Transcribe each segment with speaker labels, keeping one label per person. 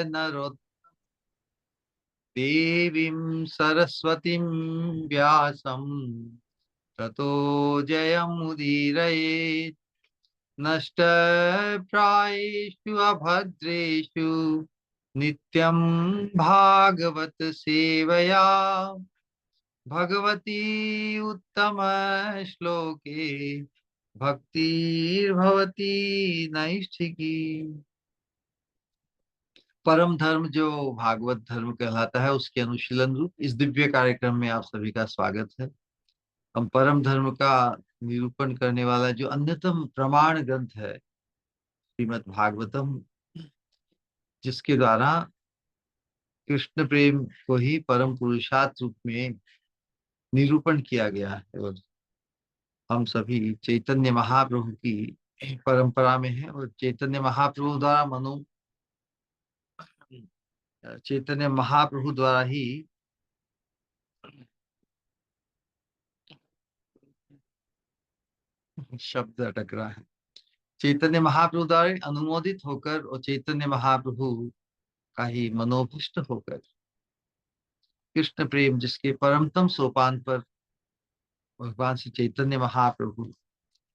Speaker 1: नरोत्तमं देवीं सरस्वतीं व्यासं ततो जयमुदीरयेत्। नष्टप्रायेषु अभद्रेषु नित्यं भागवत सेवया भगवती उत्तम श्लोके भक्तिर्भवती नैष्ठिकी। परम धर्म जो भागवत धर्म कहलाता है, उसके अनुशीलन रूप इस दिव्य कार्यक्रम में आप सभी का स्वागत है। हम परम धर्म का निरूपण करने वाला जो अन्यतम प्रमाण ग्रंथ है, श्रीमद् भागवतम, जिसके द्वारा कृष्ण प्रेम को ही परम पुरुषार्थ रूप में निरूपण किया गया है, और हम सभी चैतन्य महाप्रभु की परंपरा में है, और चैतन्य महाप्रभु द्वारा चैतन्य महाप्रभु द्वारा ही शब्द अटक रहा है, चैतन्य महाप्रभु द्वारा अनुमोदित होकर और चैतन्य महाप्रभु का ही मनोभीष्ट होकर कृष्ण प्रेम जिसके परमतम सोपान पर भगवान श्री चैतन्य महाप्रभु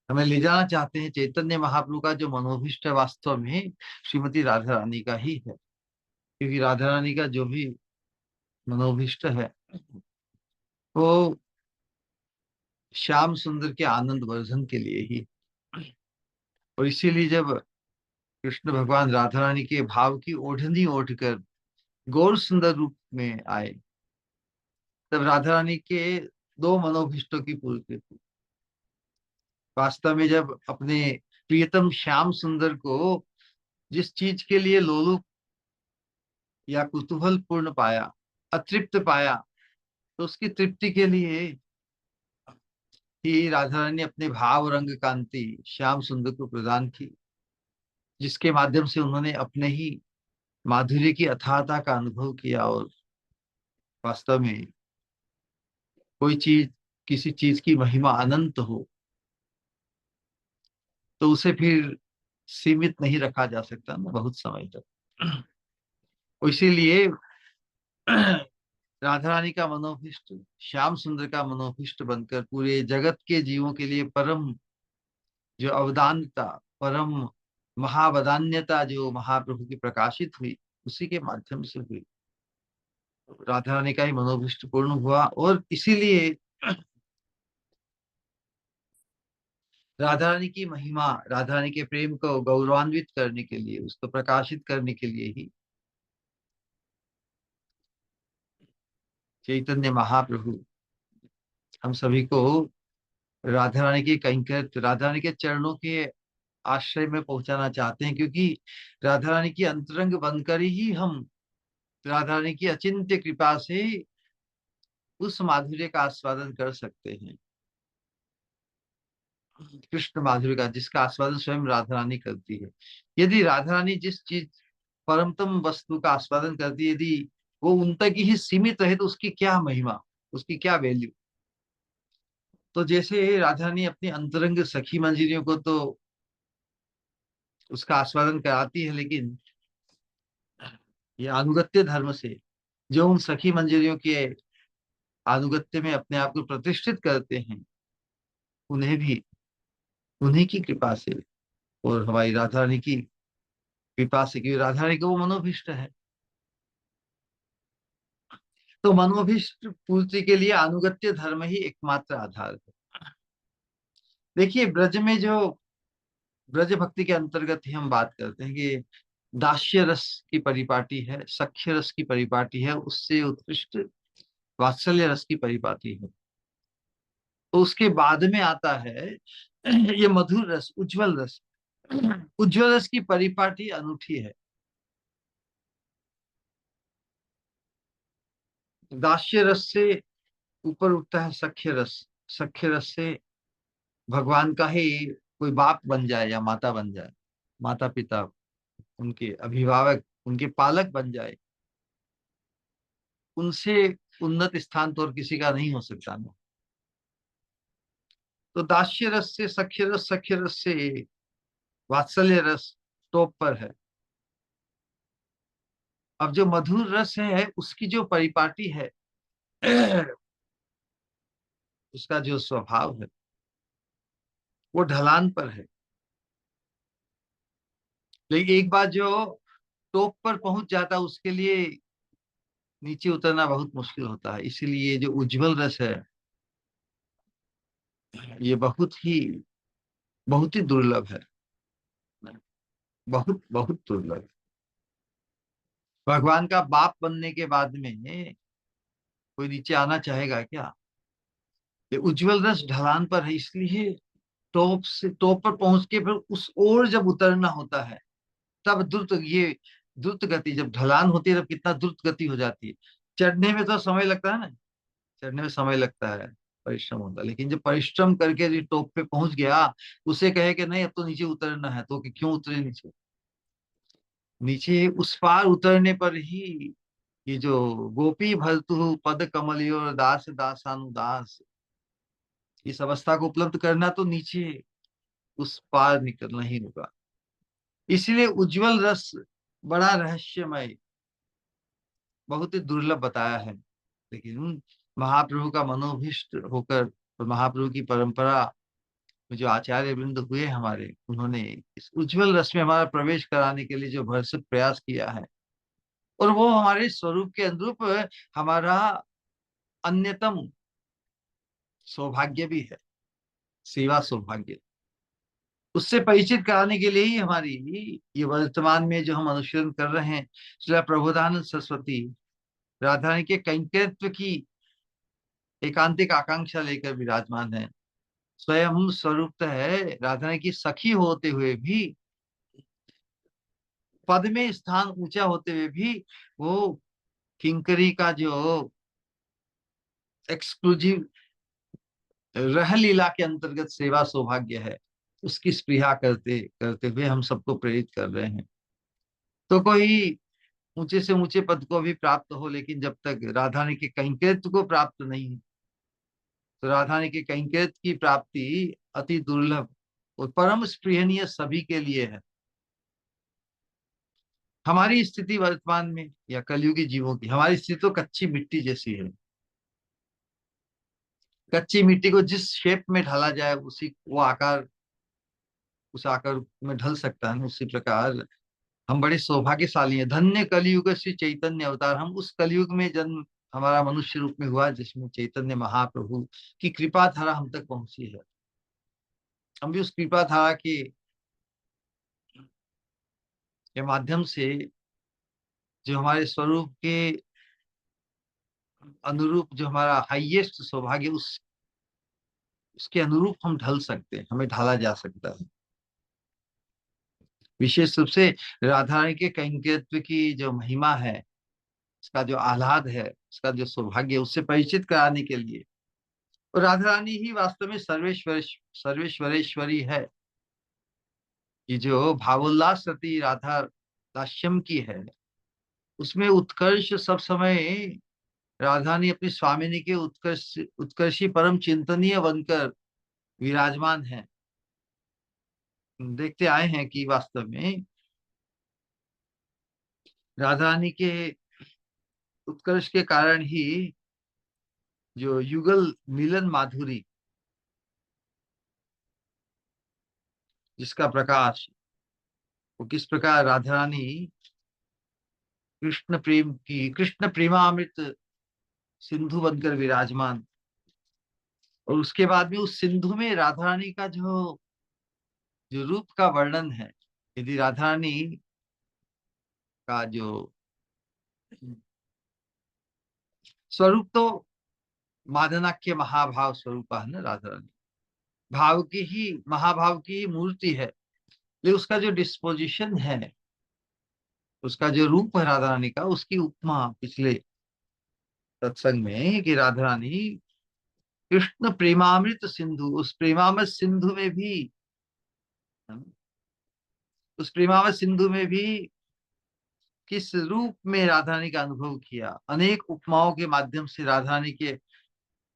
Speaker 1: हमें ले जाना चाहते हैं, चैतन्य महाप्रभु का जो मनोभीष्ट है वास्तव में श्रीमती राधा रानी का ही है, क्योंकि राधा रानी का जो भी मनोभीष्ट है वो श्याम सुंदर के आनंद वर्धन के लिए ही। और इसीलिए जब कृष्ण भगवान राधा रानी के भाव की ओढ़नी ओढ़कर गौर सुंदर रूप में आए, तब राधा रानी के दो मनोभीष्टों की पूर्ति थी। वास्तव में जब अपने प्रियतम श्याम सुंदर को जिस चीज के लिए लोलुप या कुतूहल पूर्ण पाया, अतृप्त पाया, तो उसकी तृप्ति के लिए ही राधा रानी ने अपने भाव रंग कांति श्याम सुंदर को प्रदान की, जिसके माध्यम से उन्होंने अपने ही माधुर्य की अथाहता का अनुभव किया। और वास्तव में कोई चीज, किसी चीज की महिमा अनंत हो तो उसे फिर सीमित नहीं रखा जा सकता ना बहुत समय तक। और इसीलिए राधा रानी का मनोभीष्ट श्याम सुंदर का मनोभीष्ट बनकर पूरे जगत के जीवों के लिए परम जो अवदानता, परम महावदान्यता जो महाप्रभु की प्रकाशित हुई, उसी के माध्यम से हुई। राधा रानी का ही मनोभीष्ट पूर्ण हुआ, और इसीलिए राधा रानी की महिमा, राधा रानी के प्रेम को गौरवान्वित करने के लिए, उसको प्रकाशित करने के लिए ही चैतन्य महाप्रभु हम सभी को राधा रानी के कैंकर, राधा रानी के चरणों के आश्रय में पहुंचाना चाहते हैं, क्योंकि राधा रानी की अंतरंग बनकर ही हम राधा रानी की अचिंत्य कृपा से उस माधुर्य का आस्वादन कर सकते हैं, कृष्ण माधुर्य का, जिसका आस्वादन स्वयं राधा रानी करती है। यदि राधा रानी जिस चीज परमतम वस्तु का आस्वादन करती है, यदि वो उन तक ही सीमित रहे, तो उसकी क्या महिमा, उसकी क्या वैल्यू। तो जैसे राधा रानी अपनी अंतरंग सखी मंजरियों को तो उसका आस्वादन कराती है, लेकिन ये अनुगत्य धर्म से जो उन सखी मंजरियों के अनुगत्य में अपने आप को प्रतिष्ठित करते हैं, उन्हें भी उन्हीं की कृपा से और हमारी राधा रानी की कृपा से, क्योंकि राधा रानी का वो मनोभीष्ट है, तो मनोभीष्ट पूर्ति के लिए अनुगत्य धर्म ही एकमात्र आधार है। देखिए, ब्रज में जो ब्रज भक्ति के अंतर्गत ही हम बात करते हैं कि दास्य रस की परिपाटी है, सख्य रस की परिपाटी है, उससे उत्कृष्ट वात्सल्य रस की परिपाटी है। तो उसके बाद में आता है ये मधुर रस, उज्जवल रस। उज्जवल रस की परिपाटी अनूठी है। दास्य रस से ऊपर उठता है सख्य रस। सख्य रस से भगवान का ही कोई बाप बन जाए या माता बन जाए, माता पिता, उनके अभिभावक, उनके पालक बन जाए, उनसे उन्नत स्थान तो और किसी का नहीं हो सकता ना। तो दास्य रस से सख्य रस, सख्य रस से वात्सल्य रस टॉप पर है। अब जो मधुर रस है उसकी जो परिपाटी है, उसका जो स्वभाव है वो ढलान पर है। लेकिन एक बार जो टॉप पर पहुंच जाता है उसके लिए नीचे उतरना बहुत मुश्किल होता है। इसीलिए जो उज्जवल रस है ये बहुत ही दुर्लभ है, बहुत बहुत दुर्लभ। भगवान का बाप बनने के बाद में कोई नीचे आना चाहेगा क्या? ये उज्जवल रस ढलान पर है, इसलिए टॉप से टॉप पर पहुंच के फिर उस ओर जब उतरना होता है तब द्रुत गति, जब ढलान होती है तब कितना द्रुत गति हो जाती है। चढ़ने में तो समय लगता है ना, चढ़ने में समय लगता है, परिश्रम होता है। लेकिन जब परिश्रम करके जो टॉप पे पहुंच गया, उसे कहे कि नहीं अब तो नीचे उतरना है, तो कि क्यों उतरे नीचे? नीचे उस पार उतरने पर ही ये जो गोपी भर्तु पद कमलियों दास दासानुदास, इस अवस्था को उपलब्ध करना तो नीचे उस पार निकलना ही होगा। इसलिए उज्जवल रस बड़ा रहस्यमय, बहुत ही दुर्लभ बताया है। लेकिन महाप्रभु का मनोभीष्ट होकर और महाप्रभु की परंपरा में जो आचार्य वृंद हुए हमारे, उन्होंने इस उज्जवल रस में हमारा प्रवेश कराने के लिए जो भरसक प्रयास किया है, और वो हमारे स्वरूप के अनुरूप हमारा अन्यतम सौभाग्य भी है, सेवा सौभाग्य। उससे परिचित कराने के लिए ही हमारी ये वर्तमान में जो हम अनुशीलन कर रहे हैं, श्री प्रबोधानंद सरस्वती राधा रानी के कैंकर्यत्व की एकांतिक आकांक्षा लेकर विराजमान है। स्वयं स्वरूप है राधा रानी की सखी होते हुए भी, पद में स्थान ऊंचा होते हुए भी, वो किंकरी का जो एक्सक्लूसिव रह लीला के अंतर्गत सेवा सौभाग्य है, उसकी स्पृहा करते करते हुए हम सबको प्रेरित कर रहे हैं। तो कोई ऊंचे से ऊंचे पद को भी प्राप्त हो, लेकिन जब तक राधा रानी के कैंकर्यत्व को प्राप्त नहीं, तो राधा रानी के कैंकर्यत्व की प्राप्ति अति दुर्लभ और परम स्पृहनीय सभी के लिए है। हमारी स्थिति वर्तमान में या कलयुगी जीवों की, हमारी स्थिति तो कच्ची मिट्टी जैसी है। कच्ची मिट्टी को जिस शेप में ढाला जाए उसी वो आकार, उस आकार में ढल सकता है ना, उसी प्रकार हम बड़े सौभाग्यशाली हैं। धन्य कलयुग श्री चैतन्य अवतार, हम उस कलयुग में जन्म हमारा मनुष्य रूप में हुआ जिसमें चैतन्य महाप्रभु की कृपा धारा हम तक पहुंची है। हम भी उस कृपा धारा के माध्यम से जो हमारे स्वरूप के अनुरूप, जो हमारा हाईएस्ट सौभाग्य, उसके अनुरूप हम ढल सकते हैं, हमें ढाला जा सकता है। विशेष रूप से राधा रानी के कैंकर्यत्व की जो महिमा है, उसका जो आह्लाद है, उसका जो सौभाग्य है, उससे परिचित कराने के लिए। और राधा रानी ही वास्तव में सर्वेश्वरेश्वरी है। ये जो भावोल्लास रति राधा दास्यम की है, उसमें उत्कर्ष सब समय राधा ने अपनी स्वामिनी के उत्कर्षी परम चिंतनीय बनकर विराजमान है। देखते आए हैं कि वास्तव में राधा रानी के उत्कर्ष के कारण ही जो युगल मिलन माधुरी, जिसका प्रकाश, वो किस प्रकार राधा रानी कृष्ण प्रेमामृत सिंधु बनकर विराजमान, और उसके बाद में उस सिंधु में राधा रानी का जो जो रूप का वर्णन है। यदि राधा रानी का जो स्वरूप तो मादनाक्य महाभाव स्वरूप है ना, राधा रानी भाव की ही, महाभाव की ही मूर्ति है। लेकिन उसका जो डिस्पोजिशन है, उसका जो रूप है राधा रानी का, उसकी उपमा पिछले सत्संग में कि राधा रानी कृष्ण प्रेमामृत सिंधु, उस प्रेमामृत सिंधु में भी, उस प्रेमामृत सिंधु में भी किस रूप में राधा रानी का अनुभव किया। अनेक उपमाओं के माध्यम से राधा रानी के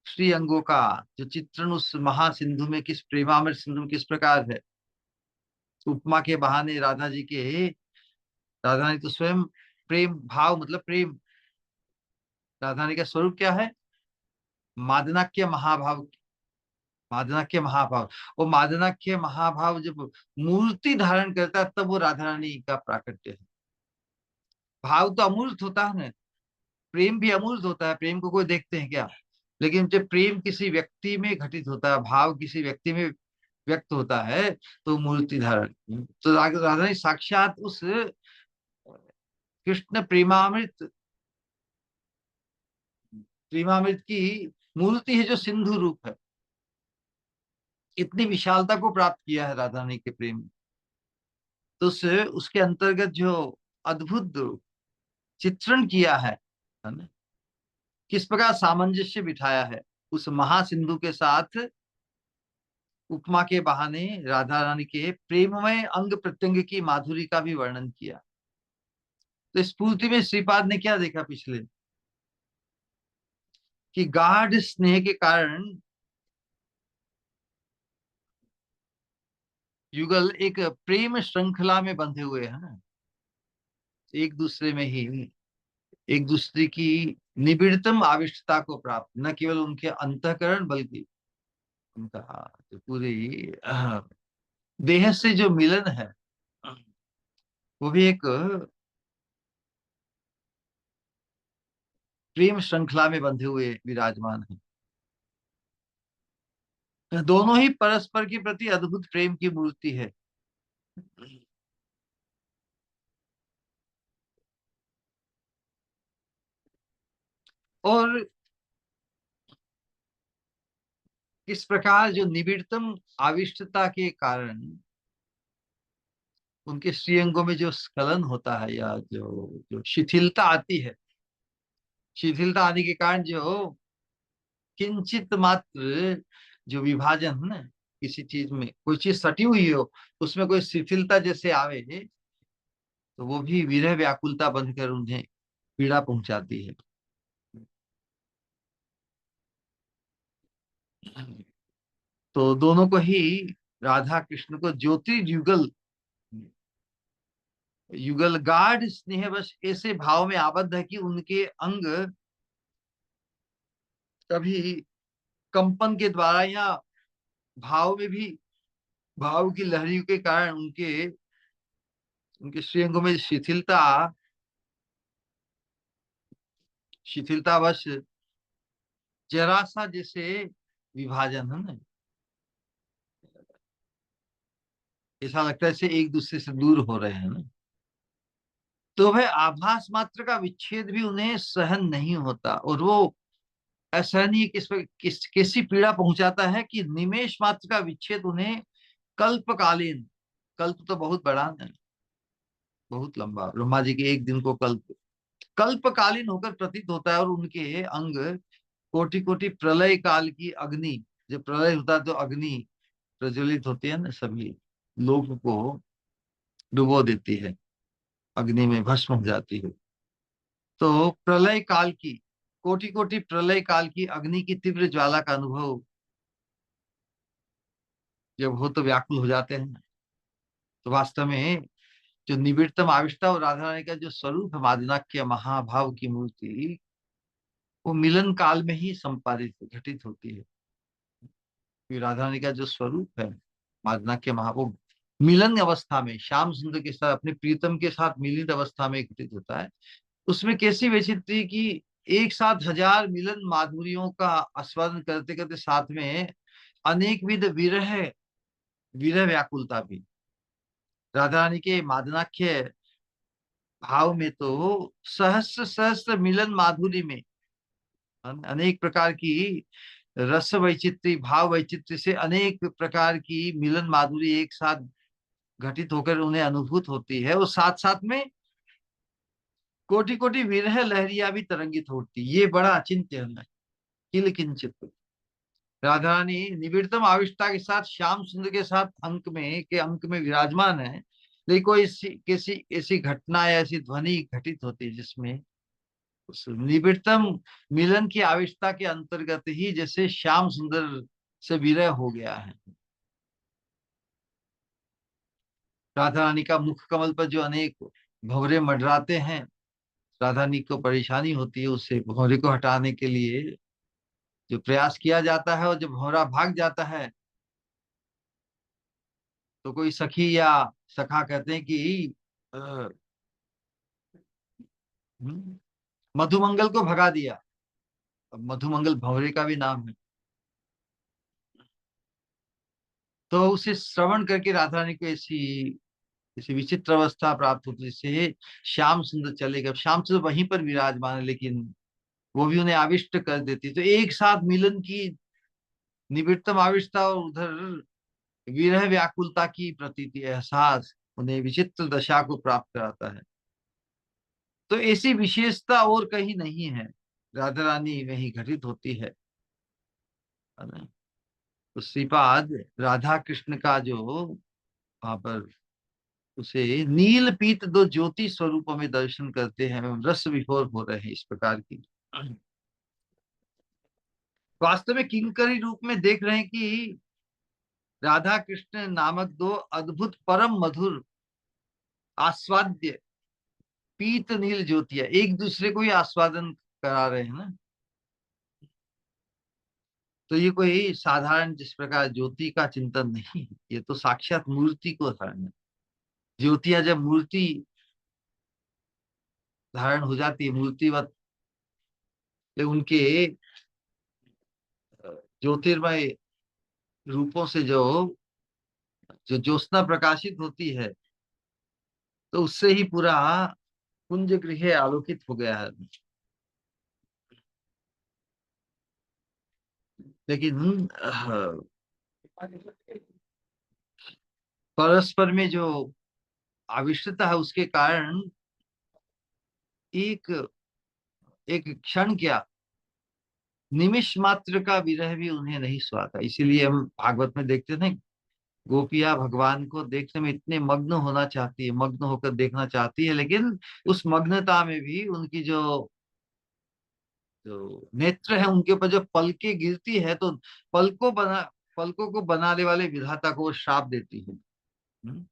Speaker 1: श्री अंगों का जो चित्रण उस महासिंधु में, किस प्रेमामृत सिंधु में किस प्रकार है। उपमा के बहाने राधा रानी तो स्वयं प्रेम भाव मतलब प्रेम। राधा रानी का स्वरूप क्या है? मादनाक्य महाभाव। मादनाक्य महाभाव। वो मादनाक्य महाभाव जब मूर्ति धारण करता है तब वो राधा रानी का प्राकट्य है। भाव तो अमूर्त होता है ना, प्रेम भी अमूर्त होता है, प्रेम को कोई देखते हैं क्या? लेकिन जब प्रेम किसी व्यक्ति में घटित होता है, भाव किसी व्यक्ति में व्यक्त होता है, तो मूर्ति धारण। तो राधा रानी साक्षात उस कृष्ण प्रेमामृत, प्रेमामृत की मूर्ति है जो सिंधु रूप है। इतनी विशालता को प्राप्त किया है राधा रानी के प्रेम में। तो उसके अंतर्गत जो अद्भुत चित्रण किया है ना, किस प्रकार सामंजस्य बिठाया है उस महासिंधु के साथ, उपमा के बहाने राधा रानी के प्रेममय अंग प्रत्यंग की माधुरी का भी वर्णन किया। तो स्फूर्ति में श्रीपाद ने क्या देखा पिछले, कि गाढ़ स्नेह के कारण युगल एक प्रेम श्रृंखला में बंधे हुए हैं ना, एक दूसरे में ही एक दूसरे की निबिड़तम आविष्टता को प्राप्त, न केवल उनके अंतःकरण बल्कि उनका जो पूरी देह से जो मिलन है, वो भी एक प्रेम श्रृंखला में बंधे हुए विराजमान है। दोनों ही परस्पर के प्रति अद्भुत प्रेम की मूर्ति है। और इस प्रकार जो निबिड़तम आविष्टता के कारण उनके श्रीअंगों में जो स्खलन होता है, या जो जो शिथिलता आती है, शिथिलता आने के कारण जो किंचित मात्र जो विभाजन है ना, किसी चीज में कोई चीज सटी हुई हो, उसमें कोई शिथिलता जैसे आवे, तो वो भी विरह व्याकुलता बनकर उन्हें पीड़ा पहुंचाती है। तो दोनों को ही, राधा कृष्ण को ज्योति युगल, युगल गाढ़ स्नेह बस ऐसे भाव में आबद्ध है कि उनके अंग कभी कंपन के द्वारा या भाव में भी, भाव की लहरियों के कारण उनके उनके श्रीअंगों में शिथिलता, शिथिलतावश जरा सा जैसे विभाजन है ना, ऐसा लगता है जैसे एक दूसरे से दूर हो रहे हैं ना। तो वह आभास मात्र का विच्छेद भी उन्हें सहन नहीं होता, और वो असहनीय कैसी पीड़ा पहुंचाता है कि निमेष मात्र का विच्छेद उन्हें कल्पकालीन, कल्प तो बहुत बड़ा है, बहुत लंबा, ब्रह्मा जी के एक दिन को कल्प, कल्पकालीन होकर प्रतीत होता है। और उनके अंग कोटि कोटि प्रलय काल की अग्नि, जब प्रलय होता है तो अग्नि प्रज्वलित होती है ना, सभी लोग को डुबो देती है, अग्नि में भस्म हो जाती है। तो प्रलय काल की, कोटि कोटि प्रलय काल की अग्नि की तीव्र ज्वाला का अनुभव जब हो तो व्याकुल हो जाते हैं। तो वास्तव में जो निबिड़तम आविष्टा और राधा रानी का जो स्वरूप है, मादनाक्य महाभाव की मूर्ति, वो मिलन काल में ही संपादित घटित होती है। कि राधा रानी का जो स्वरूप है, मादनाक्य वो मिलन अवस्था में श्याम सुंदर के साथ, अपने प्रीतम के साथ मिलित अवस्था में घटित होता है। उसमें कैसी वैचित्री की एक साथ हजार मिलन माधुर्यों का आस्वादन करते करते साथ में अनेक विध विरह, विरह व्याकुलता भी। राधा रानी के मादनाख्य भाव में तो सहस्र सहस्र मिलन माधुरी में अनेक प्रकार की रस वैचित्री, भाव वैचित्री से अनेक प्रकार की मिलन माधुरी एक साथ घटित होकर उन्हें अनुभूत होती है। और साथ साथ में कोटि कोटि विरह लहरियां भी तरंगित होती, ये बड़ा अचिंत्य है। किल किंचित राधा रानी निबिड़तम आविष्टा के साथ श्याम सुंदर के साथ अंक में विराजमान है। लेकिन कोई किसी ऐसी घटना या ऐसी ध्वनि घटित होती है जिसमें उस निबिड़तम मिलन की आविष्टा के अंतर्गत ही जैसे श्याम सुंदर से विरह हो गया है। राधा रानी का मुख कमल पर जो अनेक भंवरे मंडराते हैं, राधानी को परेशानी होती है, उससे भौरे को हटाने के लिए जो प्रयास किया जाता है, और जब भौरा भाग जाता है तो कोई सखी या सखा कहते हैं कि अ, मधुमंगल को भगा दिया। अब मधुमंगल भंवरे का भी नाम है। तो उसे श्रवण करके राधा रानी को ऐसी ऐसी विचित्र अवस्था प्राप्त होती है, जिससे श्याम सुंदर चले गए। अब श्याम सुंदर वहीं पर विराजमान है, लेकिन वो भी उन्हें आविष्ट कर देती है। तो एक साथ मिलन की निबिड़तम आविष्टता और उधर विरह व्याकुलता की प्रतीति, एहसास उन्हें विचित्र दशा को प्राप्त कराता है। तो ऐसी विशेषता और कहीं नहीं है, राधा रानी में ही घटित होती है ना? तो श्रीपाद राधा कृष्ण का जो वहां पर उसे नील पीत दो ज्योति स्वरूपों में दर्शन करते हैं, एवं रस विभोर हो रहे हैं इस प्रकार की। वास्तव में किंकरी रूप में देख रहे हैं कि राधा कृष्ण नामक दो अद्भुत परम मधुर आस्वाद्य पीत नील ज्योतियां एक दूसरे को ही आस्वादन करा रहे हैं ना। तो ये कोई साधारण जिस प्रकार ज्योति का चिंतन नहीं है, ये तो साक्षात मूर्ति को धारण है। ज्योतियां जब मूर्ति धारण हो जाती है मूर्तिवत, तो उनके ज्योतिर्मय रूपों से जो जो ज्योत्सना प्रकाशित होती है, तो उससे ही पूरा कुंज गृह आलोकित हो गया है। लेकिन परस्पर में जो आविष्टता है उसके कारण एक एक क्षण क्या, निमिष मात्र का विरह भी उन्हें नहीं सुहाता। इसीलिए हम भागवत में देखते थे, गोपियां भगवान को देखने में इतने मग्न होना चाहती है, मग्न होकर देखना चाहती है, लेकिन उस मग्नता में भी उनकी जो जो नेत्र है उनके ऊपर जो पलकें गिरती है, तो पलकों बना पलकों को बनाने वाले विधाता को वो श्राप देती है। हम्म?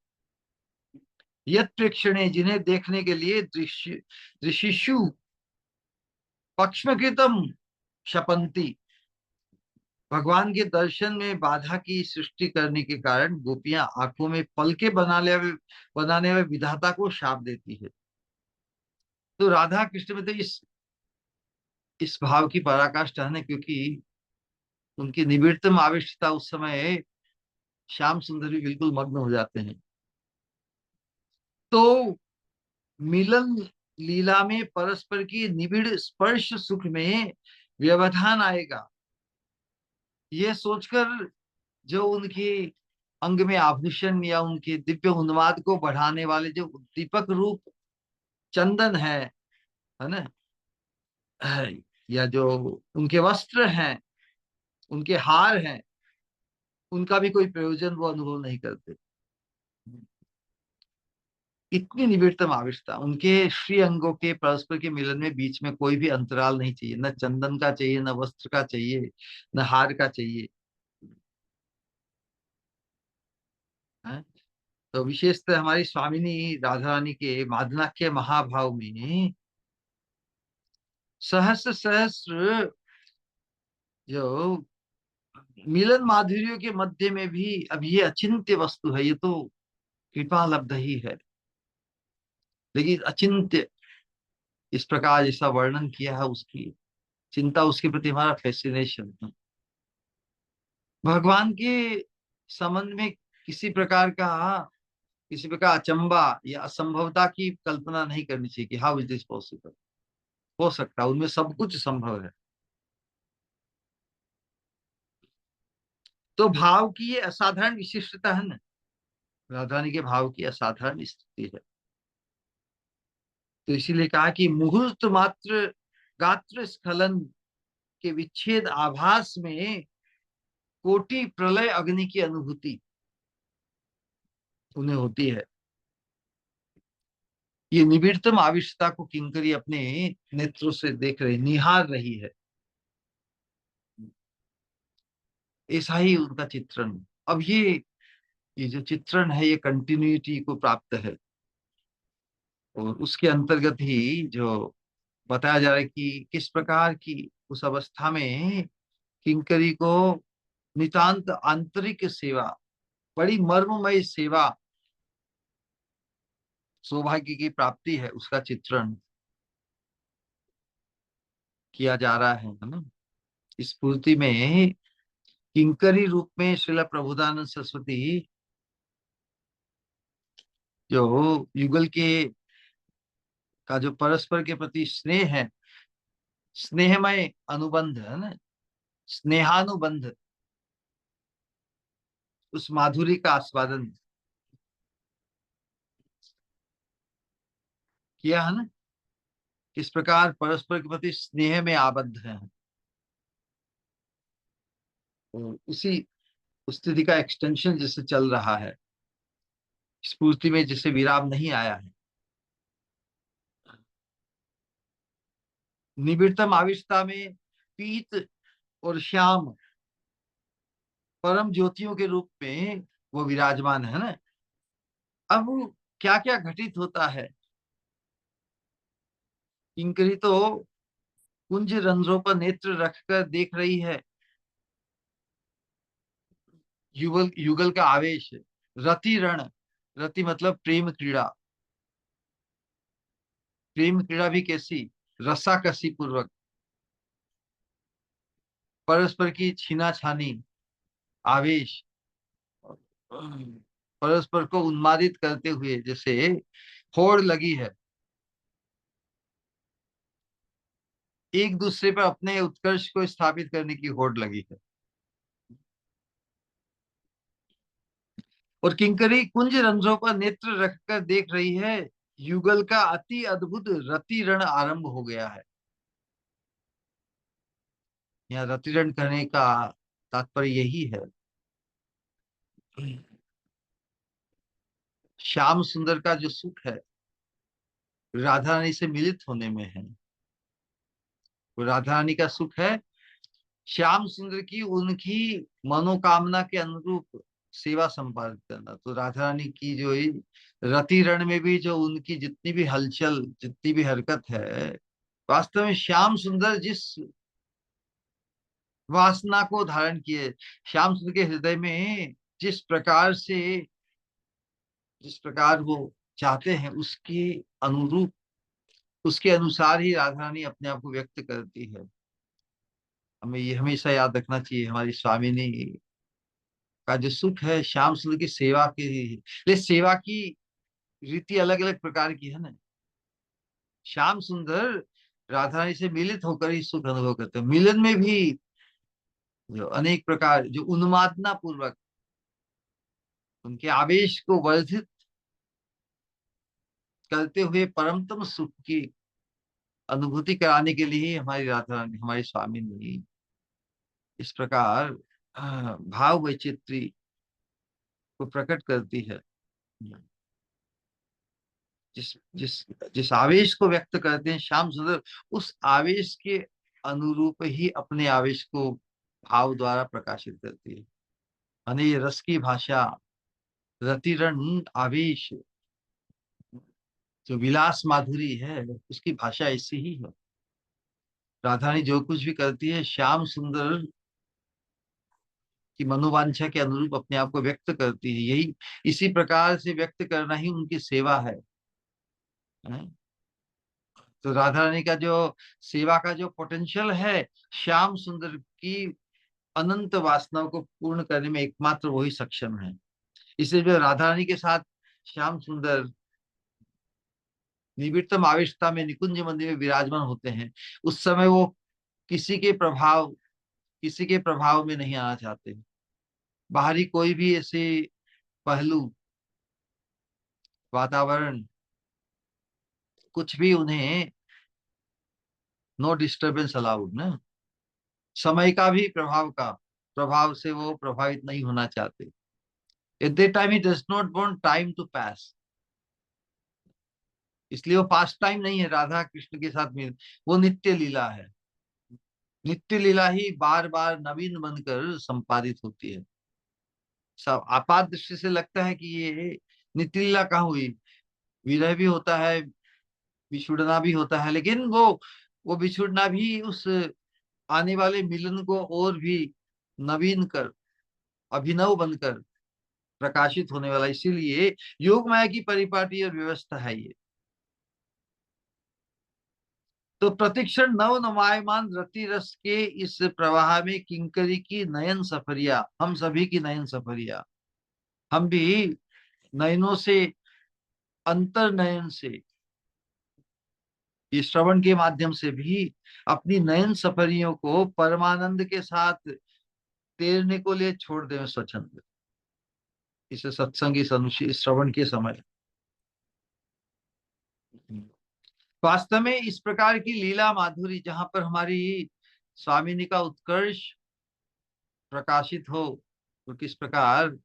Speaker 1: यत प्रेक्षणे, जिन्हें देखने के लिए दृश्य दृशिशु पक्ष्मकृतम क्षपंती, भगवान के दर्शन में बाधा की सृष्टि करने के कारण गोपियां आंखों में पलके बनाने वाले विधाता को शाप देती है। तो राधा कृष्ण में तो इस भाव की पराकाष्ठा है ना, क्योंकि उनकी निबिड़तम आविष्टता उस समय श्याम सुंदर भी बिल्कुल मग्न हो जाते हैं। तो मिलन लीला में परस्पर की निबिड़ स्पर्श सुख में व्यवधान आएगा, ये सोचकर जो उनके अंग में आभूषण या उनके दिव्य उन्माद को बढ़ाने वाले जो दीपक रूप चंदन है ना, या जो उनके वस्त्र हैं, उनके हार हैं, उनका भी कोई प्रयोजन वो अनुभव नहीं करते। इतनी निबिड़तम आविष्टता, उनके श्री अंगों के परस्पर के मिलन में बीच में कोई भी अंतराल नहीं चाहिए, न चंदन का चाहिए, न वस्त्र का चाहिए, न हार का चाहिए। है? तो विशेषतः हमारी स्वामिनी राधा रानी के मादनाख्य महाभाव में सहस्र सहस्र जो मिलन माधुर्यों के मध्य में भी अब ये अचिंत्य वस्तु है, ये तो कृपा लब्ध ही है, लेकिन अचिंत्य इस प्रकार जैसा वर्णन किया है, उसकी चिंता, उसके प्रति हमारा फैसिनेशन, भगवान के संबंध में किसी प्रकार अचंबा या असंभवता की कल्पना नहीं करनी चाहिए कि हाउ इज दिस पॉसिबल। हो सकता है, उनमें सब कुछ संभव है। तो भाव की ये असाधारण विशिष्टता है ना, राधा रानी के भाव की असाधारण स्थिति है। तो इसीलिए कहा कि मुहूर्त मात्र गात्र स्खलन के विच्छेद आभास में कोटि प्रलय अग्नि की अनुभूति उन्हें होती है। ये निबिड़तम आविष्टता को किंकरी अपने नेत्रों से देख रही, निहार रही है। ऐसा ही उनका चित्रण। अब ये जो चित्रण है ये कंटिन्यूटी को प्राप्त है। और उसके अंतर्गत ही जो बताया जा रहा है कि किस प्रकार की उस अवस्था में किंकरी को नितांत आंतरिक सेवा, बड़ी मर्ममय सेवा, सौभाग्य की प्राप्ति है, उसका चित्रण किया जा रहा है ना। इस स्फूर्ति में किंकरी रूप में श्रील प्रभुदानंद सरस्वती जो युगल के का जो परस्पर के प्रति स्नेह है, स्नेहमय अनुबंध है ना, स्नेहानुबंध, उस माधुरी का आस्वादन किया है ना। किस प्रकार परस्पर के प्रति स्नेह में आबद्ध है, और उसी उस स्थिति का एक्सटेंशन जिससे चल रहा है, स्फूर्ति में जिसे विराम नहीं आया है। निबिड़तम आविष्टता में पीत और श्याम परम ज्योतियों के रूप में वो विराजमान है ना। अब क्या क्या घटित होता है, किंकरी तो कुंज रंध्रों पर नेत्र रखकर देख रही है, युगल युगल का आवेश, रति रण, रति मतलब प्रेम क्रीड़ा, प्रेम क्रीड़ा भी कैसी, रसाकसी पूर्वक, परस्पर की छीना छानी, आवेश, परस्पर को उन्मादित करते हुए जैसे होड़ लगी है, एक दूसरे पर अपने उत्कर्ष को स्थापित करने की होड़ लगी है। और किंकरी कुंज रंध्रों पर नेत्र रखकर देख रही है, युगल का अति अद्भुत रति रण आरंभ हो गया है। यहाँ रति रण करने का तात्पर्य यही है, श्याम सुंदर का जो सुख है राधा रानी से मिलित होने में है, वो राधा रानी का सुख है श्याम सुंदर की उनकी मनोकामना के अनुरूप सेवा संपादित करना। तो राधा रानी की जो ये रति रण में भी जो उनकी जितनी भी हलचल, जितनी भी हरकत है, वास्तव में श्याम सुंदर जिस वासना को धारण किए, श्याम सुंदर के हृदय में जिस प्रकार वो चाहते हैं उसके अनुरूप, उसके अनुसार ही राधा रानी अपने आप को व्यक्त करती है। हमें ये हमेशा याद रखना चाहिए, हमारी स्वामिनी का जो सुख है श्याम सुंदर की सेवा की, ले सेवा की रीति अलग अलग प्रकार की है ना। श्याम सुंदर राधा रानी से मिलित होकर ही सुख अनुभव करते हैं, मिलन में भी जो अनेक प्रकार जो उन्मादना पूर्वक उनके आवेश को वर्धित करते हुए परमतम सुख की अनुभूति कराने के लिए हमारी राधा रानी, हमारी स्वामी ने इस प्रकार भाव वैचित्री को प्रकट करती है। जिस जिस जिस आवेश को व्यक्त करते हैं श्याम सुंदर, उस आवेश के अनुरूप ही अपने आवेश को भाव द्वारा प्रकाशित करती है। यानी ये रस की भाषा, रतिरण आवेश, जो विलास माधुरी है, उसकी भाषा ऐसी ही है। राधा रानी जो कुछ भी करती है श्याम सुंदर की मनोवांछा के अनुरूप अपने आप को व्यक्त करती है, यही इसी प्रकार से व्यक्त करना ही उनकी सेवा है। हैं? तो राधा रानी का जो सेवा का जो पोटेंशियल है, श्याम सुंदर की अनंत वासनाओं को पूर्ण करने में एकमात्र वही सक्षम है। इसलिए जो राधा रानी के साथ श्याम सुंदर निविड़तम आविष्टता में निकुंज मंदिर में विराजमान होते हैं, उस समय वो किसी के प्रभाव किसी के प्रभाव में नहीं आना चाहते। बाहरी कोई भी ऐसे पहलू, वातावरण, कुछ भी उन्हें नो डिस्टरबेंस अलाउड ना, समय का भी प्रभाव से वो प्रभावित नहीं होना चाहते। At that time he does not want time to pass, इसलिए वो पास टाइम नहीं है राधा कृष्ण के साथ में, वो नित्य लीला है। नित्य लीला ही बार बार नवीन बनकर संपादित होती है। सब आपात दृष्टि से लगता है कि ये नित्य लीला कहाँ हुई, विरह भी होता है, बिछुड़ना भी होता है, लेकिन वो बिछुड़ना भी उस आने वाले मिलन को और भी नवीन कर, अभिनव बनकर प्रकाशित होने वाला, इसीलिए योग माया की परिपाटी और व्यवस्था है ये। तो प्रतिक्षण नव नवायमान रति रस के इस प्रवाह में किंकरी की नयन सफरिया, हम सभी की नयन सफरिया, हम भी नयनों से, अंतर नयन से, इस श्रवण के माध्यम से भी अपनी नयन सफरियों को परमानंद के साथ तैरने को लिए छोड़ दें स्वच्छंद, इसे सत्संग, इस इस श्रवण के समय। वास्तव में इस प्रकार की लीला माधुरी जहां पर हमारी स्वामिनी का उत्कर्ष प्रकाशित हो, तो किस प्रकार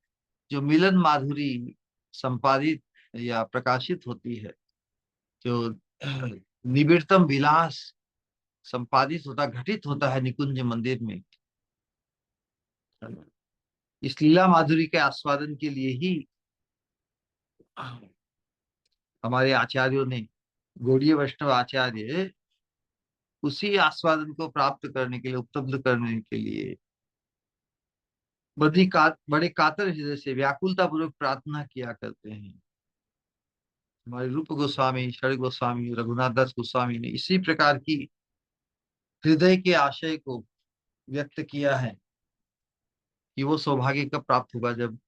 Speaker 1: जो मिलन माधुरी संपादित या प्रकाशित होती है, जो निबिड़तम विलास संपादित होता, घटित होता है निकुंज मंदिर में, इस लीला माधुरी के आस्वादन के लिए ही हमारे आचार्यों ने, गौड़ीय वैष्णव आचार्य, उसी आस्वादन को प्राप्त करने के लिए, उपलब्ध करने के लिए बड़े कातर हृदय से व्याकुलता पूर्वक प्रार्थना किया करते हैं। हमारे रूप गोस्वामी, शर गोस्वामी, रघुनाथ दास गोस्वामी ने इसी प्रकार की हृदय के आशय को व्यक्त किया है कि वो सौभाग्य कब प्राप्त होगा जब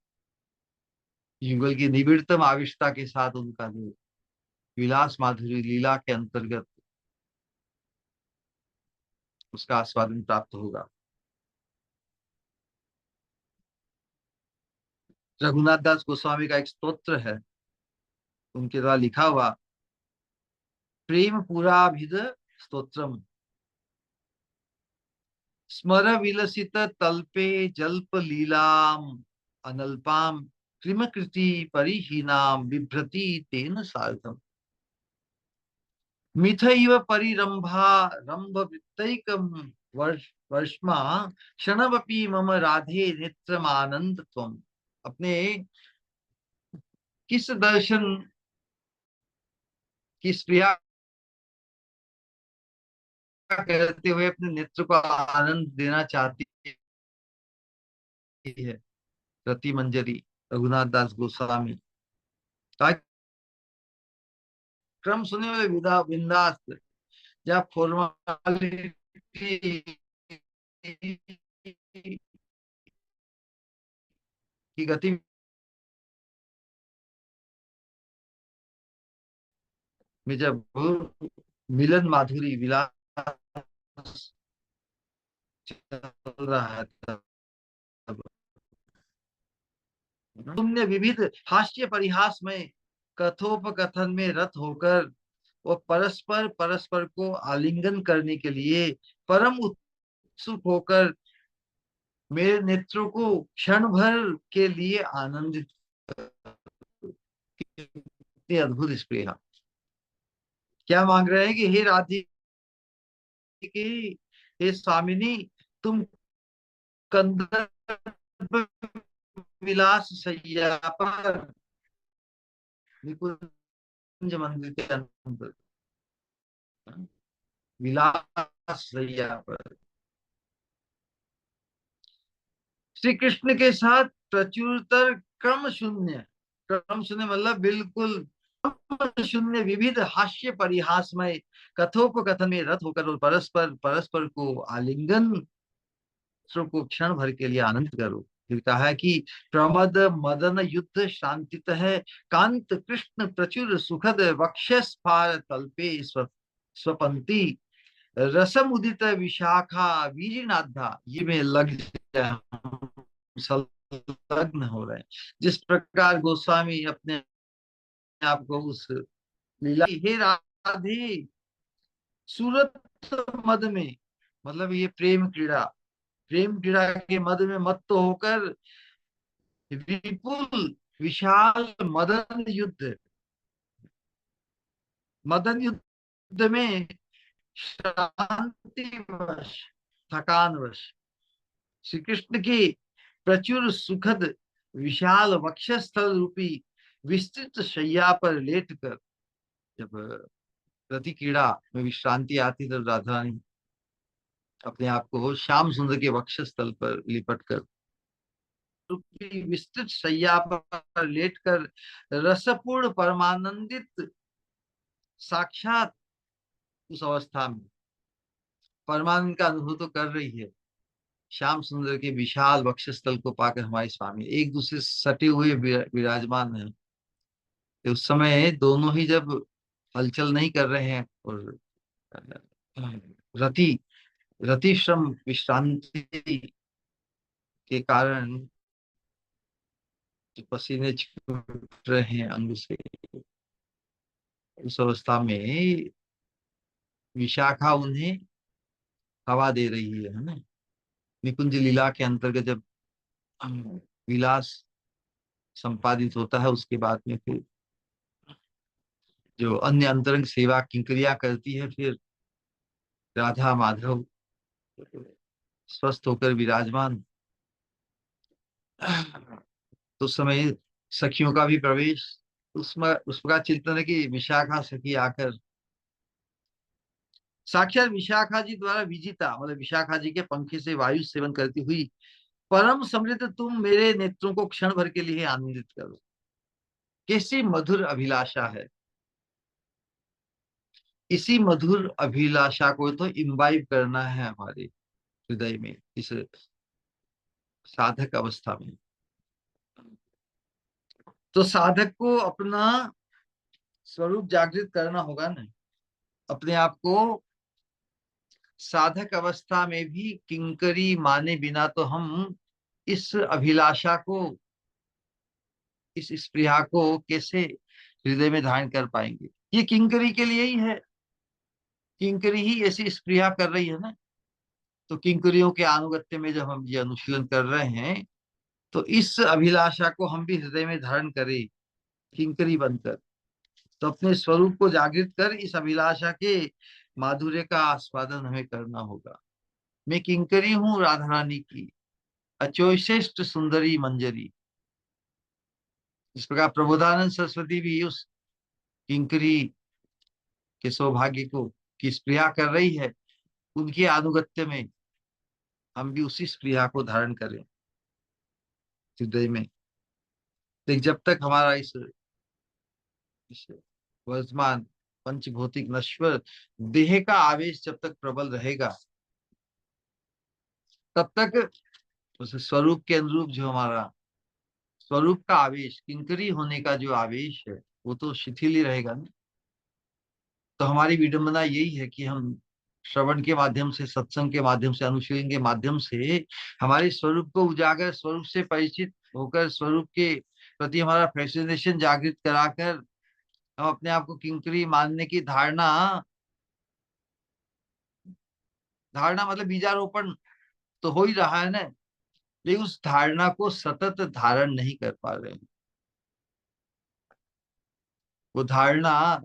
Speaker 1: युगल की निबिड़तम आविष्टता के साथ उनका जो विलास माधुरी लीला के अंतर्गत उसका आस्वादन प्राप्त होगा। रघुनाथ दास गोस्वामी का एक स्तोत्र है, उनके द्वारा लिखा हुआ, प्रेम पुराभिध स्तोत्रम, स्मर विलसित तल्पे जल्प लीलाम अनल्पाम, कृमकृति परिहीनाम बिभ्रति तेन सार्थम, मिथैव परिरंभा रंभ वृत्तैकम वर्ष्मा, क्षणवपि मम राधे नेत्रमानंद त्वम। अपने किस दर्शन, किस प्रिया करते हुए अपने नेत्र को आनंद देना चाहती है रति मंजरी रघुनाथ दास गोस्वामी। क्रम सुने हुए विदा बिंदास, जब फॉर्मालिटी की गति में जब मिलन माधुरी विलास चल रहा है, तब तुमने विविध हास्य परिहास में कथोपकथन में रत होकर वो परस्पर परस्पर को आलिंगन करने के लिए परम उत्सुक होकर मेरे नेत्रों को क्षण भर के लिए आनंदित, कितनी अद्भुत स्प्रेहा। क्या मांग रहे हैं कि हे राधिके, हे स्वामिनी, तुम कंदर्प विलास सैया पर निकुंज मंदिर के अंदर, विलास सैया पर श्री कृष्ण के साथ प्रचुरतर क्रम शून्य मतलब बिल्कुल शून्य विविध हास्य परिहासमय कथोपकथन में रत होकर और परस्पर परस्पर को आलिंगन को क्षण भर के लिए आनंद करो। फिर कहा है कि प्रमद मदन युद्ध शांतित है, कांत कृष्ण प्रचुर सुखद वक्षस्फार तल्पे स्वपंती, रसम उदित विशाखा वीरनाधा, ये में लग संलग्न हो रहे हैं। जिस प्रकार गोस्वामी अपने आप को उस लीला, हे राधे, सूरत मद में, मतलब ये प्रेम क्रीड़ा, प्रेम क्रीड़ा के मद में मत्त होकर विपुल विशाल मदन युद्ध में शांतिवश, थकानवश श्री कृष्ण की प्रचुर सुखद विशाल वक्षस्थल रूपी विस्तृत शैया पर लेटकर जब रति क्रीड़ा में विश्रांति आती, तब राधा रानी अपने आप को श्याम सुंदर के वक्षस्थल पर लिपट कर की विस्तृत शैया पर लेटकर रसपूर्ण परमानंदित साक्षात उस अवस्था में परमानंद का अनुभव तो कर रही है। श्याम सुंदर के विशाल वक्षस्थल को पाकर हमारे स्वामी एक दूसरे से सटे हुए विराजमान है। तो उस समय दोनों ही जब हलचल नहीं कर रहे हैं और रति रति श्रम विश्रांति के कारण जो पसीने छूट रहे हैं अंग से, उस अवस्था में विशाखा उन्हें हवा दे रही है ना। निकुंज लीला के अंतर्गत जब विलास संपादित होता है, उसके बाद में फिर जो अन्य अंतरंग सेवा किंकरिया करती है, फिर राधा माधव स्वस्थ होकर विराजमान, तो उस समय सखियों का भी प्रवेश, उसमें उसका चिंतन है कि विशाखा सखी आकर साक्षात विशाखा जी द्वारा विजिता, मतलब विशाखा जी के पंखे से वायु सेवन करती हुई परम समृद्ध तुम मेरे नेत्रों को क्षण भर के लिए आनंदित करो। कैसी मधुर अभिलाषा है। इसी मधुर अभिलाषा को तो इम्बाइब करना है हमारे हृदय में, इस साधक अवस्था में। तो साधक को अपना स्वरूप जागृत करना होगा ना, अपने आप को साधक अवस्था में भी किंकरी माने बिना तो हम इस अभिलाषा को, इस स्पृहा को कैसे हृदय में धारण कर पाएंगे। ये किंकरी के लिए ही है, किंकरी ही ऐसी स्पृहा कर रही है ना। तो किंकरियों के आनुगत्य में जब हम ये अनुशीलन कर रहे हैं, तो इस अभिलाषा को हम भी हृदय में धारण करें किंकरी बनकर। तो अपने स्वरूप को जागृत कर इस अभिलाषा के माधुर्य का आस्वादन हमें करना होगा। मैं किंकरी हूँ राधा रानी की, अचोश्रेष्ठ सुंदरी मंजरी। इस प्रकार प्रबोधानंद सरस्वती भी उस किंकरी के सौभाग्य को की स्पृहा कर रही है, उनके आनुगत्य में हम भी उसी स्पृहा को धारण करें हृदय में। लेकिन जब तक हमारा इस वर्तमान पंचभौतिक नश्वर देह का आवेश जब तक प्रबल रहेगा, तब तक उस स्वरूप के अनुरूप जो हमारा स्वरूप का आवेश, किंकरी होने का जो आवेश है, वो तो शिथिल ही रहेगा ना। तो हमारी विडंबना यही है कि हम श्रवण के माध्यम से, सत्संग के माध्यम से, अनुशीलन के माध्यम से हमारे स्वरूप को उजागर, स्वरूप से परिचित होकर, स्वरूप के प्रति हमारा फैसिनेशन जागृत कराकर हम अपने आप को किंकरी मानने की धारणा, धारणा मतलब बीजारोपण तो हो ही रहा है ना, लेकिन उस धारणा को सतत धारण नहीं कर पा रहे हैं। वो धारणा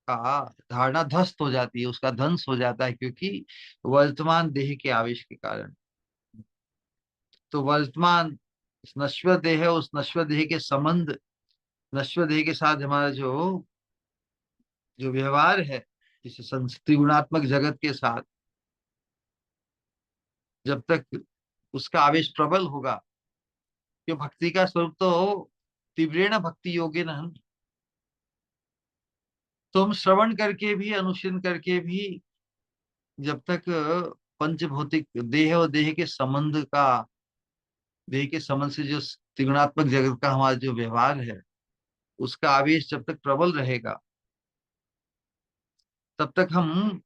Speaker 1: का धारणा ध्वस्त हो जाती है, उसका ध्वंस हो जाता है, क्योंकि वर्तमान देह के आवेश के कारण। तो वर्तमान इस नश्वर देह है, उस नश्वर देह के संबंध, नश्वर देह के साथ हमारा जो जो व्यवहार है, इस त्रिगुणात्मक जगत के साथ, जब तक उसका आवेश प्रबल होगा, कि भक्ति का स्वरूप तो तीव्रेण भक्ति योगे न, तो हम श्रवण करके भी, अनुशीलन करके भी, जब तक पंचभौतिक देह और देह के संबंध का, देह के संबंध से जो त्रिगुणात्मक जगत का हमारा जो व्यवहार है, उसका आवेश जब तक प्रबल रहेगा, तब तक हम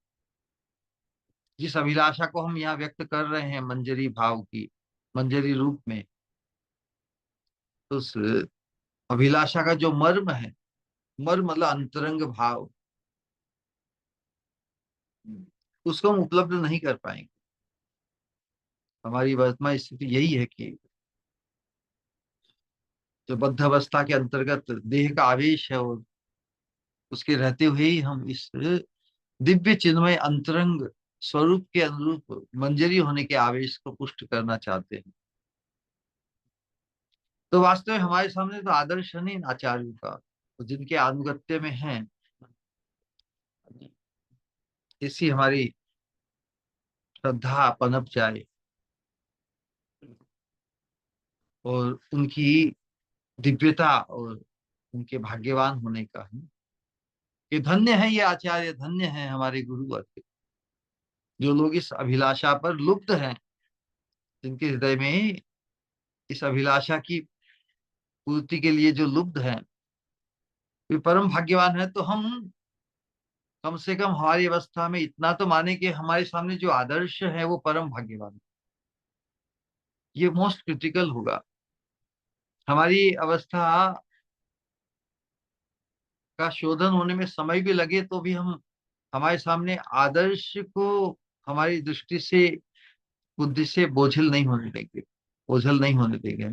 Speaker 1: जिस अभिलाषा को हम यहाँ व्यक्त कर रहे हैं मंजरी भाव की, मंजरी रूप में, तो उस अभिलाषा का जो मर्म है, मर्म मतलब अंतरंग भाव, उसको हम उपलब्ध नहीं कर पाएंगे। हमारी वर्तमान स्थिति यही है कि जो बद्ध अवस्था के अंतर्गत देह का आवेश है, और उसके रहते हुए ही हम इस दिव्य चिन्मय अंतरंग स्वरूप के अनुरूप मंजरी होने के आवेश को पुष्ट करना चाहते हैं। तो वास्तव में हमारे सामने तो आदर्श है नहीं आचार्यों का, तो जिनके अनुगत्य में हैं, ऐसी हमारी श्रद्धा पनप जाए और उनकी दिव्यता और उनके भाग्यवान होने का है कि धन्य है ये आचार्य, धन्य है हमारे गुरुवर, जो लोग इस अभिलाषा पर लुप्त हैं, जिनके हृदय में इस अभिलाषा की पूर्ति के लिए जो लुब्ध हैं, वे परम भाग्यवान है। तो हम कम से कम हमारी अवस्था में इतना तो माने कि हमारे सामने जो आदर्श है वो परम भाग्यवान है। ये मोस्ट क्रिटिकल होगा। हमारी अवस्था का शोधन होने में समय भी लगे तो भी हम हमारे सामने आदर्श को हमारी दृष्टि से, बुद्धि से बोझिल नहीं होने देंगे, ओझल नहीं होने देंगे।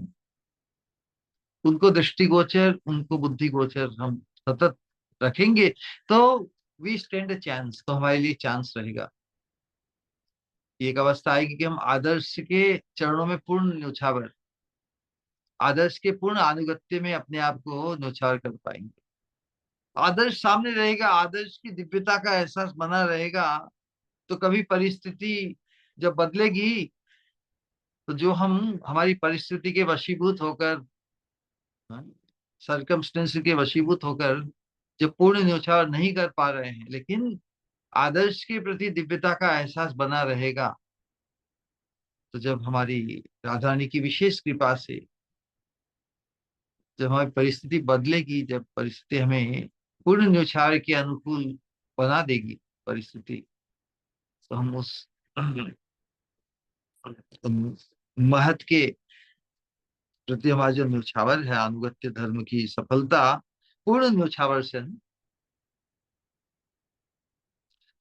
Speaker 1: उनको दृष्टिगोचर, उनको बुद्धिगोचर हम सतत रखेंगे तो वी स्टैंड अ चांस, तो हमारे लिए चांस रहेगा। एक अवस्था आएगी कि हम आदर्श के चरणों में पूर्ण न्योछावर, आदर्श के पूर्ण आनुगत्य में अपने आप को न्योछावर कर पाएंगे। आदर्श सामने रहेगा, आदर्श की दिव्यता का एहसास बना रहेगा, तो कभी परिस्थिति जब बदलेगी तो जो हम हमारी परिस्थिति के वशीभूत होकर, सरकमस्टेंस के वशीभूत होकर जो पूर्ण न्योछावर नहीं कर पा रहे हैं, लेकिन आदर्श के प्रति दिव्यता का एहसास बना रहेगा, तो जब हमारी राधा रानी की विशेष कृपा से जब हमारी परिस्थिति बदलेगी, जब परिस्थिति हमें पूर्ण न्योछावर के अनुकूल बना देगी परिस्थिति, तो हम उस महत के प्रति हमारा जो न्योछावर है, अनुगत्य धर्म की सफलता पूर्ण न्योछावर से,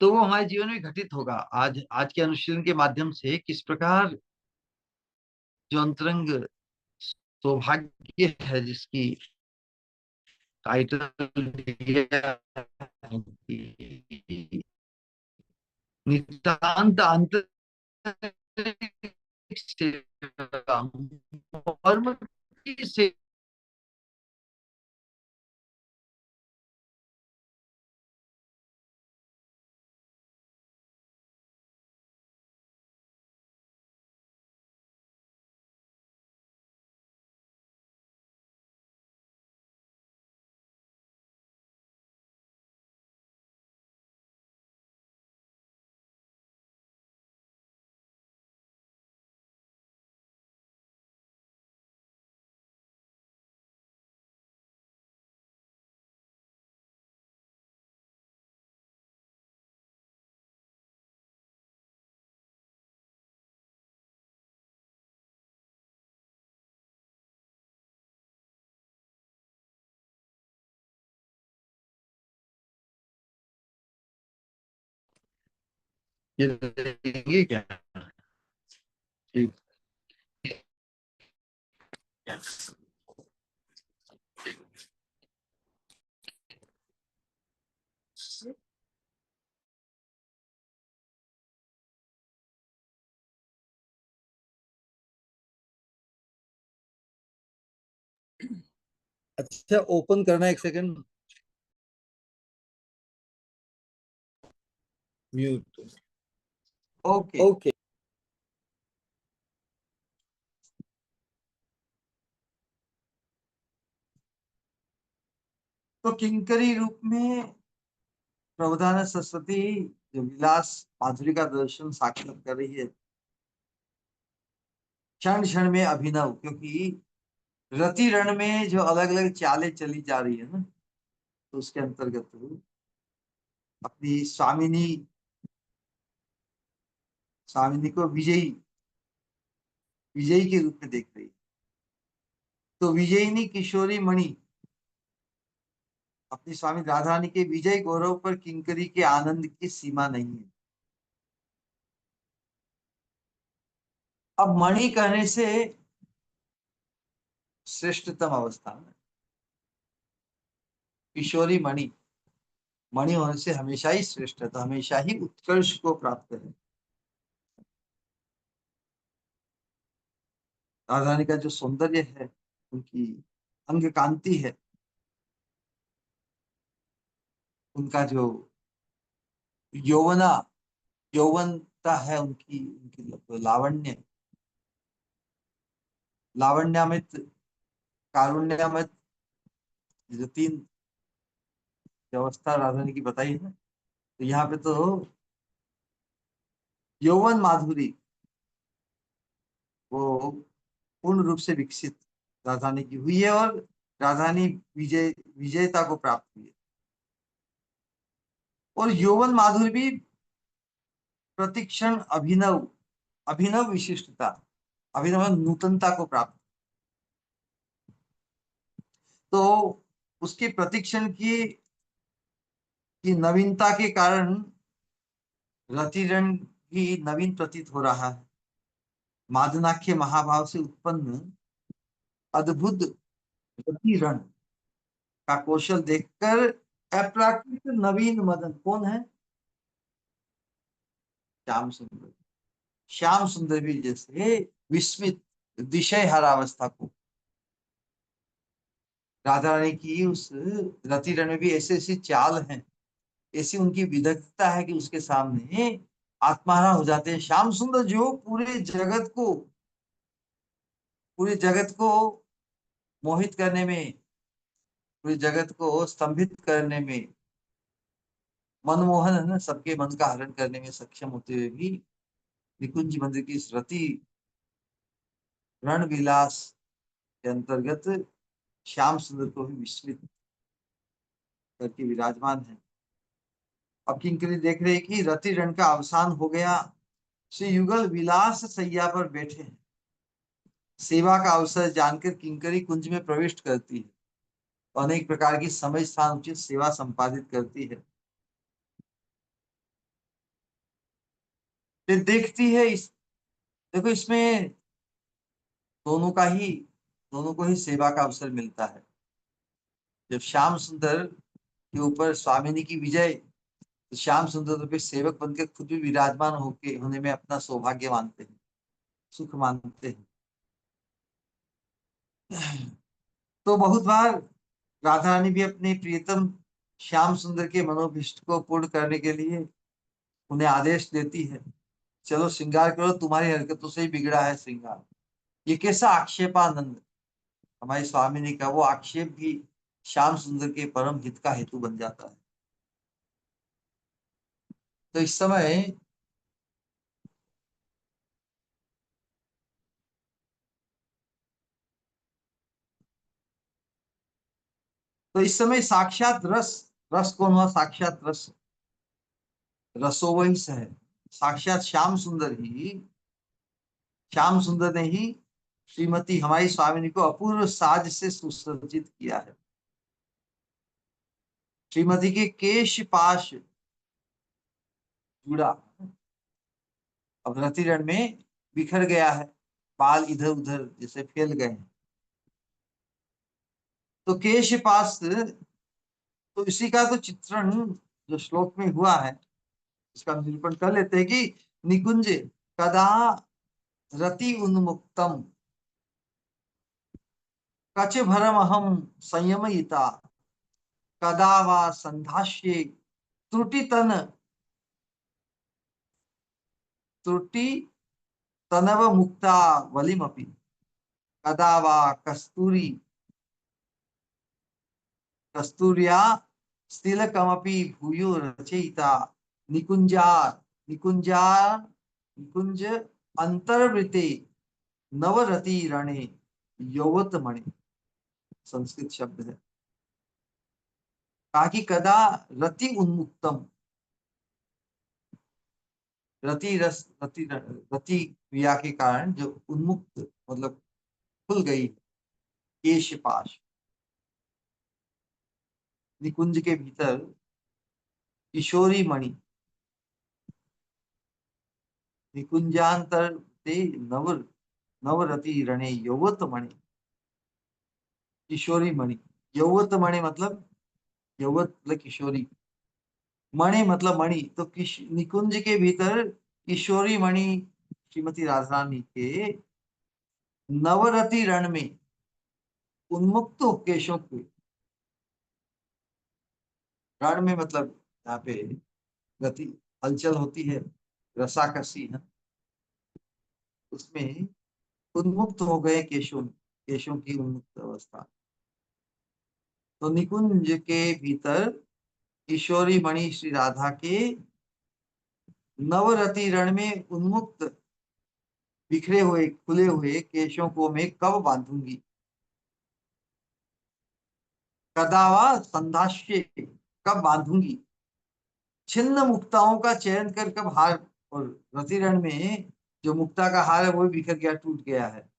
Speaker 1: तो वो हमारे जीवन में घटित होगा। आज आज के अनुशीलन के माध्यम से किस प्रकार जो अंतरंग सौभाग्य है, जिसकी टाइटल दिया है कि नितांत आंतरिक सेवा, मर्म की सेवा, ये देंगे क्या? ठीक। अच्छा, ओपन करना, एक सेकंड। म्यूट। ओके। ओके। तो किंकरी रूप में प्रबोधानंद सरस्वती जो विलास माधुरी का दर्शन साक्षात कर रही है, क्षण क्षण में अभिनव, क्योंकि रति रण में जो अलग अलग चालें चली जा रही है ना, तो उसके अंतर्गत अपनी स्वामिनी, स्वामिनी को विजयी, विजयी के रूप में देख रही है। तो विजयिनी किशोरी मणि अपनी स्वामी राधा रानी के विजय गौरव पर किंकरी के आनंद की सीमा नहीं है। अब मणि कहने से श्रेष्ठतम अवस्था में किशोरी मणि, मणि होने से हमेशा ही श्रेष्ठता, हमेशा ही उत्कर्ष को प्राप्त है। राधा रानी का जो सौंदर्य है, उनकी अंग कांति है, उनका जो यौवना, यौवनता है उनकी, उनकी लावण्य, लावण्यामृत, कारुण्यामृत, जो तीन व्यवस्था राधा ने की बताई है, तो यहाँ पे तो यौवन माधुरी वो पूर्ण रूप से विकसित राजधानी की हुई है, और राजधानी विजयता को प्राप्त हुई है। और यौवन माधुरी भी प्रतिक्षण अभिनव, अभिनव विशिष्टता, अभिनव नूतनता को प्राप्त, तो उसके प्रतिक्षण की नवीनता के कारण रतिरण भी नवीन प्रतीत हो रहा है। मादनाख्य महाभाव से उत्पन्न अद्भुत रतिरण का कौशल देखकर अप्राकृत नवीन मदन कौन है? श्याम सुंदर। श्याम सुंदर भी जैसे विस्मित, दिशय हरावस्था को, राधा रानी की उस रतिरण में भी ऐसी ऐसी चाल है, ऐसी उनकी विदग्धता है कि उसके सामने आत्माराम हो जाते हैं। श्याम सुंदर जो पूरे जगत को मोहित करने में, पूरे जगत को स्तंभित करने में, मनमोहन है ना, सबके मन का हरण करने में सक्षम होते हुए भी निकुंज मंदिर की इस रति रण विलास के अंतर्गत श्याम सुंदर को भी विस्मित करके विराजमान है। अब किंकरी देख रहे हैं कि रति रण का अवसान हो गया, श्री युगल विलास सैया पर बैठे हैं। सेवा का अवसर जानकर किंकरी कुंज में प्रविष्ट करती है, अनेक प्रकार की समय स्थान उचित सेवा संपादित करती है। फिर देखती है इस, देखो इसमें दोनों का ही, दोनों को ही सेवा का अवसर मिलता है। जब श्याम सुंदर के ऊपर स्वामिनी की विजय, तो श्याम सुंदर पे सेवक बनकर खुद भी विराजमान होके होने में अपना सौभाग्य मानते हैं, सुख मानते हैं। तो बहुत बार राधा रानी भी अपने प्रियतम श्याम सुंदर के मनोभिष्ट को पूर्ण करने के लिए उन्हें आदेश देती है, चलो श्रृंगार करो, तुम्हारी हरकतों से ही बिगड़ा है श्रृंगार। ये कैसा आक्षेपानंद, हमारी स्वामिनी का वो आक्षेप भी श्याम सुंदर के परम हित का हेतु बन जाता है। तो इस समय साक्षात रस, रस कौन हुआ? साक्षात रस, रसो वही है, साक्षात श्याम सुंदर ही, श्याम सुंदर ने ही श्रीमती हमारी स्वामिनी को अपूर्व साज से सुसज्जित किया है। श्रीमती के केश पाश जुड़ा, अब रतिरण में बिखर गया है, बाल इधर उधर जैसे फैल गए हैं, तो केश पास, तो इसी का तो चित्रण जो श्लोक में हुआ है, इसका निरूपण कर लेते हैं कि निकुंज कदा रति उन्मुक्तम कच भरम हम संयमयिता कदा वा संधास्ये त्रुटितन, त्रुटि तनव मुक्ता वलिमपि कदा वा कस्तूरी कस्तूर्या स्थिलकमपि भूयो रचयिता निकुंजा, निकुंजा, निकुंज अंतर्वृते नवरति रणे यौवत मणि, संस्कृत शब्द है। कहा कि कदा रति उन्मुक्तम, रति रस, रति क्रिया के कारण जो उन्मुक्त मतलब खुल गई केश पाश, निकुंज के भीतर किशोरी मणि, निकुंजांतर ते नव, नवरति रणे यौवत मणि, किशोरी मणि, यौवत मणि मतलब यौवत मतलब किशोरी, मणि मतलब मणि, तो निकुंज के भीतर किशोरी मणि श्रीमती राजरानी के नवरति रण में उन्मुक्त केशों के, रण में मतलब यहाँ पे गति, हलचल होती है, रसाकसी है, उसमें उन्मुक्त हो गए केशों, केशों की उन्मुक्त अवस्था। तो निकुंज के भीतर किशोरी मणि श्री राधा के नवरति रण में उन्मुक्त, बिखरे हुए, खुले हुए केशों को मैं कब बांधूंगी। कदावा संधाश्य, कब बांधूंगी। छिन्न मुक्ताओं का चयन कर कब हार, और रति रण में जो मुक्ता का हार है वो भी बिखर गया, टूट गया है।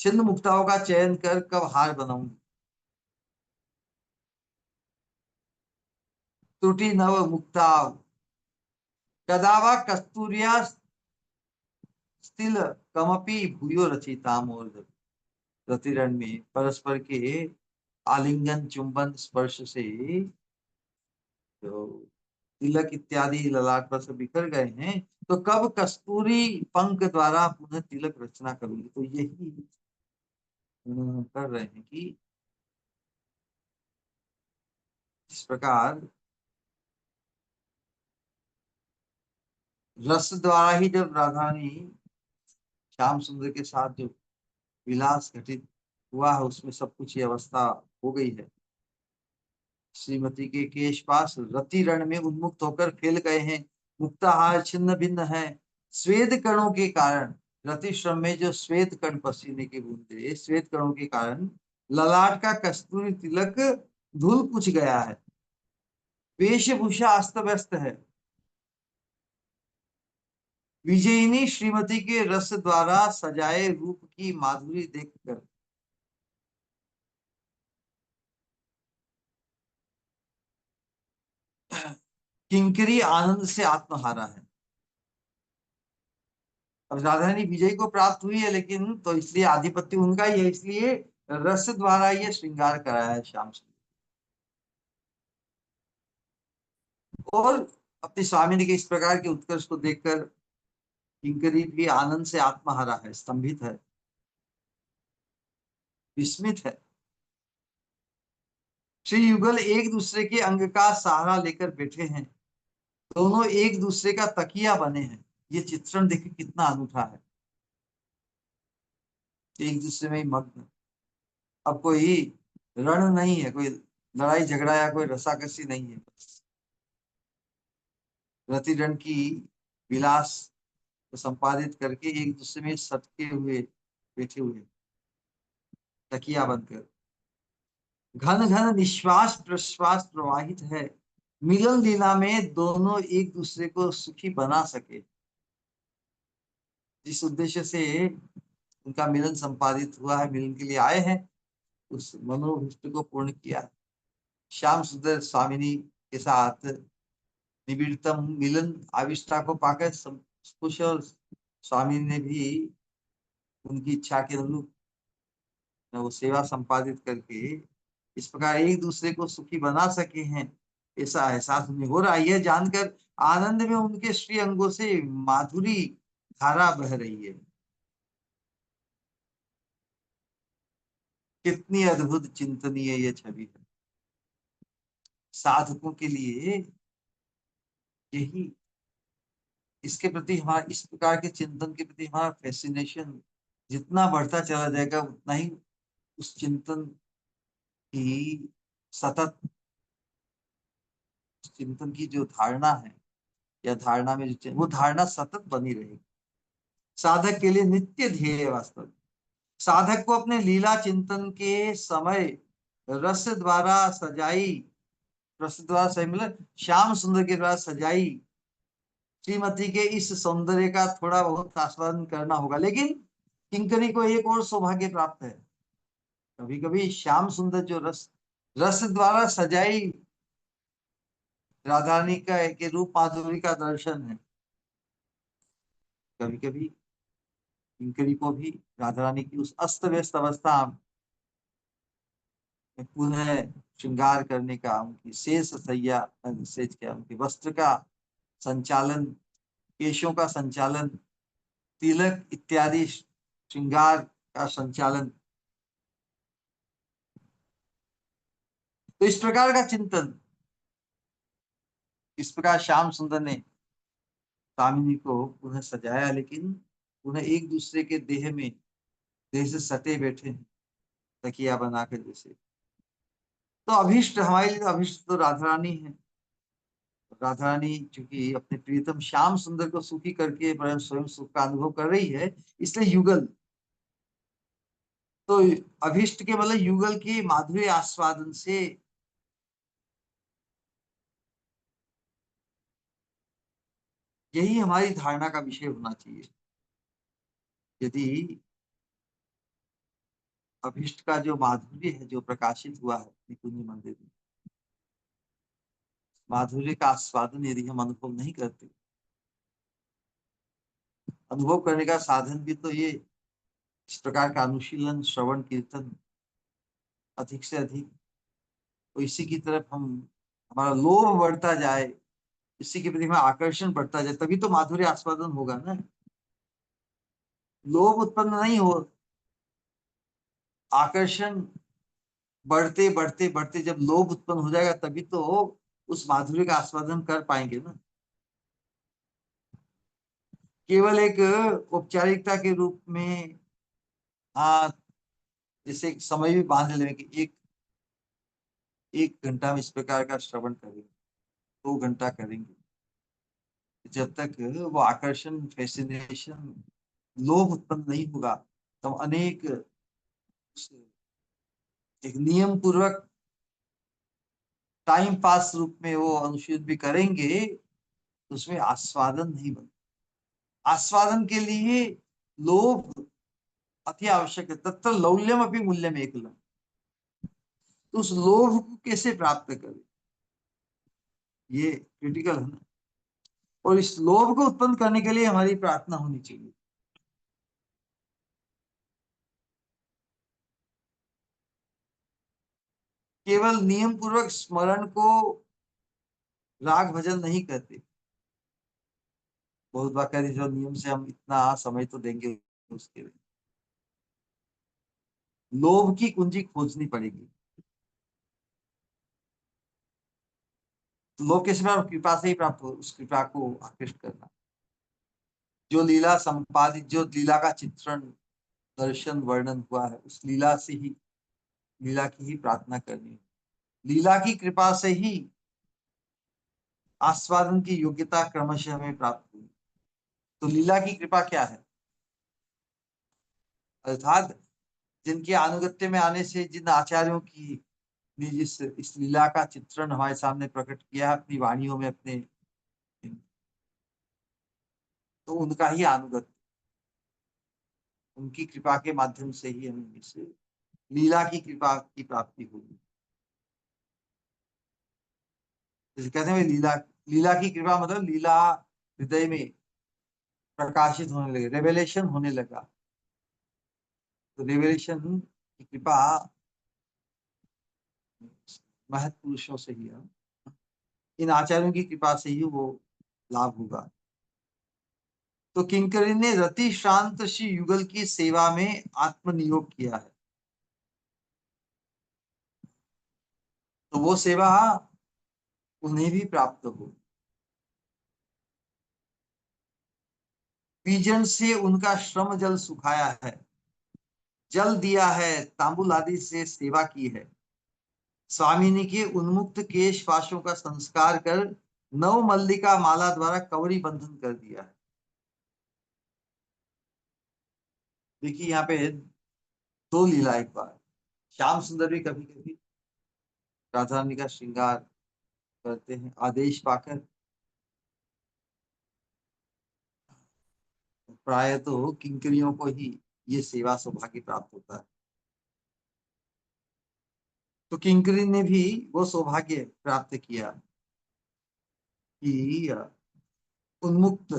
Speaker 1: छिन्न मुक्ताओं का चयन कर कब हार बनाऊंगी। त्रुटि नव मुक्ता, कदावा कस्तूरिया स्थिल कमपि भूयो रचिताम। और रतिरण में परस्पर के आलिंगन, चुंबन, स्पर्श से जो तिलक इत्यादि ललाट पर से बिखर गए हैं, तो कब कस्तूरी पंख द्वारा पुनः तिलक रचना करूंगी। तो यही कर रहे हैं कि इस प्रकार रस द्वारा ही जब राधानी श्याम सुंदर के साथ जो विलास घटित हुआ है, उसमें सब कुछ ये अवस्था हो गई है। श्रीमती के केश पास रति रण में उन्मुक्त होकर फैल गए हैं, मुक्ताहार छिन्न भिन्न है। श्वेत कणों के कारण, रति श्रम में जो श्वेत कण, पसीने के बूंदे श्वेत कणों के कारण ललाट का कस्तूरी तिलक धूल कुछ गया है। वेशभूषा अस्त व्यस्त है। विजयिनी श्रीमती के रस द्वारा सजाए रूप की माधुरी देखकर किंकरी आनंद से आत्महारा है। अब राधारानी विजय को प्राप्त हुई है, लेकिन तो इसलिए आधिपत्य उनका ही है, इसलिए रस द्वारा ये श्रृंगार कराया है श्याम सुंदर। और अपनी स्वामिनी के इस प्रकार के उत्कर्ष को देखकर किंकरी भी आनंद से आत्महारा है, स्तंभित है, विस्मित है। श्री युगल एक दूसरे के अंग का सहारा लेकर बैठे हैं, दोनों एक दूसरे का तकिया बने हैं। ये चित्रण देखिए कितना अनूठा है, एक दूसरे में ही मग्न। अब कोई रण नहीं है, कोई लड़ाई झगड़ा या कोई रसाकसी नहीं है, रतिरण की विलास को संपादित करके एक दूसरे में सटके हुए बैठे हुए, तकिया बनकर। घन घन निश्वास प्रश्वास प्रवाहित है, मिलन लीला में दोनों एक दूसरे को सुखी बना सके। जिस उद्देश्य से उनका मिलन संपादित हुआ है, मिलन के लिए आए हैं, उस मनोभिष्ट को पूर्ण किया। श्याम सुंदर स्वामिनी के साथ निबिड़तम मिलन आविष्टा को पाकर खुश, और स्वामी ने भी उनकी इच्छा के अनुरूप वो सेवा संपादित करके इस प्रकार एक दूसरे को सुखी बना सके हैं, ऐसा एहसास उन्हें हो रहा है। यह जानकर आनंद में उनके श्री अंगों से माधुरी धारा बह रही है। कितनी अद्भुत चिंतनीय ये छवि है। साधकों के लिए यही, इसके प्रति हमारा, इस प्रकार के चिंतन के प्रति हमारा फैसिनेशन जितना बढ़ता चला जाएगा, उतना ही उस चिंतन की सतत, चिंतन की जो धारणा है, या धारणा में जो वो धारणा सतत बनी रहेगी। साधक के लिए नित्य ध्येय है वास्तव। साधक को अपने लीला चिंतन के समय रस द्वारा सजाई, रस द्वारा सही मतलब श्याम सुंदर के द्वारा सजाई श्रीमती के इस सौंदर्य का थोड़ा बहुत आस्वादन करना होगा। लेकिन किंकरी को एक और सौभाग्य प्राप्त है, कभी कभी श्याम सुंदर जो रस, रस द्वारा सजाई राधारानी का के रूप माधुरी का दर्शन है। कभी कभी किंकरी को भी राधा रानी की उस अस्त व्यस्त अवस्था में पुनः श्रृंगार करने का, उनकी शेष सैया, शेष क्या, उनके वस्त्र का संचालन, केशों का संचालन, तिलक इत्यादि श्रृंगार का संचालन, तो इस प्रकार का चिंतन इस प्रकार श्याम सुंदर ने कामिनी को पुनः सजाया, लेकिन पुनः एक दूसरे के देह से सटे बैठे हैं, तकिया बनाकर जैसे। तो अभीष्ट, हमारे लिए तो अभीष्ट तो राधा रानी है। राधा रानी चूंकि अपने प्रियतम श्याम सुंदर को सुखी करके परम स्वयं सुख का अनुभव कर रही है, इसलिए युगल, तो अभीष्ट के मतलब युगल की माधुर्य आस्वादन से यही हमारी धारणा का विषय होना चाहिए। यदि अभीष्ट का जो माधुर्य है, जो प्रकाशित हुआ है निकुंज मंदिर में, माधुर्य का आस्वादन यदि हम अनुभव नहीं करते, अनुभव करने का साधन भी तो ये इस प्रकार का अनुशीलन, श्रवण, कीर्तन अधिक से अधिक, तो इसी की तरफ हम, हमारा लोभ बढ़ता जाए, इसी के प्रति हमारा आकर्षण बढ़ता जाए, तभी तो माधुर्य आस्वादन होगा ना। लोभ उत्पन्न नहीं हो, आकर्षण बढ़ते बढ़ते बढ़ते जब लोभ उत्पन्न हो जाएगा, तभी तो उस माधुर्य का आस्वादन कर पाएंगे ना। केवल एक औपचारिकता के रूप में, हाँ, जैसे एक समय भी बांध लेंगे कि एक घंटा में इस प्रकार का श्रवण करेंगे, 2 घंटा करेंगे, जब तक वो आकर्षण, फैसिनेशन, लोभ उत्पन्न नहीं होगा, तो हम अनेक एक नियम पूर्वक टाइम पास रूप में वो अनुशीलन भी करेंगे, तो उसमें आस्वादन नहीं बन, आस्वादन के लिए लोभ अति आवश्यक है। तत्र लौल्यम अपनी मूल्यम एकलम। तो उस लोभ को कैसे प्राप्त करें, ये क्रिटिकल है ना। और इस लोभ को उत्पन्न करने के लिए हमारी प्रार्थना होनी चाहिए। केवल नियम पूर्वक स्मरण को राग भजन नहीं करते। बहुत बार कहते जो नियम से हम इतना समय तो देंगे, उसके लिए लोभ की कुंजी खोजनी पड़ेगी। तो लोभ किस बार कृपा से ही प्राप्त हो, उस कृपा को आकृष्ट करना, जो लीला संपादित, जो लीला का चित्रण, दर्शन, वर्णन हुआ है, उस लीला से ही, लीला की ही प्रार्थना करनी है। लीला की कृपा से ही आस्वादन की योग्यता क्रमशः हमें प्राप्त हुई। तो लीला की कृपा क्या है, अर्थात जिनके अनुगत्य में आने से, जिन आचार्यों की ने जिस इस लीला का चित्रण हमारे सामने प्रकट किया है अपनी वाणियों में, अपने, तो उनका ही अनुगत्य, उनकी कृपा के माध्यम से ही हमें इस लीला की कृपा की प्राप्ति होगी। जैसे कहते हैं लीला, लीला की कृपा मतलब लीला हृदय में प्रकाशित होने लगे, रेवलेशन होने लगा। तो रेवलेशन की कृपा महत पुरुषों से ही है, इन आचार्यों की कृपा से ही वो लाभ होगा। तो किंकरी ने रति शांत श्री युगल की सेवा में आत्मनियोग किया है, तो वो सेवा उन्हें भी प्राप्त हो। पीजन से उनका श्रम जल सुखाया है, जल दिया है, तांबुल आदि से सेवा की है। स्वामिनी के उन्मुक्त केश पाशों का संस्कार कर नव मल्लिका माला द्वारा कवरी बंधन कर दिया है। देखिए यहाँ पे दो लीला, एक बार श्याम सुंदर भी कभी कभी राधा रानी का श्रृंगार करते हैं, आदेश पाकर। प्राय तो किंकरियों को ही ये सेवा सौभाग्य प्राप्त होता है, तो किंकरी ने भी वो सौभाग्य प्राप्त किया कि उन्मुक्त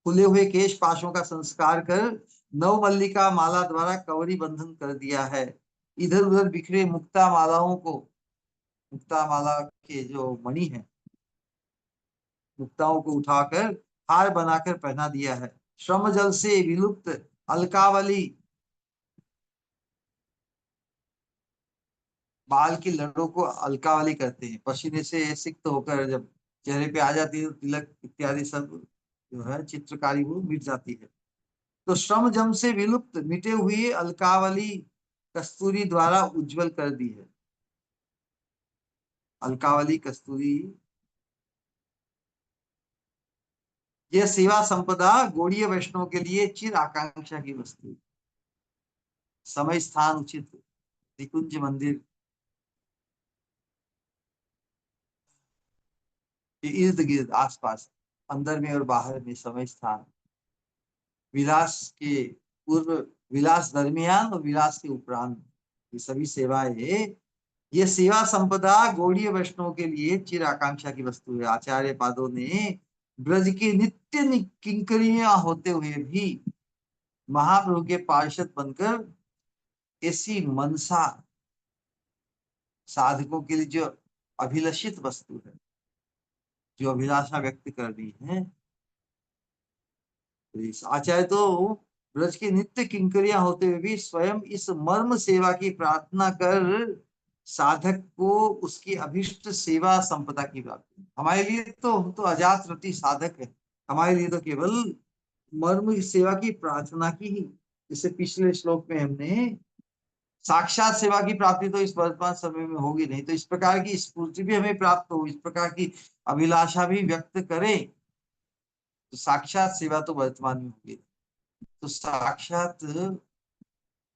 Speaker 1: खुले हुए केश पाशों का संस्कार कर नव मल्लिका माला द्वारा कवरी बंधन कर दिया है। इधर उधर बिखरे मुक्ता मालाओं को, मुक्ता माला के जो मणि है, मुक्ताओं को उठाकर हार बनाकर पहना दिया है। श्रम जल से विलुप्त अलकावली, बाल की लड़ों को अलकावली करते हैं, पसीने से सिक्त होकर जब चेहरे पे आ जाती है, तिलक इत्यादि सब जो है चित्रकारी वो मिट जाती है। तो श्रम जम से विलुप्त मिटे हुए अलकावली कस्तूरी द्वारा उज्जवल कर दी है। अलकावली कस्तूरी, यह सेवा संपदा गौड़ीय वैष्णव के लिए चिर आकांक्षा की वस्तु। समय स्थान उचित, निकुंज मंदिर के इर्द गिर्द आसपास, अंदर में और बाहर में समय स्थान, विलास के पूर्व, विलास दरमियान और विलास के उपरांत, ये सभी सेवाएं, ये सेवा संपदा गौड़ीय वैष्णव के लिए चिर आकांक्षा की वस्तु है। आचार्य पादों ने ब्रज की नित्य किंकरियां होते हुए भी महाप्रभु के पार्षद बनकर ऐसी मनसा साधकों के लिए जो अभिलषित वस्तु है, जो अभिलाषा व्यक्त करनी है, तो इस आचार्य तो ब्रज की नित्य किंकरियां होते हुए भी स्वयं इस मर्म सेवा की प्रार्थना कर साधक को उसकी अभिष्ट सेवा संपदा की प्राप्ति। हमारे लिए तो, हम तो अजात रति साधक है, हमारे लिए तो केवल मर्म सेवा की प्रार्थना की ही, जैसे पिछले श्लोक में हमने, साक्षात सेवा की प्राप्ति तो इस वर्तमान समय में होगी नहीं, तो इस प्रकार की स्फूर्ति भी हमें प्राप्त हो, इस प्रकार की अभिलाषा भी व्यक्त करें, तो साक्षात सेवा तो वर्तमान में होगी। तो साक्षात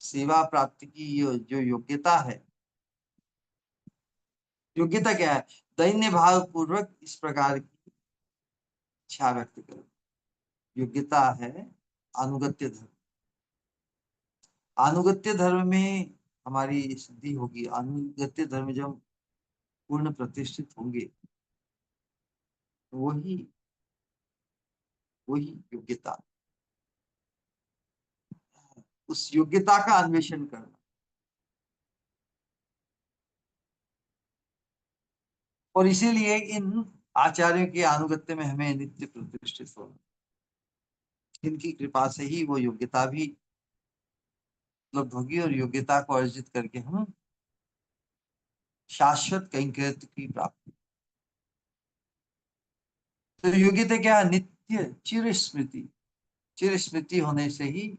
Speaker 1: सेवा प्राप्ति की जो योग्यता है, योग्यता क्या है? दैन्य भाव पूर्वक इस प्रकार की इच्छा व्यक्त करो। योग्यता है अनुगत्य धर्म। अनुगत्य धर्म में हमारी सिद्धि होगी। अनुगत्य धर्म जब पूर्ण प्रतिष्ठित होंगे, तो वही वही योग्यता, उस योग्यता का अन्वेषण करना। और इसीलिए इन आचार्यों के अनुगत्य में हमें नित्य प्रतिष्ठित होना, इनकी कृपा से ही वो योग्यता भी उपलब्ध होगी, और योग्यता को अर्जित करके हम शाश्वत कैंकर्य की प्राप्ति। तो योग्यता क्या है? नित्य चिर स्मृति। चिर स्मृति होने से ही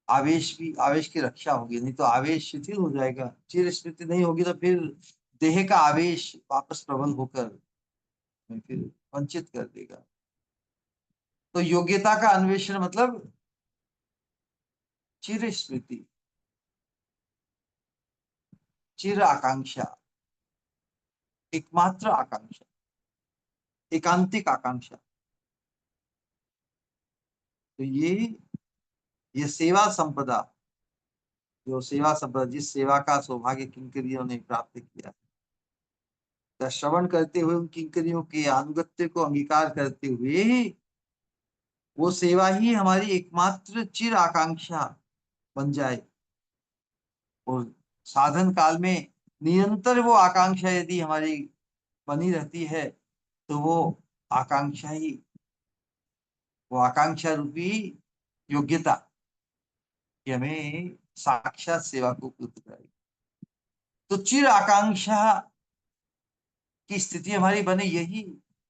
Speaker 1: आवेश भी, आवेश की रक्षा होगी, नहीं तो आवेश शिथिल हो जाएगा। चिर स्मृति नहीं होगी तो फिर देह का आवेश वापस प्रबल होकर फिर वंचित कर देगा। तो योग्यता का अन्वेषण मतलब चिर स्मृति, चिर आकांक्षा, एकमात्र आकांक्षा, एकांतिक आकांक्षा। तो ये सेवा संपदा, जो सेवा संपदा, जिस सेवा का सौभाग्य किंकरियों ने प्राप्त किया, तो श्रवण करते हुए उन किंकरियों के अनुगत्य को अंगीकार करते हुए वो सेवा ही हमारी एकमात्र चिर आकांक्षा बन जाए, और साधन काल में निरंतर वो आकांक्षा यदि हमारी बनी रहती है, तो आकांक्षा ही वो आकांक्षा रूपी योग्यता कि हमें साक्षात सेवा को उपलब्ध कराएगी। तो चिर आकांक्षा की स्थिति हमारी बने, यही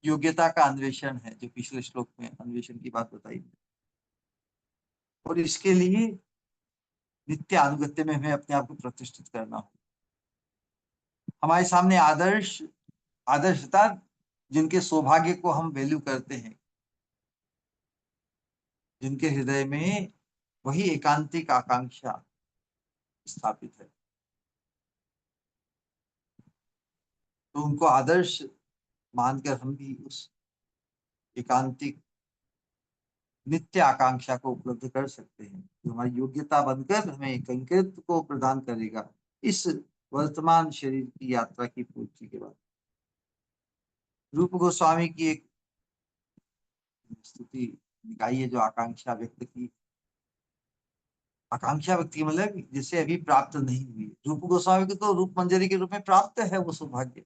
Speaker 1: योग्यता का अन्वेषण है, जो पिछले श्लोक में अन्वेषण की बात बताई। और इसके लिए नित्य अनुगत्य में हमें अपने आप को प्रतिष्ठित करना हो। हमारे सामने आदर्शता, जिनके सौभाग्य को हम वैल्यू करते हैं, जिनके हृदय में वही एकांतिक आकांक्षा स्थापित है, तो उनको आदर्श मानकर हम भी उस एकांतिक नित्य आकांक्षा को उपलब्ध कर सकते हैं, जो हमारी योग्यता बनकर हमें कंकृत को प्रदान करेगा इस वर्तमान शरीर की यात्रा की पूर्ति के बाद। रूप गोस्वामी की एक स्तुति निकाई है, जो आकांक्षा व्यक्त की। आकांक्षा व्यक्त की मतलब जिसे अभी प्राप्त नहीं हुई। रूप गोस्वामी को तो रूप मंजरी के रूप में प्राप्त है वो सौभाग्य,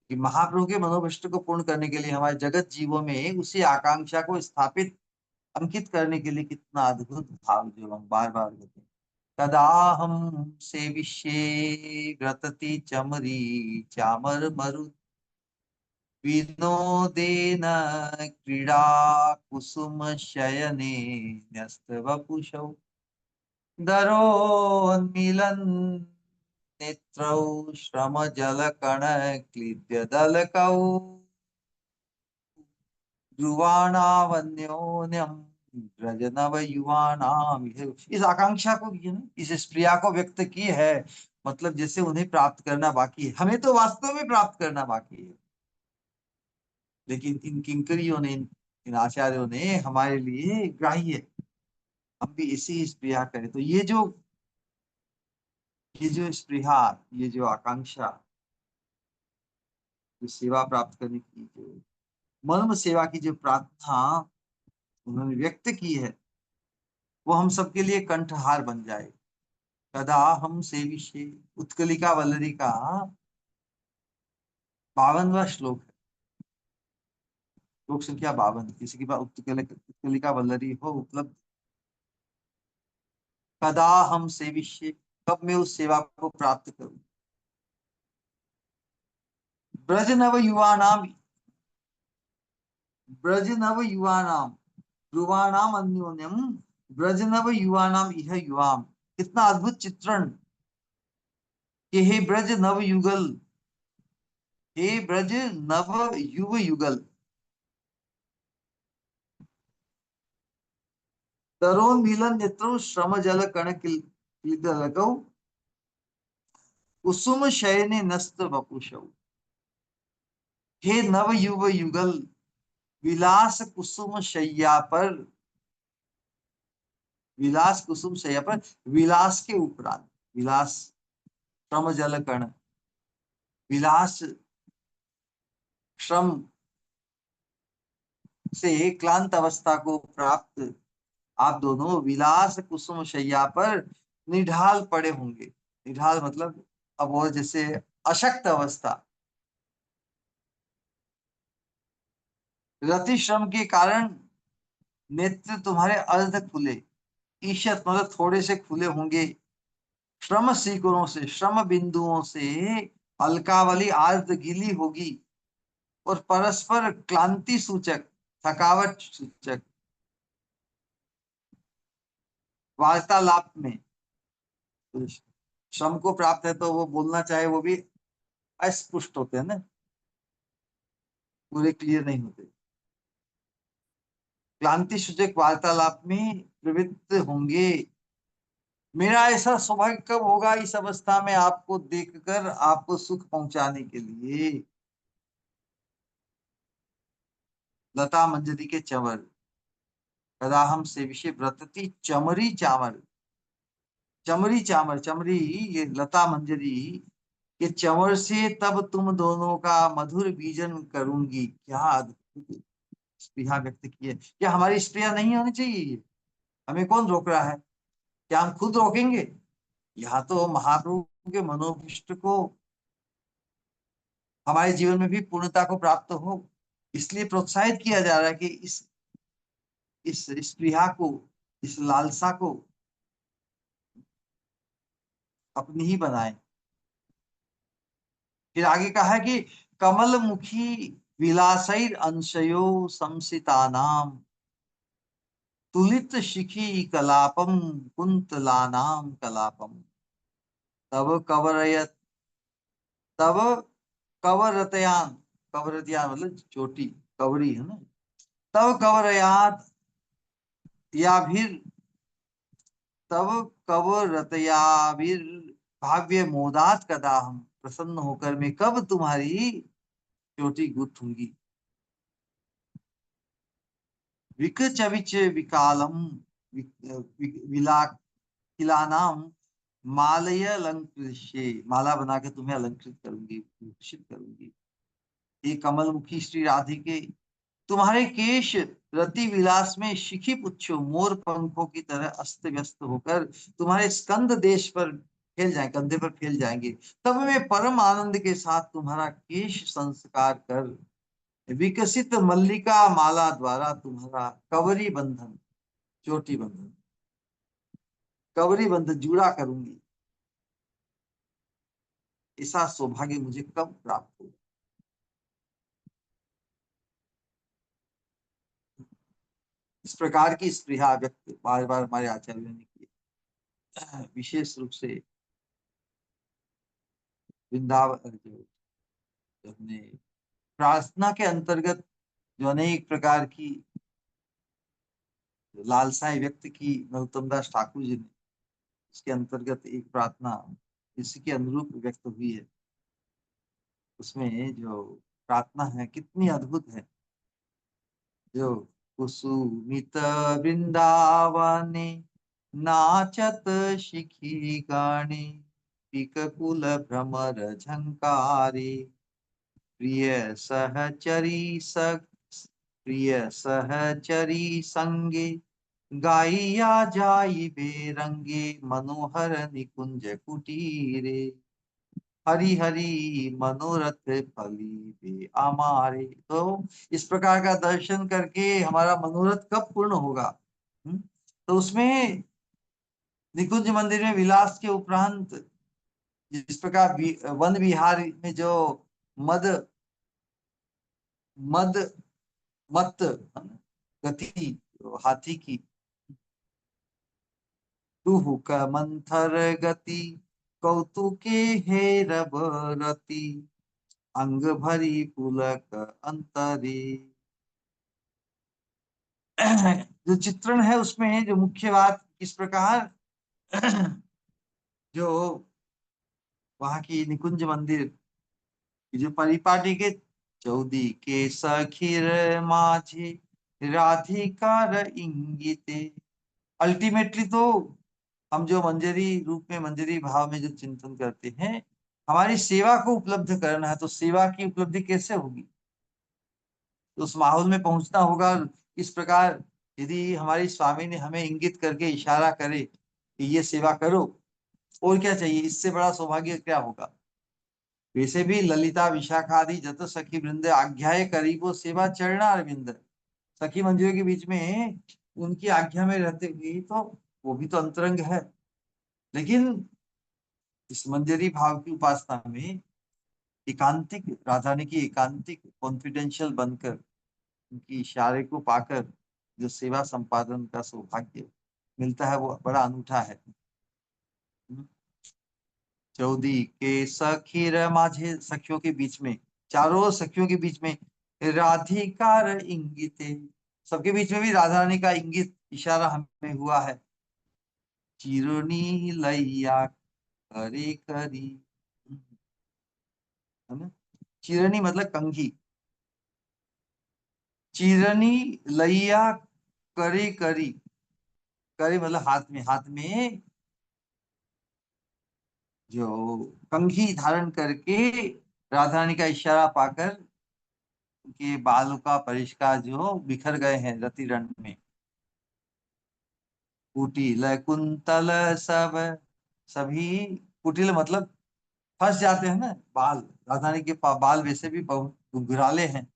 Speaker 1: कि महाप्रभु के मनोभिष्ट को पूर्ण करने के लिए हमारे जगत जीवों में उसी आकांक्षा को स्थापित, अंकित करने के लिए कितना अद्भुत भाव, जो हम बार बार होते हैं। तदाहम सेविष्ये ग्रतति चमरी चामर मरु,
Speaker 2: विनोदेन क्रीडा कुसुम शयने न्यस्त वपुषौ दरोन्मिलन नेत्रौ श्रम जल कण क्लीद्य दलकौ ध्रुवाणावन्योन्यम ब्रज नव युवानाम। इस आकांक्षा को इस स्प्रिया को व्यक्त की है, मतलब जैसे उन्हें प्राप्त करना बाकी है, हमें तो वास्तव में प्राप्त करना बाकी है, लेकिन इन किंकरियों ने, इन आचार्यों ने हमारे लिए ग्राह्य है। हम भी इसी स्प्रिया करें तो ये जो स्पृहा, ये जो आकांक्षा, जो सेवा प्राप्त करने की, जो मर्म सेवा की जो प्रार्थना उन्होंने व्यक्त की है, वो हम सबके लिए कंठहार बन जाए। कदा हम सेविष्ये, उत्कलिका वल्लरी का 52वां श्लोक है, श्लोक संख्या 52। किसी के पास उत्कलिका वल्लरी हो उपलब्ध, कदा हम सेविष्ये, कब मैं उस सेवा को प्राप्त करूं। ब्रज नव युवा नाम, ब्रज नव युवा नाम युवानाम अन्योन्यम, ब्रज नव युवा नाम इह युवाम। कितना अद्भुत चित्रण कि हे ब्रज नव युगल, हे ब्रज नव युव युगल, तरोन्मिलन नेत्रो श्रम जल कण किलिदलकौ कुसुम शयने नस्त वपुषौ। हे नव युव युगल, विलास कुसुम शैया पर, विलास कुसुम शैया पर, विलास के उपरांत, विलास श्रम जल कण, विलास श्रम से क्लांत अवस्था को प्राप्त आप दोनों विलास कुसुम शैया पर निढाल पड़े होंगे। निढाल मतलब अब वो जैसे अशक्त अवस्था, रति श्रम के कारण नेत्र तुम्हारे अर्ध खुले, ईशत मतलब थोड़े से खुले होंगे, श्रम सीकरों से, श्रम बिंदुओं से अलकावली आर्द्र गीली होगी, और परस्पर क्लांति सूचक, थकावट सूचक वार्तालाप में, तो श्रम को प्राप्त है तो वो बोलना चाहे वो भी अस्पष्ट होते हैं ना, पूरे क्लियर नहीं होते। क्लांति सूचक वार्तालाप में प्रवृत्त होंगे। मेरा ऐसा सौभाग्य कब होगा इस अवस्था में आपको देखकर आपको सुख पहुंचाने के लिए। लता मंजरी के चंवर, कदा हम से विषय व्रतती चमरी चावल, चमरी चावल, चमरी ये लता मंजरी के चंवर से तब तुम दोनों का मधुर बीजन करूंगी। क्या अद्भुत स्पृहा व्यक्त की है। क्या हमारी स्पृहा नहीं होनी चाहिए ये? हमें कौन रोक रहा है? क्या हम खुद रोकेंगे? यहाँ तो महाप्रभु के मनोभीष्ट को हमारे जीवन में भी पूर्णता को प्राप्त हो, इसलिए प्रोत्साहित किया जा रहा है कि इस स्पृहा को, इस लालसा को अपनी ही बनाए। फिर आगे कहा है कि कमल मुखी विलासैर अंशयो संसितानाम तुलित शिखी कलापम कुंतलानाम कलापम तब कवरयत, तब कवरतयान, कवरतयान मतलब चोटी, कवरी है ना, तब कवरयात या फिर तब कवरतयाभिर भाव्य मोदात कदा, हम प्रसन्न होकर मैं कब तुम्हारी चोटी गूंथूंगी। विकचविच विकालम विला किलानाम मालय अलंकृष्ये, माला बना के तुम्हें अलंकृत करूंगी, भूषित करूंगी। ये कमल मुखी श्री राधिके, तुम्हारे केश रति विलास में शिखी पुच्छो मोर पंखों की तरह अस्त व्यस्त होकर तुम्हारे स्कंद देश पर फैल जाए, कंधे पर फैल जाएंगे। तब मैं परम आनंद के साथ तुम्हारा केश संस्कार कर विकसित मल्लिका माला द्वारा तुम्हारा कवरी बंधन, चोटी बंधन, कवरी बंधन जूड़ा करूंगी। ऐसा सौभाग्य मुझे कब प्राप्त हो? इस प्रकार की स्पृहा व्यक्त बार बार हमारे आचार्यों ने की। विशेष रूप से वृंदावन जो हमने प्रार्थना के अंतर्गत जो अनेक प्रकार की लालसाएं व्यक्त की नरोत्तम दास ठाकुर जी ने, उसके अंतर्गत एक प्रार्थना इसी के अनुरूप व्यक्त हुई है। उसमें जो प्रार्थना है कितनी अद्भुत है। जो कुसुमित वृंदावने नाचत शिखी गाने, पिककुल भ्रमर झंकारे, प्रिय सहचरी प्रिय सहचरी संगे, गाइया जाई बेरंगे, मनोहर निकुंज कुटीरे, हरि हरि मनोरथ फली बे हमारे। तो इस प्रकार का दर्शन करके हमारा मनोरथ कब पूर्ण होगा? तो उसमें निकुंज मंदिर में विलास के उपरांत जिस प्रकार वन विहार में जो मद मद मत गति हाथी की, दुहुक मंथर गति, कौतुके हेरब रति, अंग भरी पुलक अंतरी। जो चित्रण है उसमें जो मुख्य बात इस प्रकार, जो वहां की निकुंज मंदिर की जो परिपाटी के, चौदी के सखीर माझे, राधिकार इंगिते। अल्टीमेटली तो हम जो मंजरी रूप में, मंजरी भाव में जो चिंतन करते हैं, हमारी सेवा को उपलब्ध करना है। तो सेवा की उपलब्धि कैसे होगी? तो उस माहौल में पहुंचना होगा। इस प्रकार यदि हमारी स्वामी ने हमें इंगित करके इशारा करे कि ये सेवा करो, और क्या चाहिए? इससे बड़ा सौभाग्य क्या होगा? वैसे भी ललिता विशाखादि जत सखी वृंद, आज्ञाए करीबो सेवा चरणा अरविंद। सखी मंजियों के बीच में उनकी आज्ञा में रहते हुए तो वो भी तो अंतरंग है। लेकिन इस मंजरी भाव की उपासना में एकांतिक राधा रानी की एकांतिक कॉन्फिडेंशियल बनकर, उनकी इशारे को पाकर जो सेवा संपादन का सौभाग्य मिलता है, वो बड़ा अनूठा है। चौदी के सखीर माझे, सखियों के बीच में, चारों सखियों के बीच में, राधिकार इंगिते, सबके बीच में भी राधा रानी का इंगित इशारा हमें हुआ है। चिरुनी लैया करे करी, है ना? चिरनी मतलब कंघी, चिरनी लैया करे करी, करे मतलब हाथ में, हाथ में जो कंघी धारण करके राधा रानी का इशारा पाकर उनके बालों का परिष्कार जो बिखर गए हैं रति रण में। कुटिल कुंतल सब, सभी कुटिल मतलब फंस जाते हैं ना बाल। राधा रानी के बाल वैसे भी बहुत घुंघराले हैं,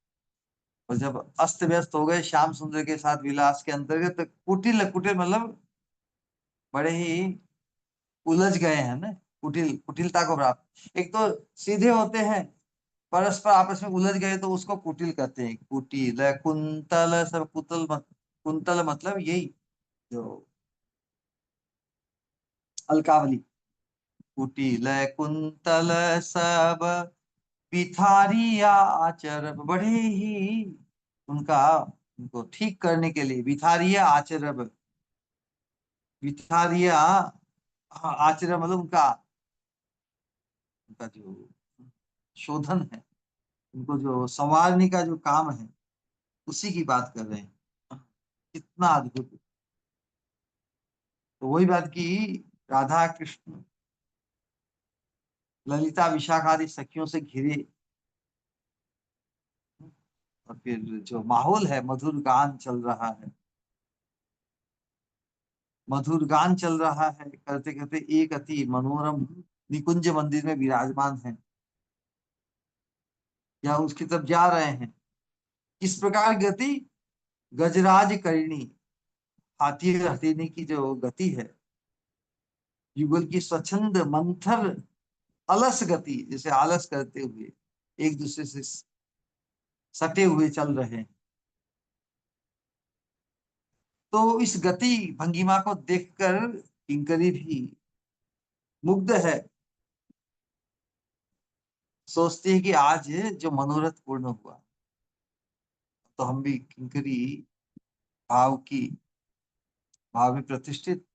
Speaker 2: और जब अस्त व्यस्त हो गए श्याम सुंदर के साथ विलास के अंतर्गत, तो कुटिल, कुटिल मतलब बड़े ही उलझ गए हैं ना। कुटिल, कुटिलता को प्राप्त, एक तो सीधे होते हैं, परस्पर आपस में उलझ गए तो उसको कुटिल कहते हैं। कुटिल कुंतल सब, कुंतल मतलब यही जो अलकावली। कुटिल कुंतल सब, बिथारिया आचर, बड़े ही उनका, उनको ठीक करने के लिए बिथारिया आचर, बिथारिया आचर मतलब उनका, उनका जो शोधन है, उनको जो संवारने का जो काम है, उसी की बात कर रहे हैं। कितना अद्भुत। तो वही बात की, राधा कृष्ण ललिता विशाखा आदि सखियों से घिरे, और फिर जो माहौल है, मधुर गान चल रहा है, मधुर गान चल रहा है, करते करते एक अति मनोरम निकुंज मंदिर में विराजमान है, या उसकी तरफ जा रहे हैं। किस प्रकार गति? गजराज करिणी, हाथी हथेली की जो गति है, युगल की स्वच्छंद मंथर अलस गति, जैसे आलस करते हुए एक दूसरे से सटे हुए चल रहे हैं। तो इस गति भंगिमा को देखकर किंकरी भी मुग्ध है, सोचती है कि आज जो मनोरथ पूर्ण हुआ। तो हम भी किंकरी भाव की भाव में प्रतिष्ठित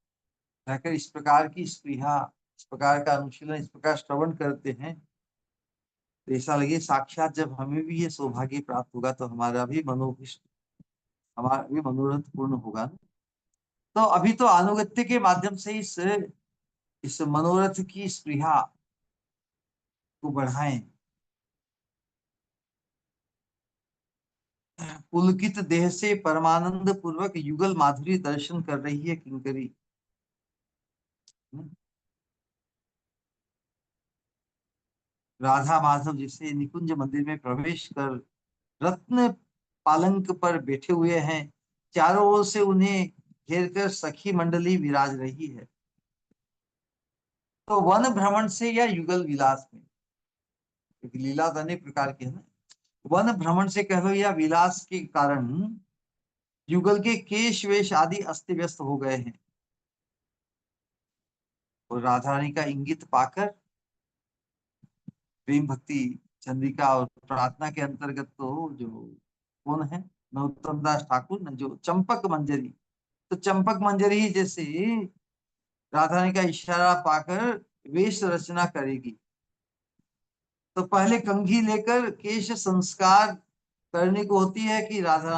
Speaker 2: रहकर इस प्रकार की स्पृहा, इस प्रकार का अनुशीलन, इस प्रकार श्रवण करते हैं, तो ऐसा लगे साक्षात जब हमें भी ये सौभाग्य प्राप्त होगा तो हमारा भी मनोभिष्ट, हमारा भी मनोरथ पूर्ण होगा। तो अभी तो अनुगत्य के माध्यम से इस मनोरथ की स्पृहा को बढ़ाएं। पुलकित देह से परमानंद पूर्वक युगल माधुरी दर्शन कर रही है किंकरी। राधा माधव जैसे निकुंज मंदिर में प्रवेश कर रत्न पालंक पर बैठे हुए हैं, चारों ओर से उन्हें घेर कर सखी मंडली विराज रही है। तो वन भ्रमण से या युगल विलास में, क्योंकि लीला तो अनेक प्रकार की है ना, वन भ्रमण से कह लो या विलास के कारण युगल के केश वेश आदि अस्त व्यस्त हो गए हैं। और राधा रानी का इंगित पाकर प्रेम भक्ति चंद्रिका और प्रार्थना के अंतर्गत तो जो कौन है, नरोत्तम दास ठाकुर न, जो चंपक मंजरी, तो चंपक मंजरी ही जैसे राधा रानी का इशारा पाकर वेश रचना करेगी। तो पहले कंघी लेकर केश संस्कार करने को होती है कि राधा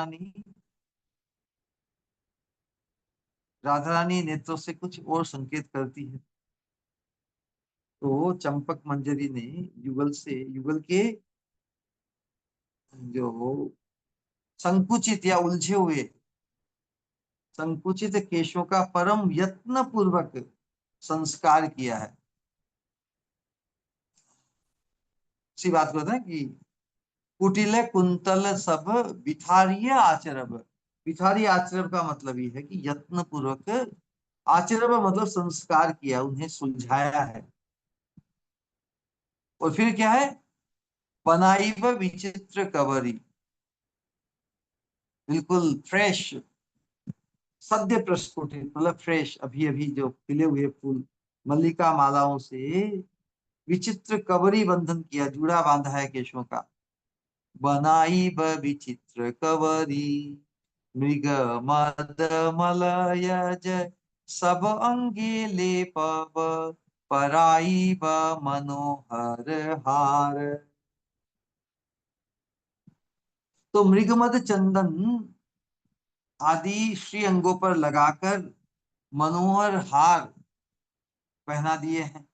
Speaker 2: रानी नेत्रों से कुछ और संकेत करती है। तो चंपक मंजरी ने युगल के जो संकुचित या उलझे हुए संकुचित केशों का परम यत्न पूर्वक संस्कार किया है। इसी बात को है कि कुटिल कुंतल सब बिथारिय आचरब। बिथारी आचरब का मतलब ये है कि यत्न पूर्वक, आचरब मतलब संस्कार किया, उन्हें सुलझाया है। और फिर क्या है, बनाई व विचित्र कवरी, बिल्कुल फ्रेश, सद्य प्रस्फुटित मतलब फ्रेश, अभी अभी जो खिले हुए फूल मल्लिका मालाओं से विचित्र कवरी बंधन किया, जूड़ा बांधा है केशों का। बनाई ब विचित्र कवरी मृग मद मलयज सब अंगे लेपब पराई ब मनोहर हार। तो मृगमद चंदन आदि श्री अंगों पर लगाकर मनोहर हार पहना दिए हैं।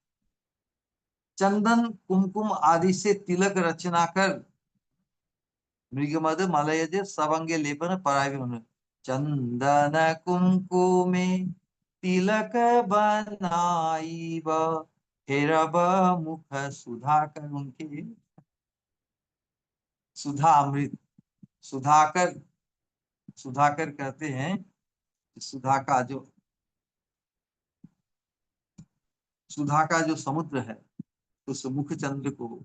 Speaker 2: चंदन कुमकुम आदि से तिलक रचना कर मृगमद मलयज सवंगे लेपन पराग, चंदन कुमकुमे तिलक बनाई ब हेरब मुख सुधाकर, उनके सुधा अमृत, सुधाकर, सुधाकर कहते हैं सुधा का जो, सुधा का जो समुद्र है, उस मुख चंद्र को,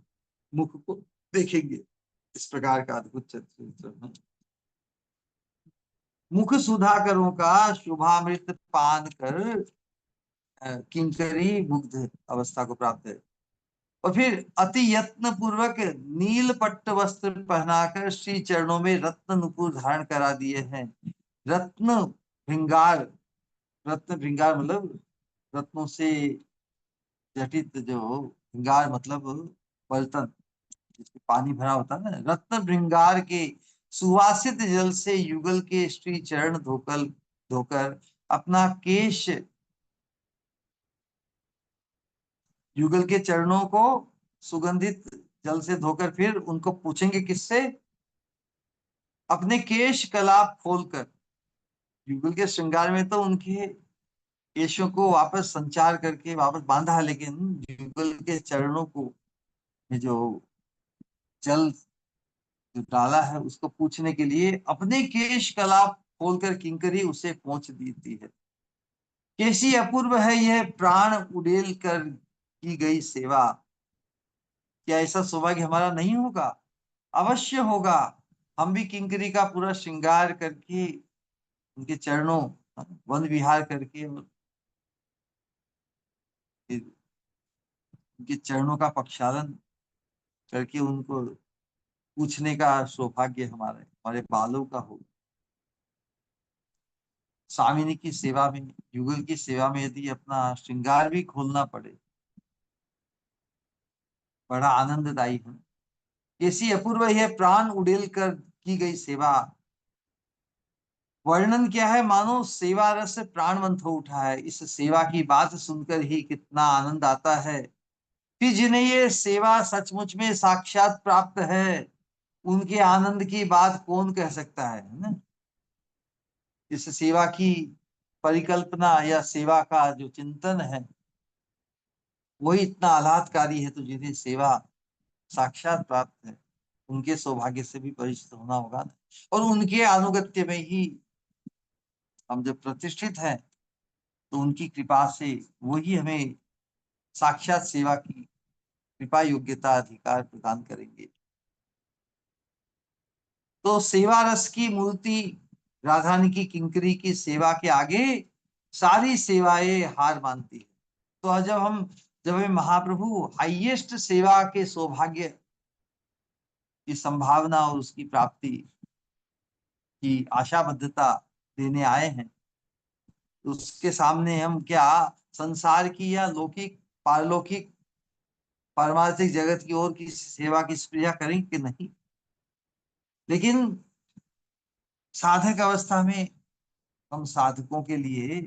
Speaker 2: मुख को देखेंगे, इस प्रकार का अद्भुत चरित्र है। मुख सुधाकरों का शुभामृत पान कर किंकरी मुग्ध अवस्था को प्राप्त है। और फिर अति यत्न पूर्वक नील पट्ट वस्त्र पहनाकर श्री चरणों में रत्न नुपुर धारण करा दिए हैं। रत्न भृंगार, रत्न भृंगार मतलब रत्नों से जटित, जो भृंगार मतलब बर्तन जिसमें पानी भरा होता है ना, रत्न भृंगार के सुवासित जल से युगल के श्री चरण धोकर धोकर अपना केश, युगल के चरणों को सुगंधित जल से धोकर फिर उनको पूछेंगे किससे, अपने केश कलाप खोलकर। युगल के श्रृंगार में तो उनके केशों को वापस संचार करके वापस बांधा है, लेकिन युगल के चरणों को जो जल जो डाला है उसको पूछने के लिए अपने केश कलाप खोलकर किंकरी उसे पहुंच देती है। कैसी अपूर्व है यह प्राण उड़ेल कर की गई सेवा। क्या ऐसा सौभाग्य हमारा नहीं होगा? अवश्य होगा। हम भी किंकरी का पूरा श्रृंगार करके उनके चरणों वन विहार करके और फिर उनके चरणों का प्रक्षालन करके उनको पूछने का सौभाग्य हमारे बालों का हो। स्वामिनी की सेवा में, युगल की सेवा में यदि अपना श्रृंगार भी खोलना पड़े, बड़ा आनंददायी है। कैसी अपूर्व है प्राण उड़ेल कर की गई सेवा। वर्णन क्या है, मानो सेवा रस से प्राणवंत हो उठा है। इस सेवा की बात सुनकर ही कितना आनंद आता है। फिर जिन्हें ये सेवा सचमुच में साक्षात प्राप्त है, उनके आनंद की बात कौन कह सकता है ना। इस सेवा की परिकल्पना या सेवा का जो चिंतन है वही इतना आह्लादकारी है, तो जिन्हें सेवा साक्षात प्राप्त है उनके सौभाग्य से भी परिचित होना होगा ना। और उनके अनुगत्य में ही हम जब प्रतिष्ठित हैं तो उनकी कृपा से वही हमें साक्षात सेवा की कृपा योग्यता अधिकार प्रदान करेंगे। तो सेवा रस की मूर्ति राधा रानी की किंकरी की सेवा के आगे सारी सेवाएं हार मानती है। तो जब हमें महाप्रभु हाईएस्ट सेवा के सौभाग्य की संभावना और उसकी प्राप्ति की आशाबद्धता देने आए हैं, तो उसके सामने हम क्या संसार की या लौकिक पारलौकिक पारमार्थिक जगत की ओर की सेवा की स्पृहा करें कि नहीं। लेकिन साधक अवस्था में हम साधकों के लिए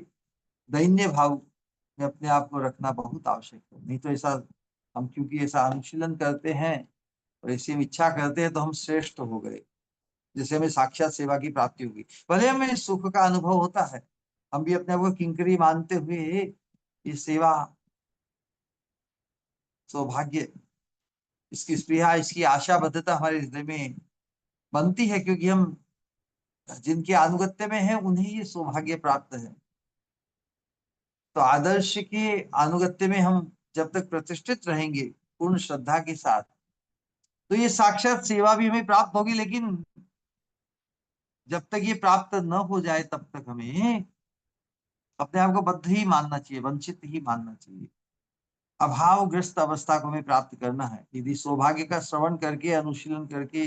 Speaker 2: दैन्य भाव में अपने आप को रखना बहुत आवश्यक है। नहीं तो ऐसा हम क्योंकि ऐसा अनुशीलन करते हैं और ऐसी इच्छा करते हैं तो हम श्रेष्ठ हो गए, जैसे हमें साक्षात सेवा की प्राप्ति होगी। भले हमें सुख का अनुभव होता है, हम भी अपने आप को किंकरी मानते हुए ये सेवा सौभाग्य, इसकी स्पृहा, इसकी आशाबद्धता हमारे हृदय में बनती है, क्योंकि हम जिनके अनुगत्य में है उन्हें ये सौभाग्य प्राप्त है। तो आदर्श के अनुगत्य में हम जब तक प्रतिष्ठित रहेंगे पूर्ण श्रद्धा के साथ, तो ये साक्षात सेवा भी हमें प्राप्त होगी। लेकिन जब तक ये प्राप्त न हो जाए तब तक हमें अपने आप को बद्ध ही मानना चाहिए, वंचित ही मानना चाहिए। अभावग्रस्त अवस्था को हमें प्राप्त करना है। यदि सौभाग्य का श्रवण करके अनुशीलन करके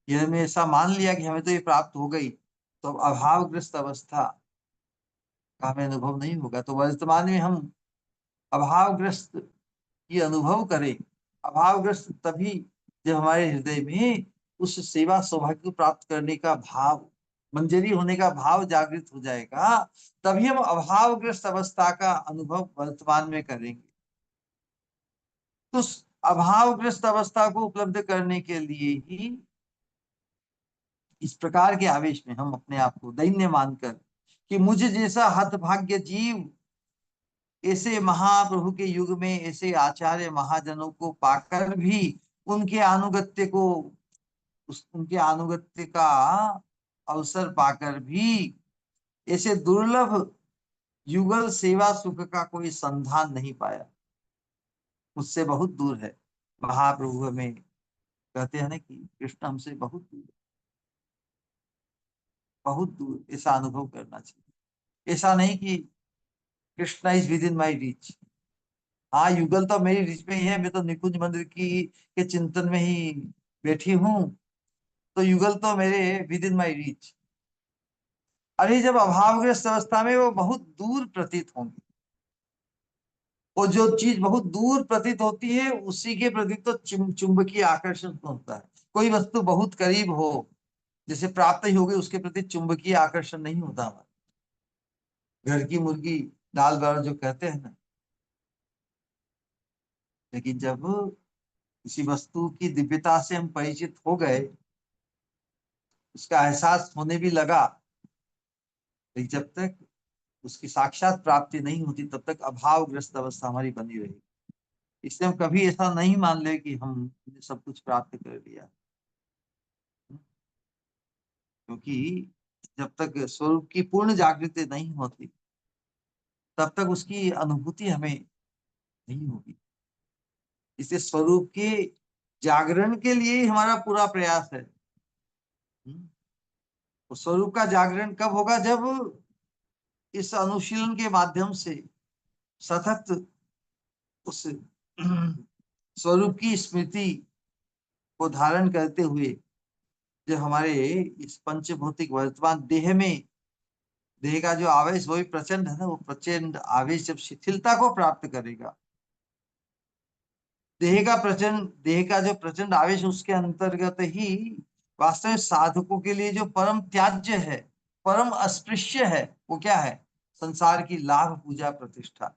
Speaker 2: ये हमें ऐसा मान लिया कि हमें तो ये प्राप्त हो गई, तो अभावग्रस्त अवस्था का हमें अनुभव नहीं होगा। तो वर्तमान में हम अभावग्रस्त की अनुभव करें। अभावग्रस्त तभी जब हमारे हृदय में उस सेवा सौभाग्य को प्राप्त करने का भाव, मंजरी होने का भाव जागृत हो जाएगा, तभी हम अभावग्रस्त अवस्था का अनुभव वर्तमान में करेंगे। तो अभावग्रस्त अवस्था को उपलब्ध करने के लिए ही इस प्रकार के आवेश में हम अपने आप को दैन्य मानकर कि मुझे जैसा हतभाग्य जीव ऐसे महाप्रभु के युग में ऐसे आचार्य महाजनों को पाकर भी उनके अनुगत्य को उनके अनुगत्य का अवसर पाकर भी ऐसे दुर्लभ युगल सेवा सुख का कोई संधान नहीं पाया, मुझसे बहुत दूर है। महाप्रभु हमें कहते हैं ना कि कृष्ण हमसे बहुत दूर, बहुत दूर, ऐसा अनुभव करना चाहिए। ऐसा नहीं कि Krishna is with in my reach. हाँ, युगल तो मेरी रीच में ही है, मैं तो निकुंज मंदिर की के चिंतन में ही बैठी हूँ, तो युगल तो मेरे विद इन माई रीच। अरे जब अभावग्रस्त अवस्था में वो बहुत दूर प्रतीत होंगे, और जो चीज बहुत दूर प्रतीत होती है उसी के प्रति तो चुंबकीय आकर्षण तो होता है। कोई वस्तु बहुत करीब हो, जैसे प्राप्त ही हो गई, उसके प्रति चुंबकीय आकर्षण नहीं होता हमारा। घर की मुर्गी दाल बराबर जो कहते हैं ना। लेकिन जब किसी वस्तु की दिव्यता से हम परिचित हो गए, उसका एहसास होने भी लगा, लेकिन जब तक उसकी साक्षात प्राप्ति नहीं होती तब तक अभावग्रस्त अवस्था हमारी बनी रहेगी। इसलिए हम कभी ऐसा नहीं मान ले कि हम सब कुछ प्राप्त कर लिया, क्योंकि जब तक स्वरूप की पूर्ण जागृति नहीं होती तब तक उसकी अनुभूति हमें नहीं होगी। इसलिए स्वरूप के जागरण के लिए ही हमारा पूरा प्रयास है। तो स्वरूप का जागरण कब होगा? जब इस अनुशीलन के माध्यम से सतत उस स्वरूप की स्मृति को धारण करते हुए जो हमारे इस पंचभौतिक वर्तमान देह में, देह का जो आवेश वही प्रचंड है ना, वो प्रचंड आवेश जब शिथिलता को प्राप्त करेगा, देह का जो प्रचंड आवेश, उसके अंतर्गत ही वास्तव में साधकों के लिए जो परम त्याज्य है, परम अस्पृश्य है, वो क्या है? संसार की लाभ पूजा प्रतिष्ठा।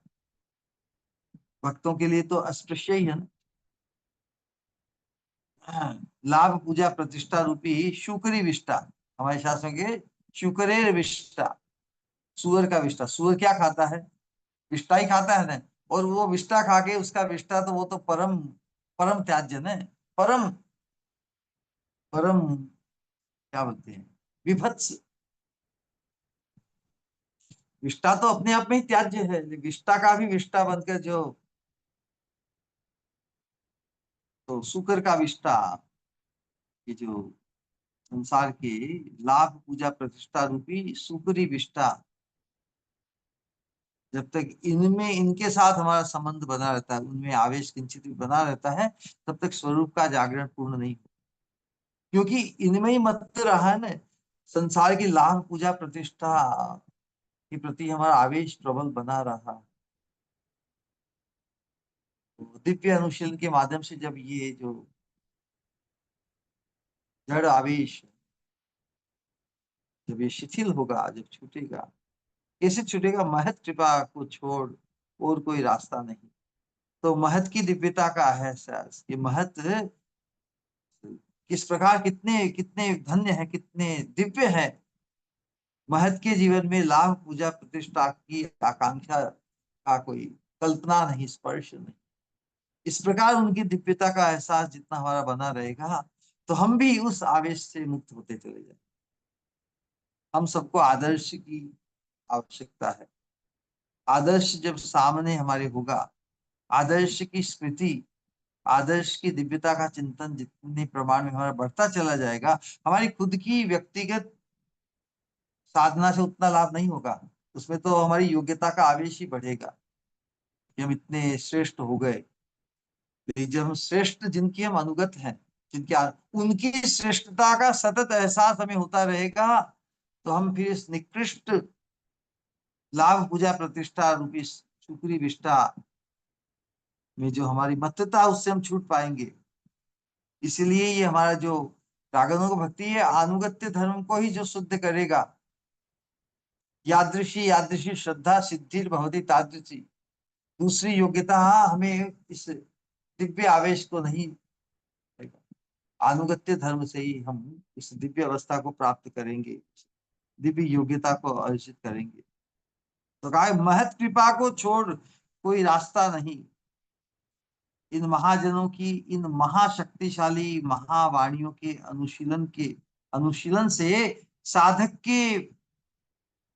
Speaker 2: भक्तों के लिए तो अस्पृश्य ही है ना। लाभ पूजा प्रतिष्ठा रूपी शुक्री विष्टा, हमारे शास्त्रों के शुक्रेर विष्टा, सुअर का विष्टा। सुअर क्या खाता है? विष्टा ही खाता है ना। और वो विष्टा खा के उसका विष्टा, तो वो तो परम परम त्याज्य न, परम परम क्या बोलते हैं, विभत्स। विष्टा तो अपने आप में ही त्याज्य है, विष्टा का भी विष्टा बनकर जो, तो शुक्र का विष्टा, ये जो संसार के लाभ पूजा प्रतिष्ठा रूपी सुकरी विष्टा, जब तक इनमें, इनके साथ हमारा संबंध बना रहता है, उनमें आवेश किंचित भी बना रहता है, तब तक स्वरूप का जागरण पूर्ण नहीं, क्योंकि इनमें ही मत रहा है ना। संसार की लाभ पूजा प्रतिष्ठा के प्रति हमारा आवेश प्रबल बना रहा। तो दिव्य अनुशीलन के माध्यम से जब ये जो जड़ आवेश, जब ये शिथिल होगा, जब छूटेगा, कैसे छूटेगा? महत कृपा को छोड़ और कोई रास्ता नहीं। तो महत की दिव्यता का है एहसास कि महत किस प्रकार, कितने कितने धन्य है, कितने दिव्य है। महत के जीवन में लाभ पूजा प्रतिष्ठा की आकांक्षा का कोई कल्पना नहीं, स्पर्श नहीं। इस प्रकार उनकी दिव्यता का एहसास जितना हमारा बना रहेगा, तो हम भी उस आवेश से मुक्त होते चले जाए। हम सबको आदर्श की आवश्यकता है। आदर्श जब सामने हमारे होगा, आदर्श की स्मृति, आदर्श की दिव्यता का चिंतन जितने प्रमाण में हमारा बढ़ता चला जाएगा, हमारी खुद की व्यक्तिगत साधना से उतना लाभ नहीं होगा। उसमें तो हमारी योग्यता का आवेश ही बढ़ेगा कि हम इतने श्रेष्ठ हो गए। जब हम श्रेष्ठ, जिनकी हम अनुगत हैं, जिनके उनकी श्रेष्ठता का सतत एहसास हमें होता रहेगा, तो हम फिर इस निकृष्ट लाभ पूजा प्रतिष्ठा रूपी शुक्री विष्टा में जो हमारी मत्तता, उससे हम छूट पाएंगे। इसलिए ये हमारा जो रागानुग भक्ति है, अनुगत्य धर्म को ही जो शुद्ध करेगा। यादृशी यादृशी श्रद्धा सिद्धि भवती तादृशी। दूसरी योग्यता हमें इस दिव्य आवेश को नहीं देगा। अनुगत्य धर्म से ही हम इस दिव्य अवस्था को प्राप्त करेंगे, दिव्य योग्यता को अर्जित करेंगे। तो कहा महत कृपा को छोड़ कोई रास्ता नहीं। इन महाजनों की, इन महाशक्तिशाली महावाणियों के अनुशीलन से साधक के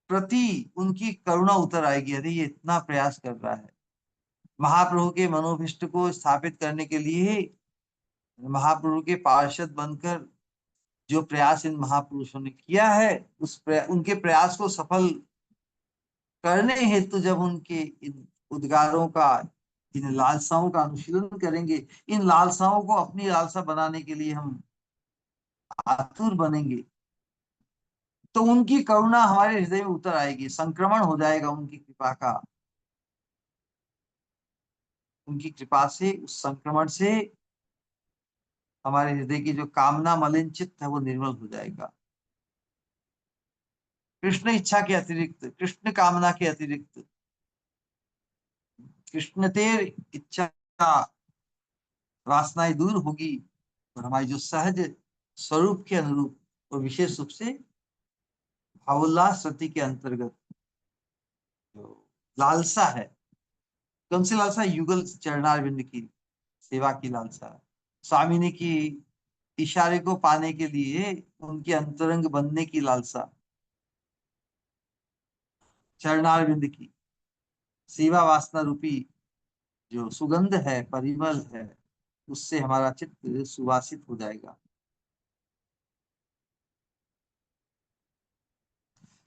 Speaker 2: प्रति उनकी करुणा उतर आएगी। अरे ये इतना प्रयास कर रहा है, महाप्रभु के मनोभिष्ट को स्थापित करने के लिए महाप्रभु के पार्षद बनकर जो प्रयास इन महापुरुषों ने किया है, उनके प्रयास को सफल करने हेतु जब उनके इन उद्गारों का, इन लालसाओं का अनुशीलन करेंगे, इन लालसाओं को अपनी लालसा बनाने के लिए हम आतुर बनेंगे, तो उनकी करुणा हमारे हृदय में उतर आएगी, संक्रमण हो जाएगा उनकी कृपा का। उनकी कृपा से, उस संक्रमण से हमारे हृदय की जो कामना मलिन चित्त है, वो निर्मल हो जाएगा। कृष्ण इच्छा के अतिरिक्त, कृष्ण कामना के अतिरिक्त, कृष्ण तेर इच्छा वासनाएं दूर होगी, और हमारी जो सहज स्वरूप के अनुरूप, और विशेष रूप से भावोल्लास रति के अंतर्गत जो लालसा है, कौन सी लालसा? युगल चरणारविंद की सेवा की लालसा, स्वामिनी की इशारे को पाने के लिए उनके अंतरंग बनने की लालसा, चरणारविंद की सेवा वासना रूपी जो सुगंध है, परिमल है, उससे हमारा चित्त सुवासित हो जाएगा।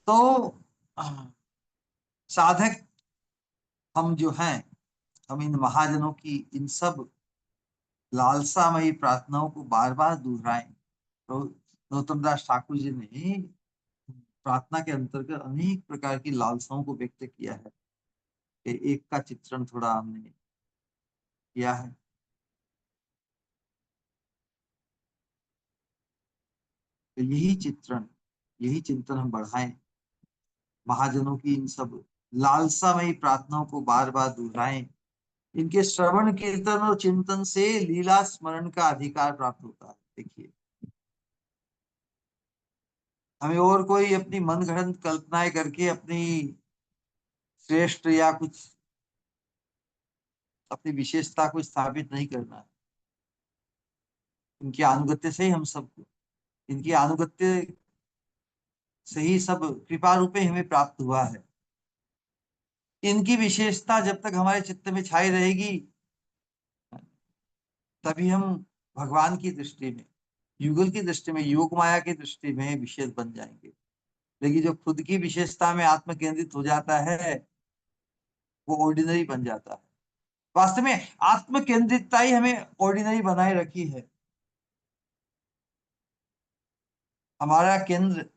Speaker 2: तो साधक हम जो हैं, हम इन महाजनों की इन सब लालसामयी प्रार्थनाओं को बार बार दोहराएं। तो नरोत्तम दास ठाकुर जी ने प्रार्थना के अंतर्गत अनेक प्रकार की लालसाओं को व्यक्त किया है। एक का चित्रण थोड़ा हमने किया है। तो यही चित्रण, यही चिंतन हम बढ़ाएं, महाजनों की इन सब लालसामयी प्रार्थनाओं को बार बार दोहराएं। इनके श्रवण कीर्तन और चिंतन से लीला स्मरण का अधिकार प्राप्त होता है। देखिए, हमें और कोई अपनी मनगढ़ंत कल्पनाएं करके अपनी श्रेष्ठ या कुछ अपनी विशेषता को स्थापित नहीं करना है। इनके अनुगत्य से ही हम सब, इनकी अनुगत्य से ही सब कृपा रूपे हमें प्राप्त हुआ है। इनकी विशेषता जब तक हमारे चित्त में छाई रहेगी, तभी हम भगवान की दृष्टि में, युगल की दृष्टि में, योग माया की दृष्टि में विशेष बन जाएंगे। लेकिन जो खुद की विशेषता में आत्म केंद्रित हो जाता है, वो ऑर्डिनरी बन जाता है। वास्तव में आत्म केंद्रितता ही हमें ऑर्डिनरी बनाए रखी है। हमारा केंद्र,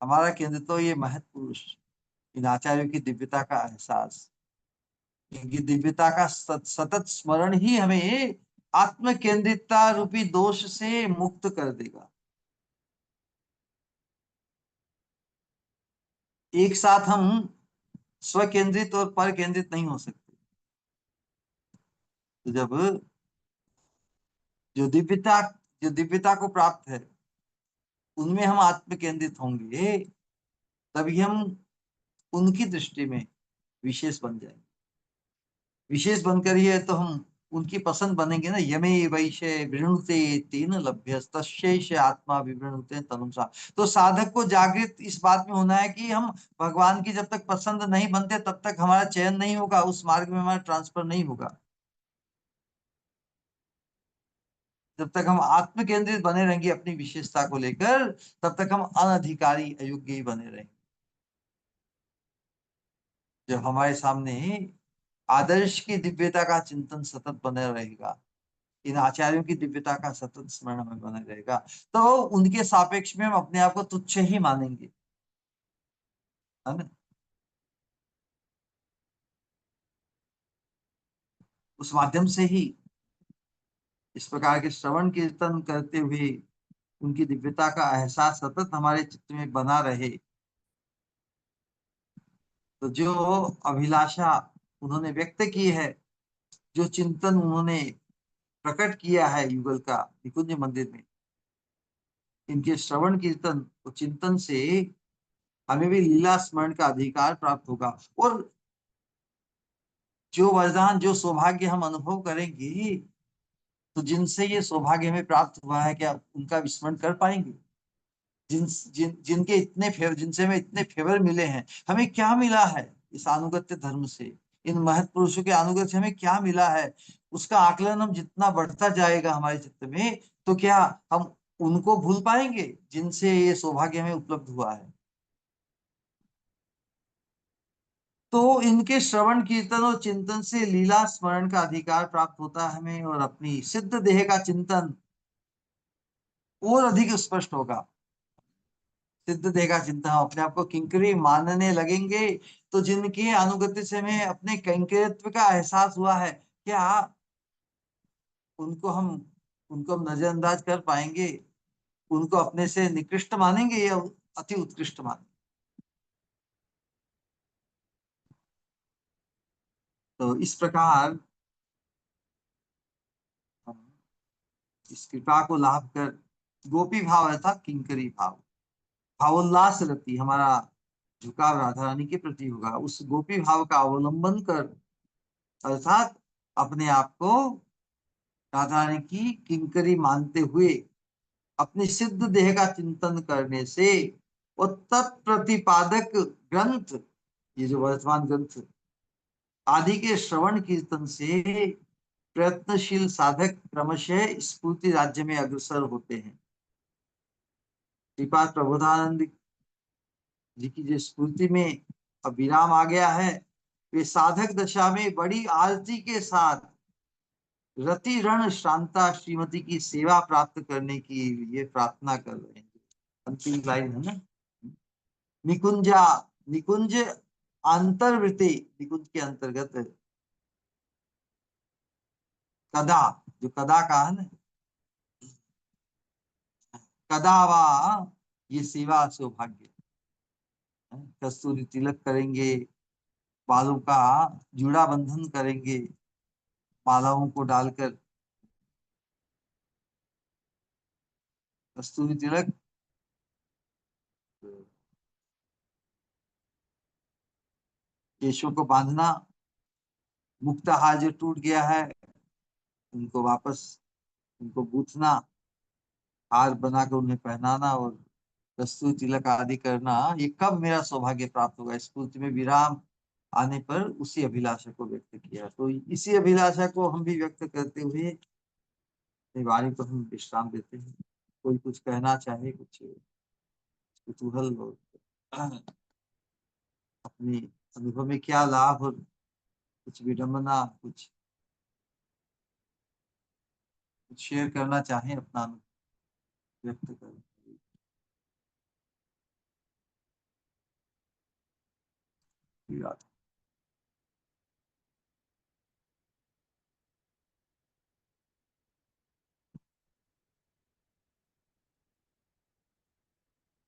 Speaker 2: हमारा केंद्र तो ये महत् पुरुष, इन आचार्यों की दिव्यता का एहसास, इनकी दिव्यता का सतत स्मरण ही हमें आत्म केंद्रितता रूपी दोष से मुक्त कर देगा। एक साथ हम स्वकेंद्रित और पर केंद्रित नहीं हो सकते। तो जब जो दिव्यता, जो दिव्यता को प्राप्त है, उनमें हम आत्म केंद्रित होंगे, तभी हम उनकी दृष्टि में विशेष बन जाएंगे। विशेष बनकर ही है तो हम उनकी पसंद बनेंगे ना। यमे वैशे वृणुते तेन लभ्य तस्यैष आत्मा विवृणुते तनुसा। तो साधक को जागृत इस बात में होना है कि हम भगवान की जब तक पसंद नहीं बनते, तब तक हमारा चयन नहीं होगा, उस मार्ग में हमारा ट्रांसफर नहीं होगा। जब तक हम आत्म केंद्रित बने रहेंगे अपनी विशेषता को लेकर, तब तक हम अनधिकारी अयोग्य ही बने रहेंगे। जब हमारे सामने आदर्श की दिव्यता का चिंतन सतत बने रहेगा, इन आचार्यों की दिव्यता का सतत स्मरण हमें बने रहेगा, तो उनके सापेक्ष में हम अपने आप को तुच्छ ही मानेंगे, है ना। उस माध्यम से ही, इस प्रकार के श्रवण कीर्तन करते हुए उनकी दिव्यता का एहसास सतत हमारे चित्त में बना रहे, तो जो अभिलाषा उन्होंने व्यक्त की है, जो चिंतन उन्होंने प्रकट किया है युगल का निकुंज मंदिर में, इनके श्रवण कीर्तन और चिंतन से हमें भी लीला स्मरण का अधिकार प्राप्त होगा। और जो वरदान, जो सौभाग्य हम अनुभव करेंगे, तो जिनसे ये सौभाग्य हमें प्राप्त हुआ है, क्या उनका विस्मरण कर पाएंगे? जिनके इतने फेवर, जिनसे हमें इतने फेवर मिले हैं, हमें क्या मिला है इस अनुगत्य धर्म से, इन महत् पुरुषों के अनुगत्य से हमें क्या मिला है, उसका आकलन हम जितना बढ़ता जाएगा हमारे चित्त में, तो क्या हम उनको भूल पाएंगे जिनसे ये सौभाग्य हमें उपलब्ध हुआ है? तो इनके श्रवण कीर्तन और चिंतन से लीला स्मरण का अधिकार प्राप्त होता है हमें, और अपनी सिद्ध देह का चिंतन और अधिक स्पष्ट होगा। सिद्ध देह का चिंतन, हम अपने आप को किंकरी मानने लगेंगे, तो जिनके अनुगत्य से हमें अपने किंकरित्व का एहसास हुआ है, क्या उनको हम, उनको हम नजरअंदाज कर पाएंगे? उनको अपने से निकृष्ट मानेंगे या अति उत्कृष्ट मानेंगे? तो इस प्रकार हम इस कृपा को लाभ कर, गोपी भाव अर्थात किंकरी भाव, भावोल्लास रति, हमारा झुकाव राधा रानी के प्रति होगा, उस गोपी भाव का अवलंबन कर, अर्थात अपने आप को राधा रानी की किंकरी मानते हुए अपनी सिद्ध देह का चिंतन करने से और तत्प्रतिपादक ग्रंथ, ये जो वर्तमान ग्रंथ आदि के श्रवण कीर्तन से प्रयत्नशील साधक क्रमशः स्फूर्ति राज्य में अग्रसर होते हैं। श्रीपाद प्रबोधानंद जी की जो स्फूर्ति में अब विराम आ गया है, वे साधक दशा में बड़ी आरती के साथ रति रण शांता श्रीमती की सेवा प्राप्त करने की ये प्रार्थना कर रहे हैं। अंतिम लाइन है ना, निकुंजा, निकुंज अंतर्वृत्ति, निकुंज के अंतर्गत कदा, जो कदा का है ना, कदा वा ये सेवा सौभाग्य, कस्तूरी तिलक करेंगे, बालों का जूड़ा बंधन करेंगे, मालाओं को डालकर कस्तूरी तिलक, केशों को बांधना, मुक्ताहार जो टूट गया है उनको वापस, उनको गूंथना, हार बनाकर उन्हें पहनाना और कस्तूरी तिलक आदि करना, ये कब मेरा सौभाग्य प्राप्त होगा, स्फूर्ति में विराम आने पर उसी अभिलाषा को व्यक्त किया। तो इसी अभिलाषा को हम भी व्यक्त करते हुए अपनी वाणी को हम विश्राम देते हैं। कोई कुछ कहना चाहे, कुछ कुतूहल और अपने अनुभव में क्या लाभ और कुछ विडंबना, कुछ शेयर करना चाहे, अपना अनुभव व्यक्त करें।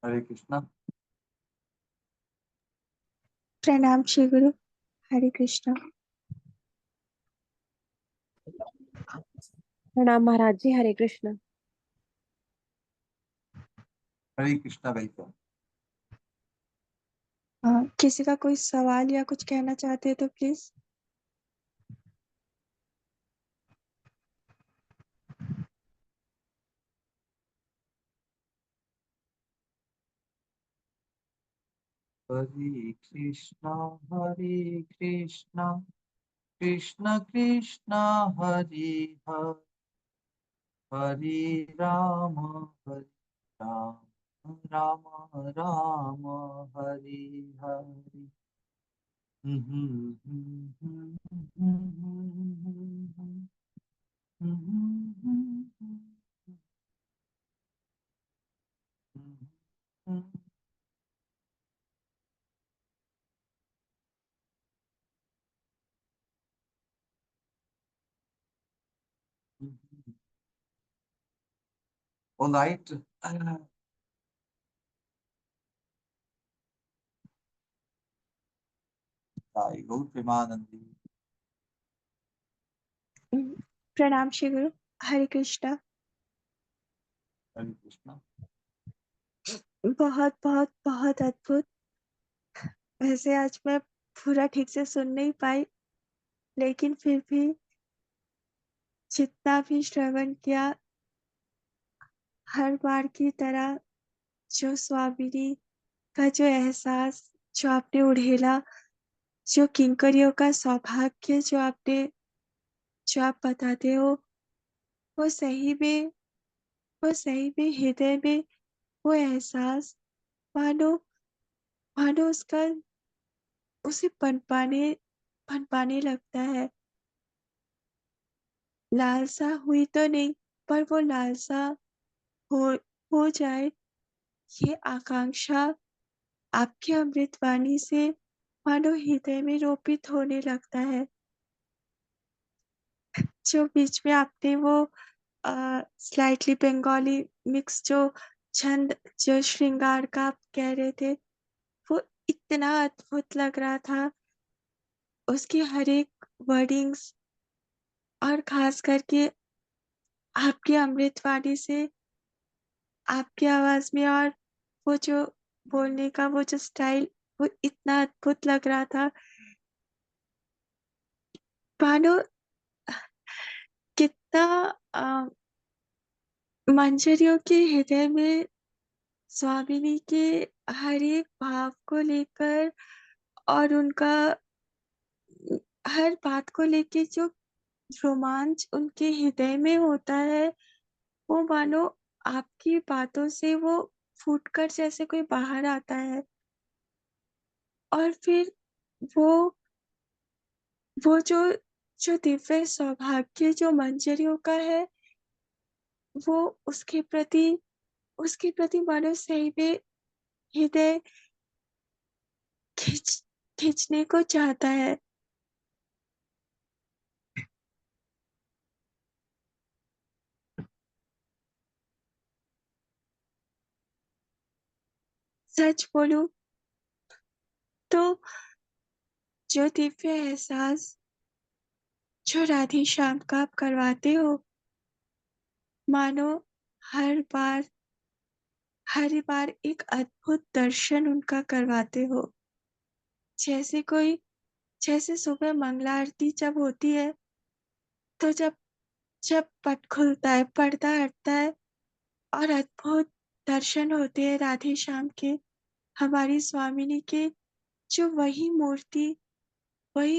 Speaker 2: हरे कृष्णा।
Speaker 3: प्रणाम श्री गुरु। हरे कृष्णा।
Speaker 4: प्रणाम महाराज जी। हरे कृष्ण।
Speaker 2: हरे कृष्णा। वेलकम।
Speaker 3: किसी का कोई सवाल या कुछ कहना चाहते हैं तो please.
Speaker 2: Hare Krishna Krishna Krishna Hare Hare, Hare Ram Ram Ram Ram Hare Hare. All right. गौर प्रेमानंदी।
Speaker 3: प्रणाम श्री गुरु। हरे कृष्णा।
Speaker 2: हरे कृष्णा।
Speaker 3: बहुत बहुत बहुत अद्भुत। वैसे आज मैं पूरा ठीक से सुन नहीं पाई, लेकिन फिर भी जितना भी श्रवण किया, हर बार की तरह जो स्वामिनी का जो एहसास जो आपने उड़ेला, जो किंकरियों का सौभाग्य जो आप बताते हो, वो सही में वो सही में हृदय में वो एहसास मानो मानो उसका उसे पनपाने लगता है। लालसा हुई तो नहीं, पर वो लालसा हो हो जाए, ये आकांक्षा आपकी अमृतवाणी से मानो हृदय में रोपित होने लगता है। जो बीच में आपने वो स्लाइटली बंगाली मिक्स जो छंद जो श्रृंगार का आप कह रहे थे, वो इतना अद्भुत लग रहा था। उसकी हर एक वर्डिंग्स और खास करके आपकी अमृतवाणी से, आपकी आवाज में, और वो जो बोलने का वो जो स्टाइल, वो इतना अद्भुत लग रहा था। मानो कितना मंजरियों के हृदय में स्वामिनी के हर एक भाव को लेकर और उनका हर बात को लेके जो रोमांच उनके हृदय में होता है, वो मानो आपकी बातों से वो फूटकर जैसे कोई बाहर आता है और फिर वो वो जो दिव्य सौभाग्य जो मंजरियों का है, वो उसके प्रति मानो सही में हृदय खिंच खींचने को चाहता है। सच बोलूं तो जो दिव्य एहसास जो राधे श्याम का आप करवाते हो, मानो हर बार हर बार एक अद्भुत दर्शन उनका करवाते हो। जैसे कोई जैसे सुबह मंगला आरती जब होती है, तो जब जब पट खुलता है, पर्दा हटता है और अद्भुत दर्शन होते हैं राधे श्याम के, हमारी स्वामिनी के, जो वही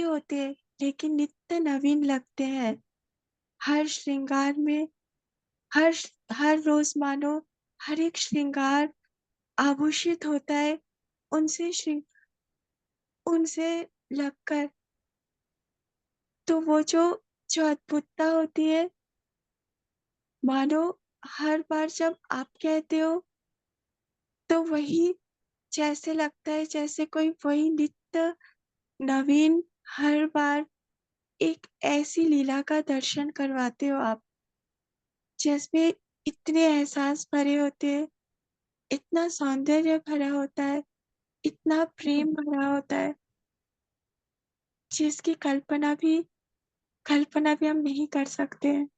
Speaker 3: होते हैं, लेकिन नित्य नवीन लगते हैं। हर श्रृंगार में हर हर रोज मानो हर एक श्रृंगार आभूषित होता है उनसे लगकर। तो वो जो अद्भुतता होती है, मानो हर बार जब आप कहते हो, तो वही जैसे लगता है जैसे कोई वही नित्य नवीन हर बार एक ऐसी लीला का दर्शन करवाते हो आप, जिसमें इतने एहसास भरे होते हैं, इतना सौंदर्य भरा होता है, इतना प्रेम भरा होता है, जिसकी कल्पना भी हम नहीं कर सकते हैं।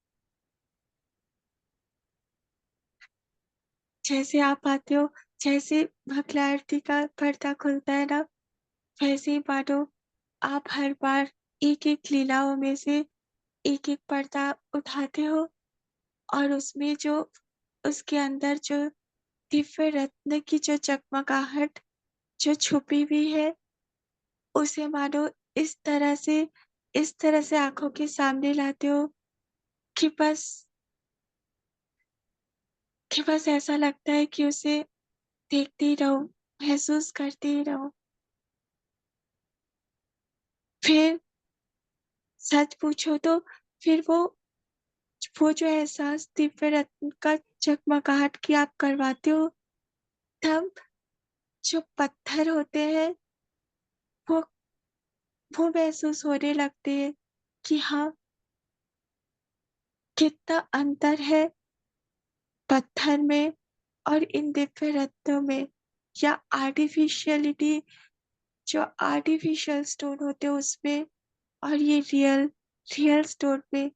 Speaker 3: जैसे आप आते हो, जैसे मंगला आरती का पर्दा खुलता है ना, वैसे ही मानो आप हर बार एक-एक लीलाओं में से एक-एक पर्दा उठाते हो और उसमें जो उसके अंदर जो दिव्य रत्न की जो चकमकाहट जो छुपी हुई है, उसे मानो इस तरह से आँखों के सामने लाते हो कि बस ऐसा लगता है कि उसे देखते ही रहो, महसूस करते ही रहो। फिर सच पूछो तो फिर वो जो एहसास दिव्य रत्न का चकमकाहट की आप करवाते हो, तब जो पत्थर होते हैं, वो वो महसूस होने लगते हैं कि हाँ, कितना अंतर है पत्थर में और इन दिव्य रत्नों में, या आर्टिफिशियलिटी जो आर्टिफिशियल स्टोन होते हैं उसमें और ये रियल स्टोन में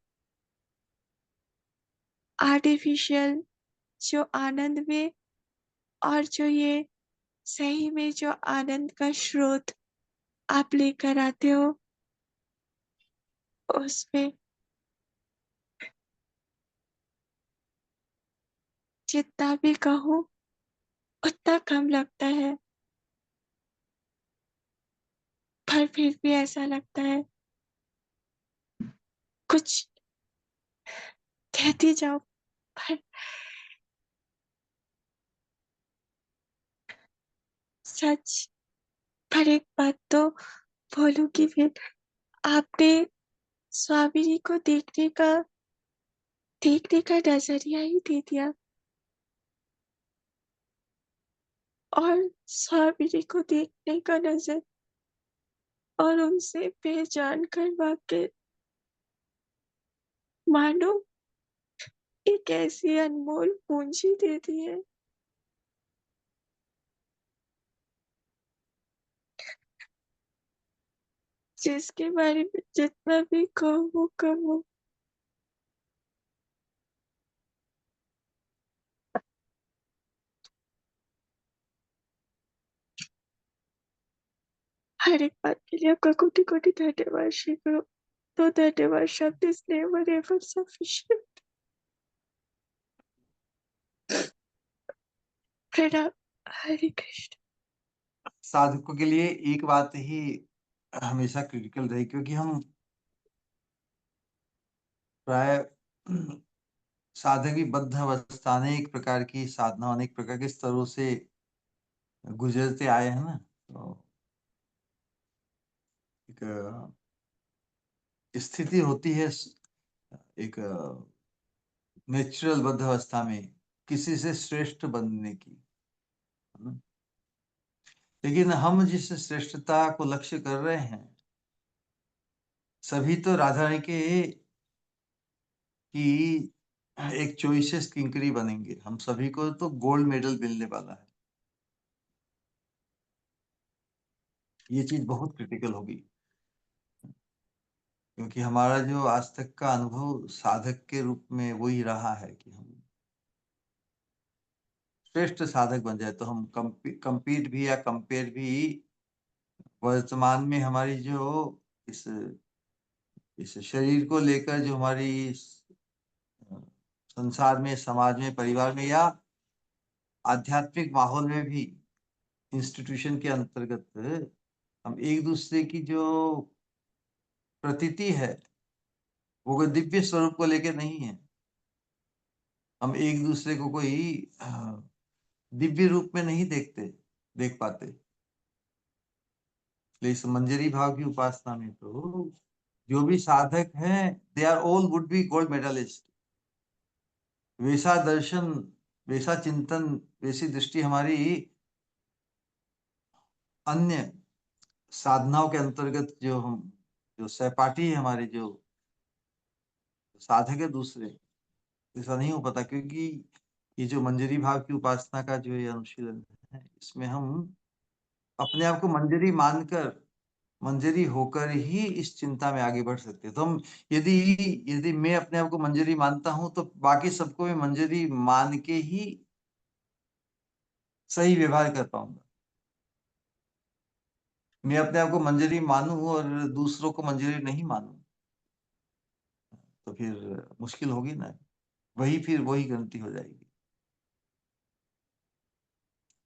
Speaker 3: आर्टिफिशियल जो आनंद में, और जो ये सही में जो आनंद का स्रोत आप लेकर आते हो, उसमें जितना भी कहूँ उतना कम लगता है। पर फिर भी ऐसा लगता है कुछ कहती जाओ, पर सच पर एक बात तो बोलूँगी फिर, आपने स्वामी जी को देखने का नज़रिया ही दे दिया और स्वामी जी को देखने का नज़र और उनसे पहचान करवा के मानो एक ऐसी अनमोल पूंजी दे दी है, जिसके बारे में जितना भी कहो वो कम हो। हर एक बात के लिए आपका कोटि-कोटि धन्यवाद श्री गुरु। तो धन्यवाद शब्द इज नेवर एवर सफिशिएंट। प्रणाम। हरे कृष्ण।
Speaker 2: साधकों के लिए एक बात ही हमेशा क्रिटिकल रही, क्योंकि हम प्राय साधक की बद्ध अवस्था, अनेक प्रकार की साधना, अनेक प्रकार के स्तरों से गुजरते आए हैं ना, तो एक स्थिति होती है, एक नेचुरल बद्ध अवस्था में किसी से श्रेष्ठ बनने की, है ना? लेकिन हम जिस श्रेष्ठता को लक्ष्य कर रहे हैं, सभी तो राधा रानी के की एक चॉइसेस किंकरी बनेंगे। हम सभी को तो गोल्ड मेडल मिलने वाला है। ये चीज बहुत क्रिटिकल होगी, क्योंकि हमारा जो आज तक का अनुभव साधक के रूप में वही रहा है कि हम श्रेष्ठ साधक बन जाए तो हम compete भी या कंपेयर भी वर्तमान में हमारी जो इस शरीर को लेकर जो हमारी संसार में, समाज में, परिवार में या आध्यात्मिक माहौल में भी, इंस्टीट्यूशन के अंतर्गत हम एक दूसरे की जो प्रतीति है वो कोई दिव्य स्वरूप को लेकर नहीं है। हम एक दूसरे को कोई दिव्य रूप में नहीं देख पाते। इस मंजरी भाव की उपासना में तो जो भी साधक हैं, they are all would be gold medalist. वैसा दर्शन, वैसा चिंतन, वैसी दृष्टि हमारी अन्य साधनाओं के अंतर्गत जो सहपाठी है, हमारे जो साधक है दूसरे, ऐसा नहीं हो पाता। क्योंकि ये जो मंजरी भाव की उपासना का जो ये अनुशीलन है, इसमें हम अपने आप को मंजरी मानकर, मंजरी होकर ही इस चिंता में आगे बढ़ सकते हैं। तो हम यदि यदि मैं अपने आप को मंजरी मानता हूं तो बाकी सबको मैं मंजरी मान के ही सही व्यवहार कर पाऊंगा। मैं अपने आप को मंजरी मानूं और दूसरों को मंजरी नहीं मानूं तो फिर मुश्किल होगी ना, फिर वही गलती हो जाएगी।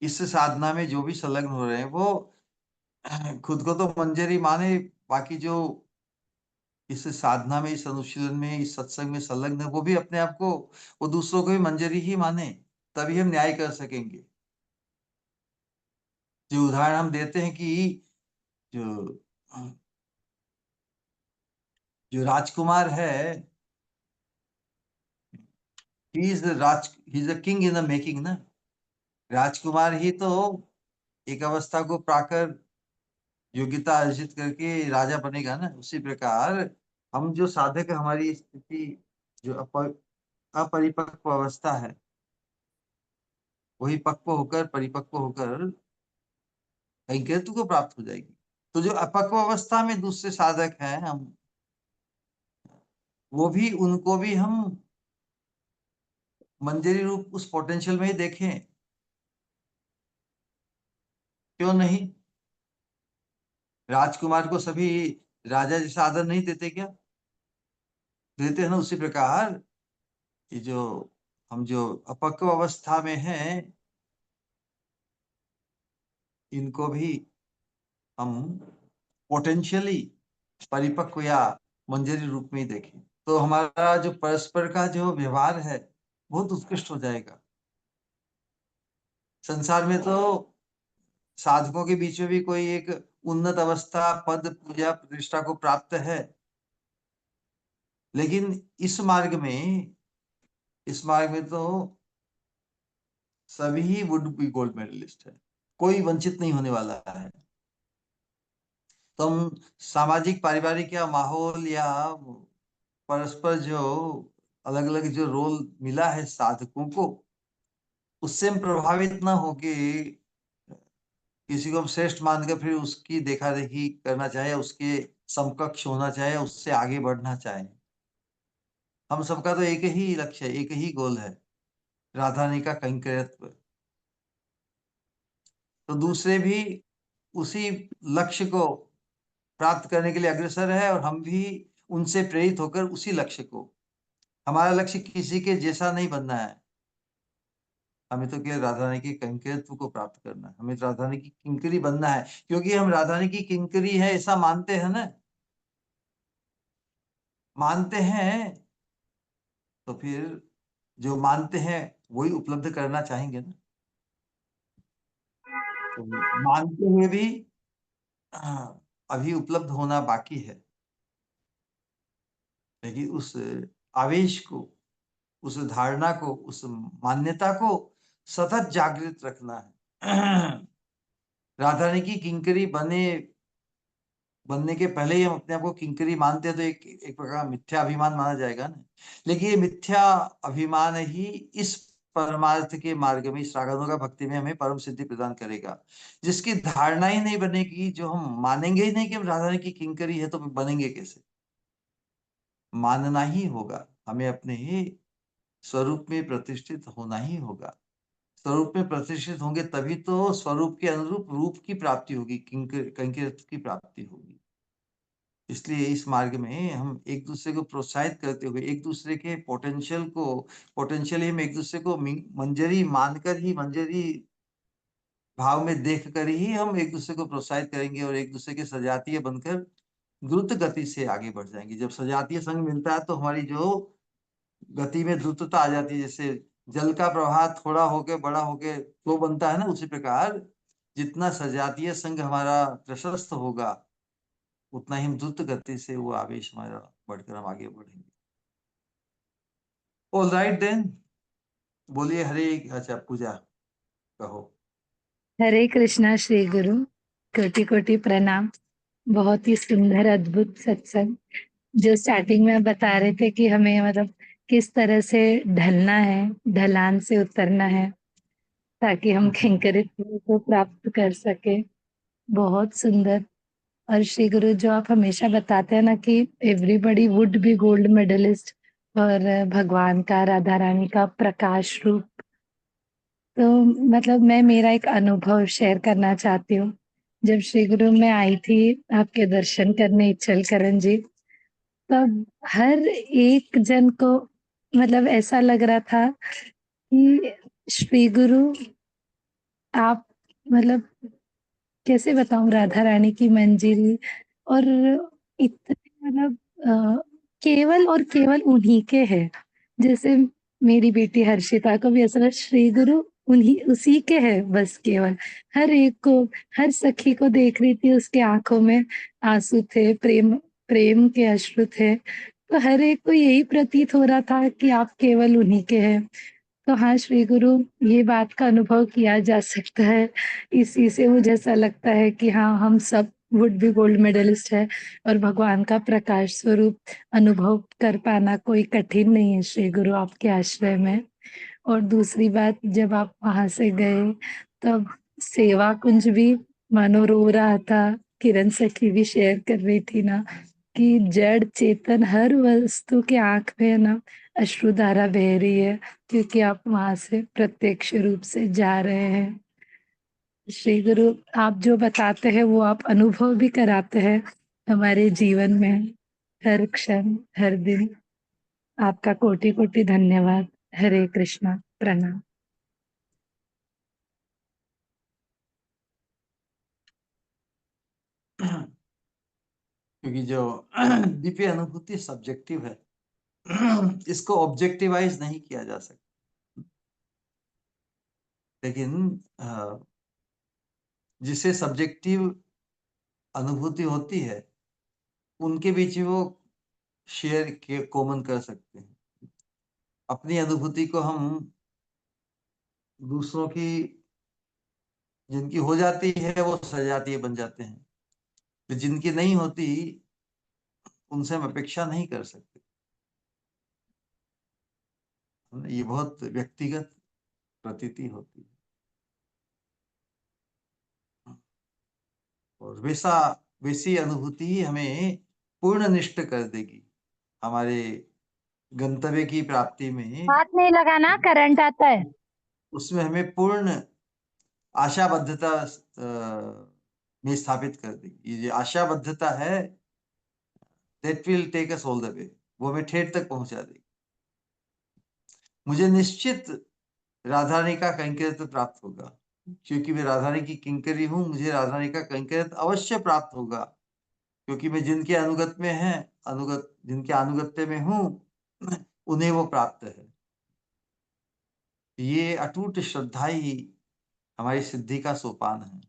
Speaker 2: इस साधना में जो भी संलग्न हो रहे हैं वो खुद को तो मंजरी माने, बाकी जो इस साधना में, इस अनुशीलन में, इस सत्संग में संलग्न है वो भी अपने आप को, वो दूसरों को भी मंजरी ही माने, तभी हम न्याय कर सकेंगे। जो उदाहरण हम देते हैं कि जो जो राजकुमार है, he is a king in the making ना। राजकुमार ही तो एक अवस्था को पाकर योग्यता अर्जित करके राजा बनेगा ना। उसी प्रकार हम जो साधक, हमारी स्थिति जो अपरिपक्व अवस्था है, वही पक्व होकर, परिपक्व होकर कैंकर्तु को प्राप्त हो जाएगी। तो जो अपक्व अवस्था में दूसरे साधक हैं, हम वो भी, उनको भी हम मंजरी रूप उस पोटेंशियल में ही देखें, क्यों नहीं? राजकुमार को सभी राजा जैसा आदर नहीं देते क्या? देते हैं ना। उसी प्रकार ये जो हम जो अपक्व अवस्था में हैं, इनको भी हम पोटेंशियली परिपक्व या मंजरी रूप में ही देखें, तो हमारा जो परस्पर का जो व्यवहार है बहुत उत्कृष्ट हो जाएगा। संसार में तो साधकों के बीच में भी कोई एक उन्नत अवस्था, पद, पूजा, प्रतिष्ठा को प्राप्त है, लेकिन इस मार्ग में तो सभी वुड बी गोल्ड मेडलिस्ट है, कोई वंचित नहीं होने वाला है। तो हम सामाजिक, पारिवारिक या माहौल या परस्पर जो अलग अलग जो रोल मिला है साधकों को, उससे हम प्रभावित ना होके किसी को हम श्रेष्ठ मानकर फिर उसकी देखा देखी करना चाहे, उसके समकक्ष होना चाहे, उससे आगे बढ़ना चाहे। हम सबका तो एक ही लक्ष्य है, एक ही गोल है, राधा रानी का कैंकर्यत्व। तो दूसरे भी उसी लक्ष्य को प्राप्त करने के लिए अग्रसर है, और हम भी उनसे प्रेरित होकर उसी लक्ष्य को, हमारा लक्ष्य किसी के जैसा नहीं बनना है, हमें तो केवल राधा रानी के कैंकर्यत्व को प्राप्त करना है, हमें तो राधा रानी की किंकरी बनना है। क्योंकि हम राधा रानी की किंकरी है ऐसा मानते हैं ना, मानते हैं, तो फिर जो मानते हैं वही उपलब्ध करना चाहेंगे ना। तो मानते हुए भी अभी उपलब्ध होना बाकी है, लेकिन उस आवेश को, उस धारणा को, उस मान्यता को सतत जागृत रखना है। राधा रानी की किंकरी बनने के पहले ही हम अपने आप को किंकरी मानते हैं तो एक प्रकार मिथ्या अभिमान माना जाएगा ना। लेकिन ये मिथ्या अभिमान ही इस परमार्थ के मार्ग में, इस रागानुगा भक्ति में हमें परम सिद्धि प्रदान करेगा। जिसकी धारणा ही नहीं बनेगी, जो हम मानेंगे ही नहीं कि हम राधा रानी की किंकरी है, तो बनेंगे कैसे? मानना ही होगा, हमें अपने ही स्वरूप में प्रतिष्ठित होना ही होगा। स्वरूप में प्रतिष्ठित होंगे तभी तो स्वरूप के अनुरूप रूप की प्राप्ति होगी, कंकिरत्व की प्राप्ति होगी। इसलिए इस मार्ग में हम एक दूसरे को प्रोत्साहित करते हुए, एक दूसरे के पोटेंशियल हम एक दूसरे को मंजरी मानकर ही, मंजरी भाव में देख कर ही हम एक दूसरे को प्रोत्साहित करेंगे और एक दूसरे के सजातीय बनकर द्रुत गति से आगे बढ़ जाएंगे। जब सजातीय संग मिलता है तो हमारी जो गति में द्रुतता आ जाती है, जैसे जल का प्रवाह थोड़ा होके बड़ा होके तो बनता है ना, उसी प्रकार जितना सजातीय संग हमारा प्रशस्त होगा उतना ही हम द्रुत गति से वो आवेश हमारा बढ़कर हम आगे बढ़ेंगे। ऑल राइट देन, बोलिए हरे। अच्छा पूजा कहो।
Speaker 5: हरे कृष्णा श्री गुरु, कोटि कोटि प्रणाम। बहुत ही सुंदर अद्भुत सत्संग जो स्टार्टिंग में आप बता रहे थे कि हमें मतलब किस तरह से ढलना है, ढलान से उतरना है ताकि हम खिंकरित को प्राप्त कर सके। बहुत सुंदर। और श्री गुरु जो आप हमेशा बताते हैं ना कि everybody would be gold medalist, और भगवान का, राधा रानी का प्रकाश रूप। तो मतलब मैं मेरा एक अनुभव शेयर करना चाहती हूँ। जब श्री गुरु में आई थी आपके दर्शन करने इच्छलकरण जी, तब हर एक जन को मतलब ऐसा लग रहा था कि श्री गुरु आप मतलब कैसे बताऊं, राधा रानी की मंजिल और इतने मतलब केवल और केवल उन्हीं के हैं। जैसे मेरी बेटी हर्षिता को भी ऐसा लगा श्री गुरु उन्हीं उसी के हैं बस केवल। हर एक को, हर सखी को देख रही थी, उसके आंखों में आंसू थे, प्रेम प्रेम के अश्रु थे। तो हर एक को यही प्रतीत हो रहा था कि आप केवल उन्हीं के हैं। तो हाँ श्री गुरु, ये बात का अनुभव किया जा सकता है। इसी से मुझे ऐसा लगता है कि हाँ, हम सब वुड बी गोल्ड मेडलिस्ट है और भगवान का प्रकाश स्वरूप अनुभव कर पाना कोई कठिन नहीं है श्री गुरु आपके आश्रय में। और दूसरी बात, जब आप वहां से गए तब सेवा कुंज भी मानो रो रहा था। किरण सखी भी शेयर कर रही थी ना कि जड़ चेतन हर वस्तु के आंख में ना अश्रुधारा बह रही है, क्योंकि आप वहां से प्रत्यक्ष रूप से जा रहे हैं। श्री गुरु, आप जो बताते हैं वो आप अनुभव भी कराते हैं हमारे जीवन में, हर क्षण हर दिन। आपका कोटि कोटि धन्यवाद। हरे कृष्णा, प्रणाम।
Speaker 2: क्योंकि जो दिव्य अनुभूति सब्जेक्टिव है, इसको ऑब्जेक्टिवाइज नहीं किया जा सकता। लेकिन जिसे सब्जेक्टिव अनुभूति होती है उनके बीच में वो शेयर के कॉमन कर सकते हैं। अपनी अनुभूति को हम दूसरों की, जिनकी हो जाती है वो सजातीय बन जाते हैं, तो जिनकी नहीं होती उनसे हम अपेक्षा नहीं कर सकते। ये बहुत व्यक्तिगत प्रतीति होती है और वैसी अनुभूति ही हमें पूर्ण निष्ठ कर देगी हमारे गंतव्य की प्राप्ति में।
Speaker 5: हाथ नहीं लगाना, करंट आता है।
Speaker 2: उसमें हमें पूर्ण आशाबद्धता में स्थापित कर देगी। ये जो आशाबद्धता है, that will take us all the way, वो हमें ठेठ तक पहुंचा देगी। मुझे निश्चित राधा रानी का कैंकर्यत्व प्राप्त होगा, क्योंकि मैं राधा रानी की किंकरी हूँ। मुझे राधा रानी का कैंकर्यत्व अवश्य प्राप्त होगा, क्योंकि मैं जिनके अनुगत में है, जिनके अनुगत्य में हूँ, उन्हें वो प्राप्त है। ये अटूट श्रद्धा ही हमारी सिद्धि का सोपान है।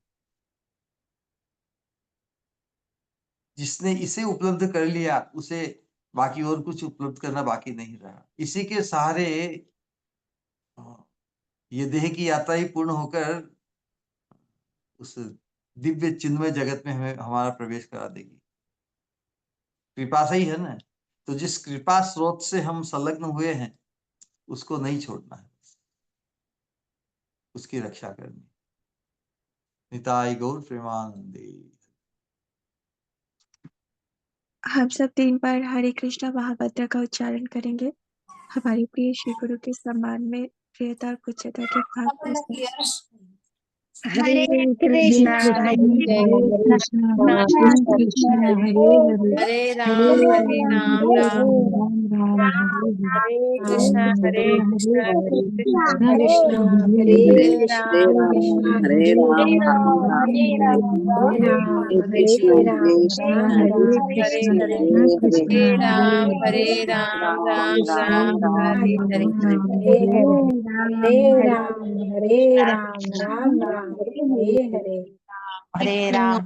Speaker 2: जिसने इसे उपलब्ध कर लिया उसे बाकी और कुछ उपलब्ध करना बाकी नहीं रहा। इसी के सहारे ये देह की यात्रा ही पूर्ण होकर उस दिव्य चिन्मय जगत में हमें हमारा प्रवेश करा देगी। कृपा से ही है ना। तो जिस कृपा स्रोत से हम संलग्न हुए हैं उसको नहीं छोड़ना है, उसकी रक्षा करनी। निताई गौर प्रेमानंदे।
Speaker 3: हम सब 3 बार हरे कृष्णा महामंत्र का उच्चारण करेंगे। हमारे प्रिय श्री गुरु के सम्मान में प्रियता और पूज्यता के भाव के साथ।
Speaker 5: हरे कृष्णा हरे कृष्णा कृष्ण कृष्ण हरे हरे
Speaker 6: हरे
Speaker 5: हरे
Speaker 6: राम
Speaker 5: राम
Speaker 6: राम
Speaker 5: राम हरे हरे
Speaker 6: हरे कृष्णा
Speaker 5: कृष्ण
Speaker 6: हरे
Speaker 5: कृष्ण हरे
Speaker 6: हरे
Speaker 5: हरे
Speaker 6: राम
Speaker 5: हरे राम हरे
Speaker 6: हरे
Speaker 5: कृष्ण
Speaker 6: हरे
Speaker 5: कृष्ण कृष्ण
Speaker 6: हरे
Speaker 5: हरे
Speaker 6: राम राम
Speaker 5: हरे
Speaker 6: राम हरे हरे हरे राम
Speaker 7: हरे
Speaker 6: राम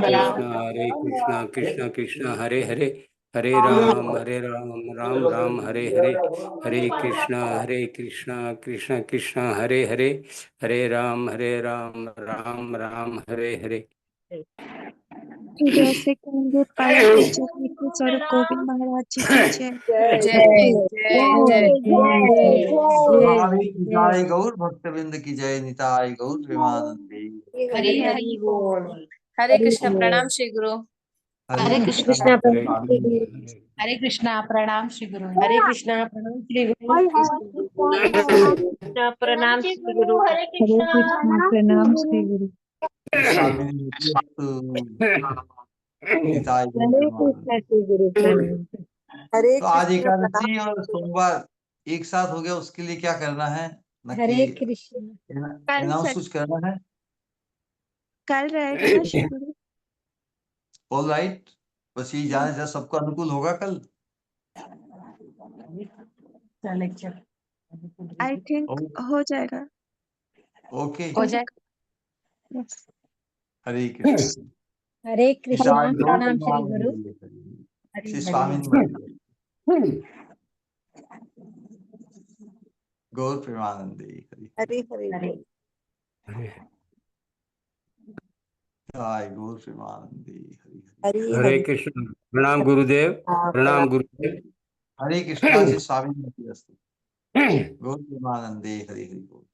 Speaker 6: राम
Speaker 7: कृष्णा हरे कृष्णा कृष्ण कृष्ण हरे हरे हरे राम राम राम हरे हरे हरे कृष्णा कृष्ण कृष्ण हरे हरे हरे राम राम राम हरे हरे।
Speaker 3: जय से कहेंगे परम पूज्य कृष्ण स्वरूप गोविंद महाराज जी की जय।
Speaker 6: जय जय जय
Speaker 2: हमारी निताई गौर भक्तवृंद की जय। निताई गौर प्रेमानंदे।
Speaker 6: हरि हरि बोल। हरे कृष्ण प्रणाम श्री गुरु।
Speaker 2: हरे कृष्णा
Speaker 6: हरे कृष्णा प्रणाम श्री गुरु।
Speaker 8: हरे कृष्णा प्रणाम श्री गुरु। कृष्णा प्रणाम श्री गुरु। हरे
Speaker 5: हरे
Speaker 8: कृष्णा
Speaker 5: कृष्णा प्रणाम श्री गुरु।
Speaker 2: स्वामी निताई गौर
Speaker 5: हरे
Speaker 2: प्रेमानंदे।
Speaker 5: कृष्णा श्री गुरु प्रणाम।
Speaker 8: हरे
Speaker 2: तो आज
Speaker 8: कृष्णा प्रणाम
Speaker 2: एकादशी और सोमवार एक साथ हो गया, उसके लिए क्या करना है?
Speaker 8: हरे
Speaker 2: नक्की
Speaker 8: कृष्णा।
Speaker 3: कल
Speaker 2: अनाउंस
Speaker 3: से
Speaker 2: कुछ करना है?
Speaker 3: कल रहेगा ना श्री गुरु?
Speaker 2: ऑल राइट, बस ये जाने जा सबको अनुकूल होगा कल।
Speaker 3: आई थिंक हो जाएगा।
Speaker 2: ओके,
Speaker 6: हो जाए।
Speaker 3: Yes.
Speaker 2: हरे कृष्ण।
Speaker 8: हरे कृष्णा
Speaker 2: निताई गौर
Speaker 8: प्रणाम श्री गुरु।
Speaker 2: प्रेमानंदे। श्री स्वामी गौर प्रेमानंदे।
Speaker 8: हरे हरे बोल।
Speaker 2: निताई गौर प्रेमानंदे।
Speaker 8: हरे
Speaker 7: हरे
Speaker 8: हरे
Speaker 7: कृष्ण प्रणाम गुरुदेव। प्रणाम गुरुदेव।
Speaker 2: हरे कृष्णा से स्वामी गौर प्रेमानंदे। हरि हरि बोल।